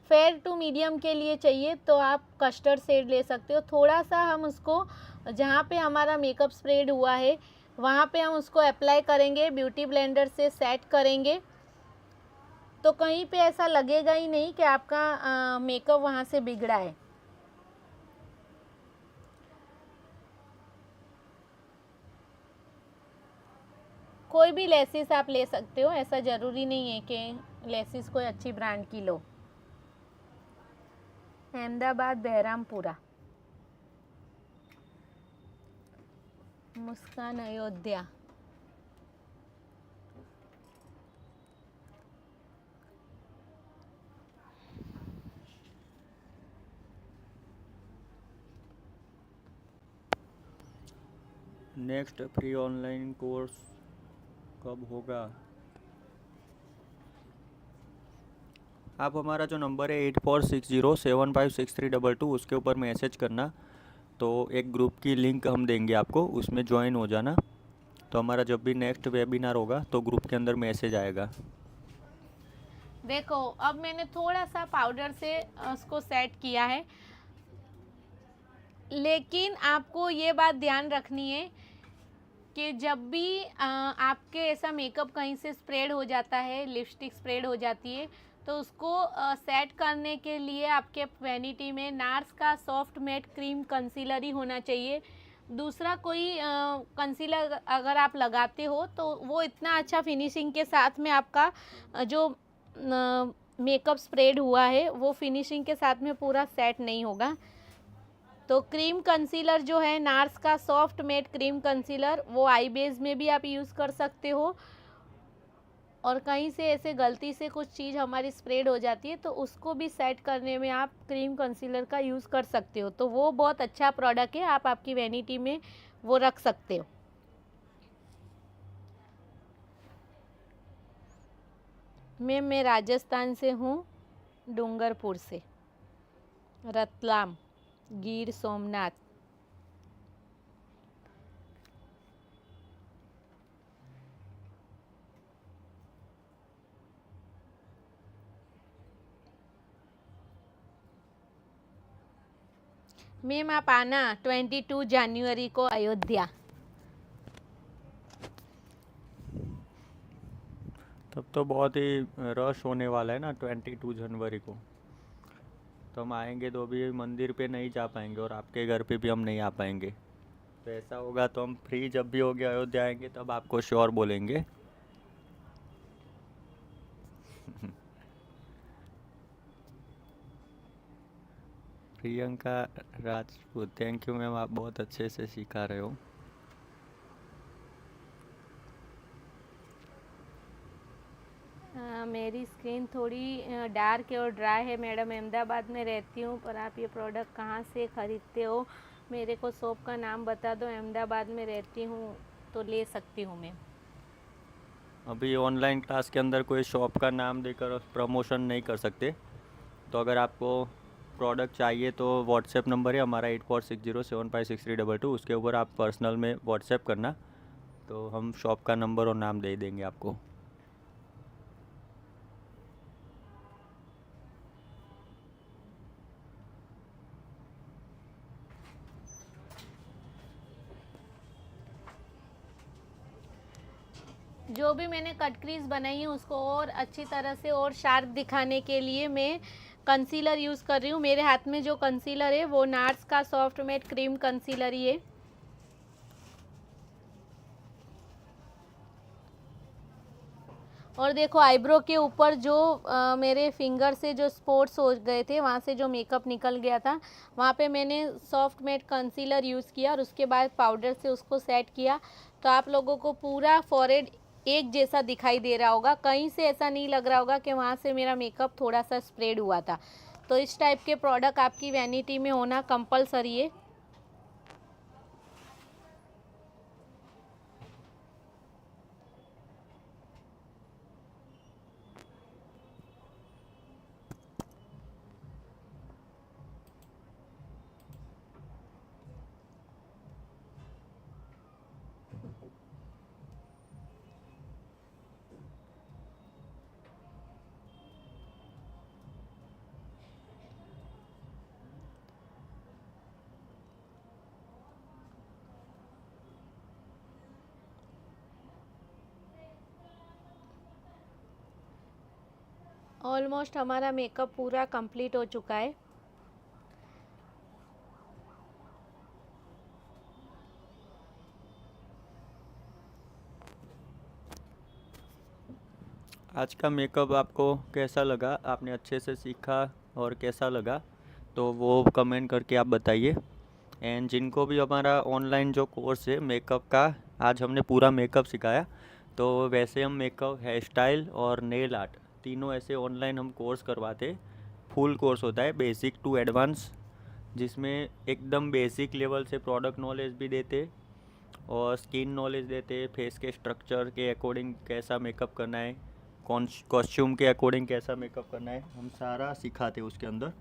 A: फेयर टू मीडियम के लिए चाहिए तो आप कस्टर्ड शेड ले सकते हो। थोड़ा सा हम उसको, जहाँ पे हमारा मेकअप स्प्रेड हुआ है वहाँ पे हम उसको अप्लाई करेंगे, ब्यूटी ब्लेंडर से सेट करेंगे, तो कहीं पे ऐसा लगेगा ही नहीं कि आपका मेकअप वहाँ से बिगड़ा है। कोई भी लेसिस आप ले सकते हो, ऐसा ज़रूरी नहीं है कि लेसिस कोई अच्छी ब्रांड की लो। Ahmedabad, Behrampura, Muskan, Ayodhya.
B: Next free online course कब होगा? आप हमारा जो नंबर है 8460756322 उसके ऊपर मैसेज करना, तो एक ग्रुप की लिंक हम देंगे आपको, उसमें ज्वाइन हो जाना, तो हमारा जब भी नेक्स्ट वेबिनार होगा तो ग्रुप के अंदर मैसेज आएगा।
A: देखो अब मैंने थोड़ा सा पाउडर से उसको सेट किया है, लेकिन आपको ये बात ध्यान रखनी है कि जब भी आपके ऐसा मेकअप कहीं से स्प्रेड हो जाता है, लिपस्टिक स्प्रेड हो जाती है, तो उसको सेट करने के लिए आपके वैनिटी में नार्स का सॉफ्ट मैट क्रीम कंसीलर ही होना चाहिए। दूसरा कोई कंसीलर अगर आप लगाते हो तो वो इतना अच्छा फिनिशिंग के साथ में आपका जो मेकअप स्प्रेड हुआ है वो फिनिशिंग के साथ में पूरा सेट नहीं होगा। तो क्रीम कंसीलर जो है नार्स का सॉफ्ट मैट क्रीम कंसीलर, वो आई बेस में भी आप यूज़ कर सकते हो, और कहीं से ऐसे गलती से कुछ चीज़ हमारी स्प्रेड हो जाती है तो उसको भी सेट करने में आप क्रीम कंसीलर का यूज़ कर सकते हो। तो वो बहुत अच्छा प्रोडक्ट है, आप आपकी वैनिटी में वो रख सकते हो। मैम मैं राजस्थान से हूँ, डूंगरपुर से, रतलाम, गिर सोमनाथ। मैम आप आना 22 जनवरी को अयोध्या।
B: तब तो बहुत ही रश होने वाला है ना 22 जनवरी को। तो हम आएंगे तो भी मंदिर पे नहीं जा पाएंगे और आपके घर पे भी हम नहीं आ पाएंगे। तो ऐसा होगा तो हम फ्री जब भी हो गया अयोध्या आएंगे तब आपको श्योर बोलेंगे। Priyanka Rajput, thank you ma'am, आप बहुत अच्छे से सिखा रहे हो।
A: मेरी स्किन थोड़ी डार्क है और ड्राई है मैडम, अहमदाबाद में रहती हूँ, पर आप ये प्रोडक्ट कहाँ से ख़रीदते हो? मेरे को शॉप का नाम बता दो, अहमदाबाद में रहती हूँ तो ले सकती हूँ मैं।
B: अभी ऑनलाइन क्लास के अंदर कोई शॉप का नाम देकर प्रमोशन नहीं कर सकते। तो अगर आपको प्रोडक्ट चाहिए तो व्हाट्सएप नंबर है हमारा 8460756322, उसके ऊपर आप पर्सनल में व्हाट्सएप करना, तो हम शॉप का नंबर और नाम दे देंगे आपको।
A: जो भी मैंने कट क्रीज बनाई है उसको और अच्छी तरह से और शार्प दिखाने के लिए मैं कंसीलर यूज़ कर रही हूँ। मेरे हाथ में जो कंसीलर है वो नार्स का सॉफ्ट मैट क्रीम कंसीलर ही है। और देखो आईब्रो के ऊपर जो मेरे फिंगर से जो स्पॉट्स हो गए थे, वहाँ से जो मेकअप निकल गया था, वहाँ पे मैंने सॉफ्ट मैट कंसीलर यूज़ किया और उसके बाद पाउडर से उसको सेट किया। तो आप लोगों को पूरा फॉरहेड एक जैसा दिखाई दे रहा होगा, कहीं से ऐसा नहीं लग रहा होगा कि वहाँ से मेरा मेकअप थोड़ा सा स्प्रेड हुआ था। तो इस टाइप के प्रोडक्ट आपकी वैनिटी में होना कंपलसरी है। ऑलमोस्ट हमारा मेकअप पूरा कंप्लीट हो चुका है।
B: आज का मेकअप आपको कैसा लगा, आपने अच्छे से सीखा और कैसा लगा, तो वो कमेंट करके आप बताइए। एंड जिनको भी हमारा ऑनलाइन जो कोर्स है मेकअप का, आज हमने पूरा मेकअप सिखाया। तो वैसे हम मेकअप, हेयर स्टाइल और नेल आर्ट तीनों ऐसे ऑनलाइन हम कोर्स करवाते। फुल कोर्स होता है बेसिक टू एडवांस, जिसमें एकदम बेसिक लेवल से प्रोडक्ट नॉलेज भी देते और स्किन नॉलेज देते, फेस के स्ट्रक्चर के अकॉर्डिंग कैसा मेकअप करना है, कॉस्ट्यूम के अकॉर्डिंग कैसा मेकअप करना है, हम सारा सिखाते उसके अंदर।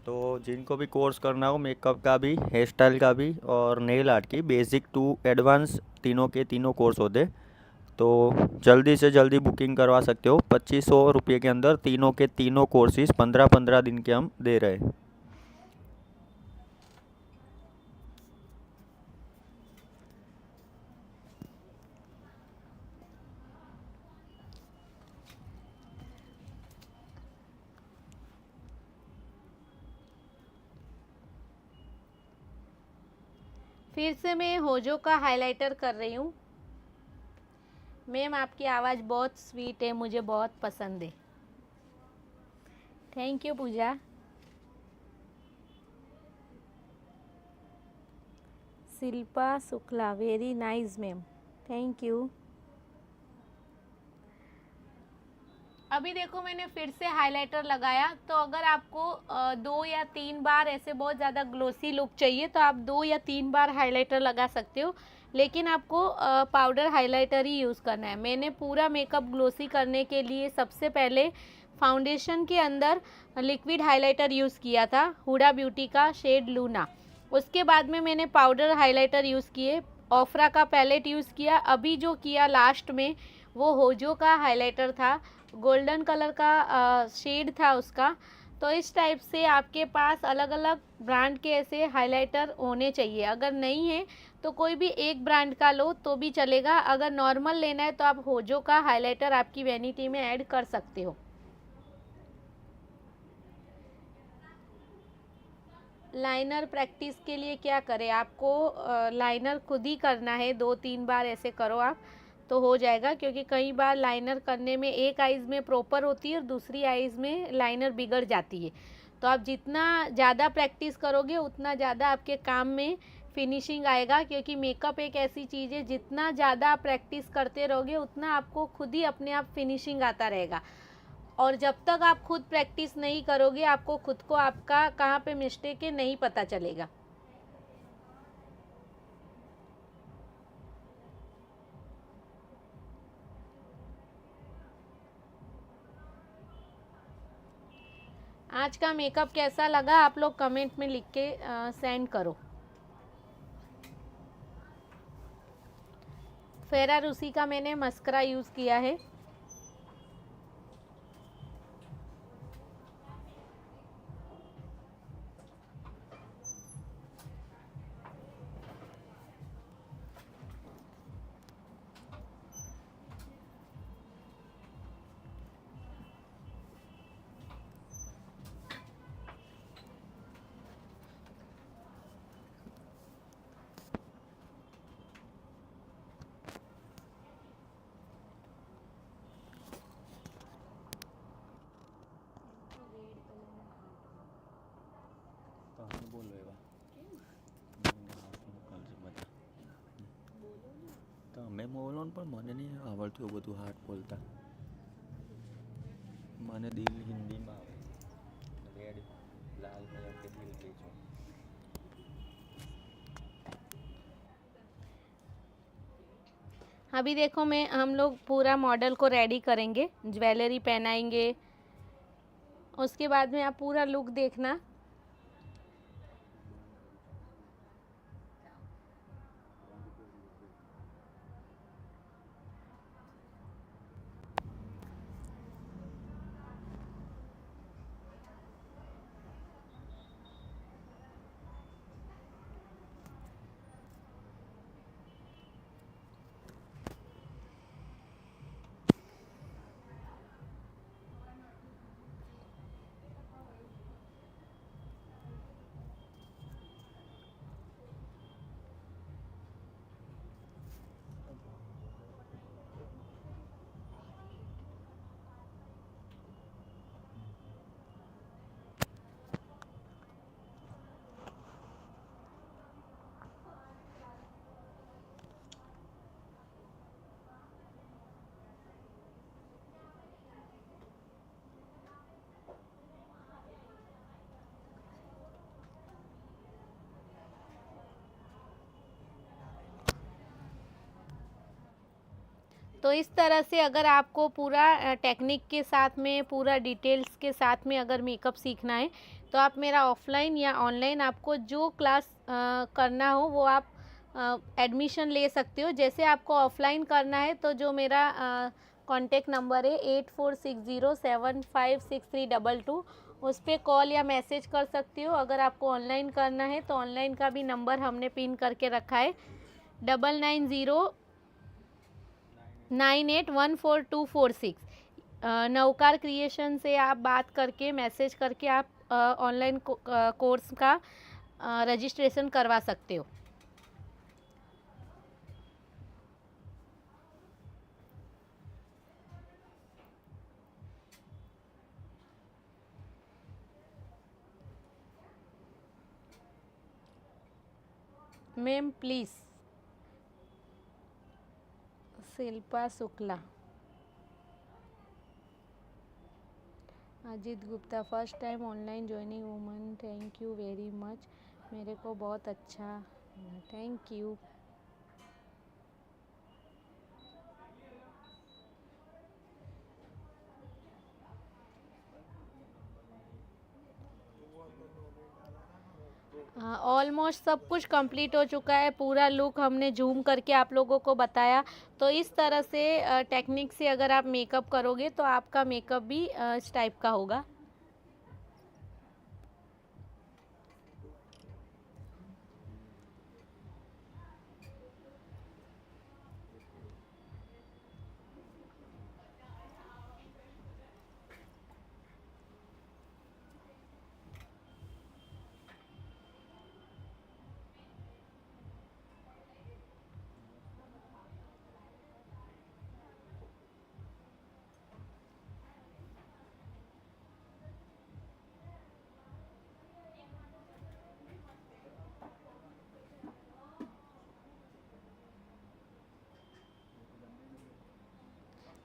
B: तो जिनको भी कोर्स करना हो मेकअप का भी, हेयर स्टाइल का भी और नेल आर्ट की, बेसिक टू एडवांस तीनों के तीनों कोर्स होते। तो जल्दी से जल्दी बुकिंग करवा सकते हो। 2500 रुपये के अंदर तीनों के तीनों कोर्सेज 15-15 दिन के हम दे रहे हैं।
A: फिर से मैं होजो का हाइलाइटर कर रही हूँ। मैम आपकी आवाज़ बहुत स्वीट है, मुझे बहुत पसंद है। Thank you Pooja. Shilpa Shukla, very nice ma'am, thank you. अभी देखो मैंने फिर से हाइलाइटर लगाया, तो अगर आपको 2 या 3 बार ऐसे बहुत ज़्यादा ग्लोसी लुक चाहिए तो आप 2 या 3 बार हाइलाइटर लगा सकते हो, लेकिन आपको पाउडर हाइलाइटर ही यूज़ करना है। मैंने पूरा मेकअप ग्लोसी करने के लिए सबसे पहले फाउंडेशन के अंदर लिक्विड हाइलाइटर यूज़ किया था, हुडा ब्यूटी का शेड लूना। उसके बाद में मैंने पाउडर हाइलाइटर यूज़ किए, ऑफरा का पैलेट यूज़ किया। अभी जो किया लास्ट में वो होजो का हाइलाइटर था, गोल्डन कलर का शेड था उसका। तो इस टाइप से आपके पास अलग अलग ब्रांड के ऐसे हाइलाइटर होने चाहिए। अगर नहीं है तो कोई भी एक ब्रांड का लो तो भी चलेगा। अगर नॉर्मल लेना है तो आप होजो का हाइलाइटर आपकी वैनिटी में ऐड कर सकते हो। लाइनर प्रैक्टिस के लिए क्या करें, आपको लाइनर खुद ही करना है, 2-3 बार ऐसे करो आप तो हो जाएगा, क्योंकि कई बार लाइनर करने में एक आइज़ में प्रॉपर होती है और दूसरी आइज़ में लाइनर बिगड़ जाती है। तो आप जितना ज़्यादा प्रैक्टिस करोगे उतना ज़्यादा आपके काम में फिनिशिंग आएगा, क्योंकि मेकअप एक ऐसी चीज़ है जितना ज़्यादा आप प्रैक्टिस करते रहोगे उतना आपको खुद ही अपने आप फिनिशिंग आता रहेगा। और जब तक आप खुद प्रैक्टिस नहीं करोगे आपको खुद को आपका कहाँ पे मिस्टेक है नहीं पता चलेगा। आज का मेकअप कैसा लगा आप लोग कमेंट में लिख के सेंड करो। फेरा रूसी का मैंने मस्करा यूज़ किया है।
B: તમે બોલો ને પણ મને નહીં આવડતું એવું બધું હાર્ડ બોલતા. મને દિલ હિન્દીમાં આવે. રેડ લાલ કલર કે દિલ કે છો.
A: अभी देखो मैं हम लोग पूरा मॉडल को रेडी करेंगे, ज्वेलरी पहनाएंगे, उसके बाद में आप पूरा लुक देखना। तो इस तरह से अगर आपको पूरा टेक्निक के साथ में पूरा डिटेल्स के साथ में अगर मेकअप सीखना है तो आप मेरा ऑफलाइन या ऑनलाइन आपको जो क्लास करना हो वो आप एडमिशन ले सकते हो। जैसे आपको ऑफलाइन करना है तो जो मेरा कॉन्टेक्ट नंबर है 8460756322, उस पर कॉल या मैसेज कर सकते हो। अगर आपको ऑनलाइन करना है तो ऑनलाइन का भी नंबर हमने पिन करके रखा है 9909814246। नवकार क्रिएशन से आप बात करके मैसेज करके आप ऑनलाइन कोर्स का रजिस्ट्रेशन करवा सकते हो। Ma'am please, Shilpa Shukla. Ajit Gupta first time online joining woman, thank you very much. मेरे को बहुत अच्छा लगा, थैंक यू। ऑलमोस्ट सब कुछ कंप्लीट हो चुका है, पूरा लुक हमने जूम करके आप लोगों को बताया। तो इस तरह से टेक्निक से अगर आप मेकअप करोगे तो आपका मेकअप भी इस टाइप का होगा।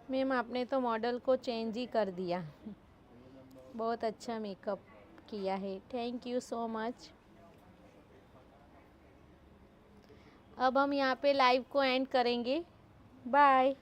A: मैम आपने तो मॉडल को चेंज ही कर दिया, बहुत अच्छा मेकअप किया है, थैंक यू सो मच। अब हम यहाँ पे लाइव को एंड करेंगे, बाय।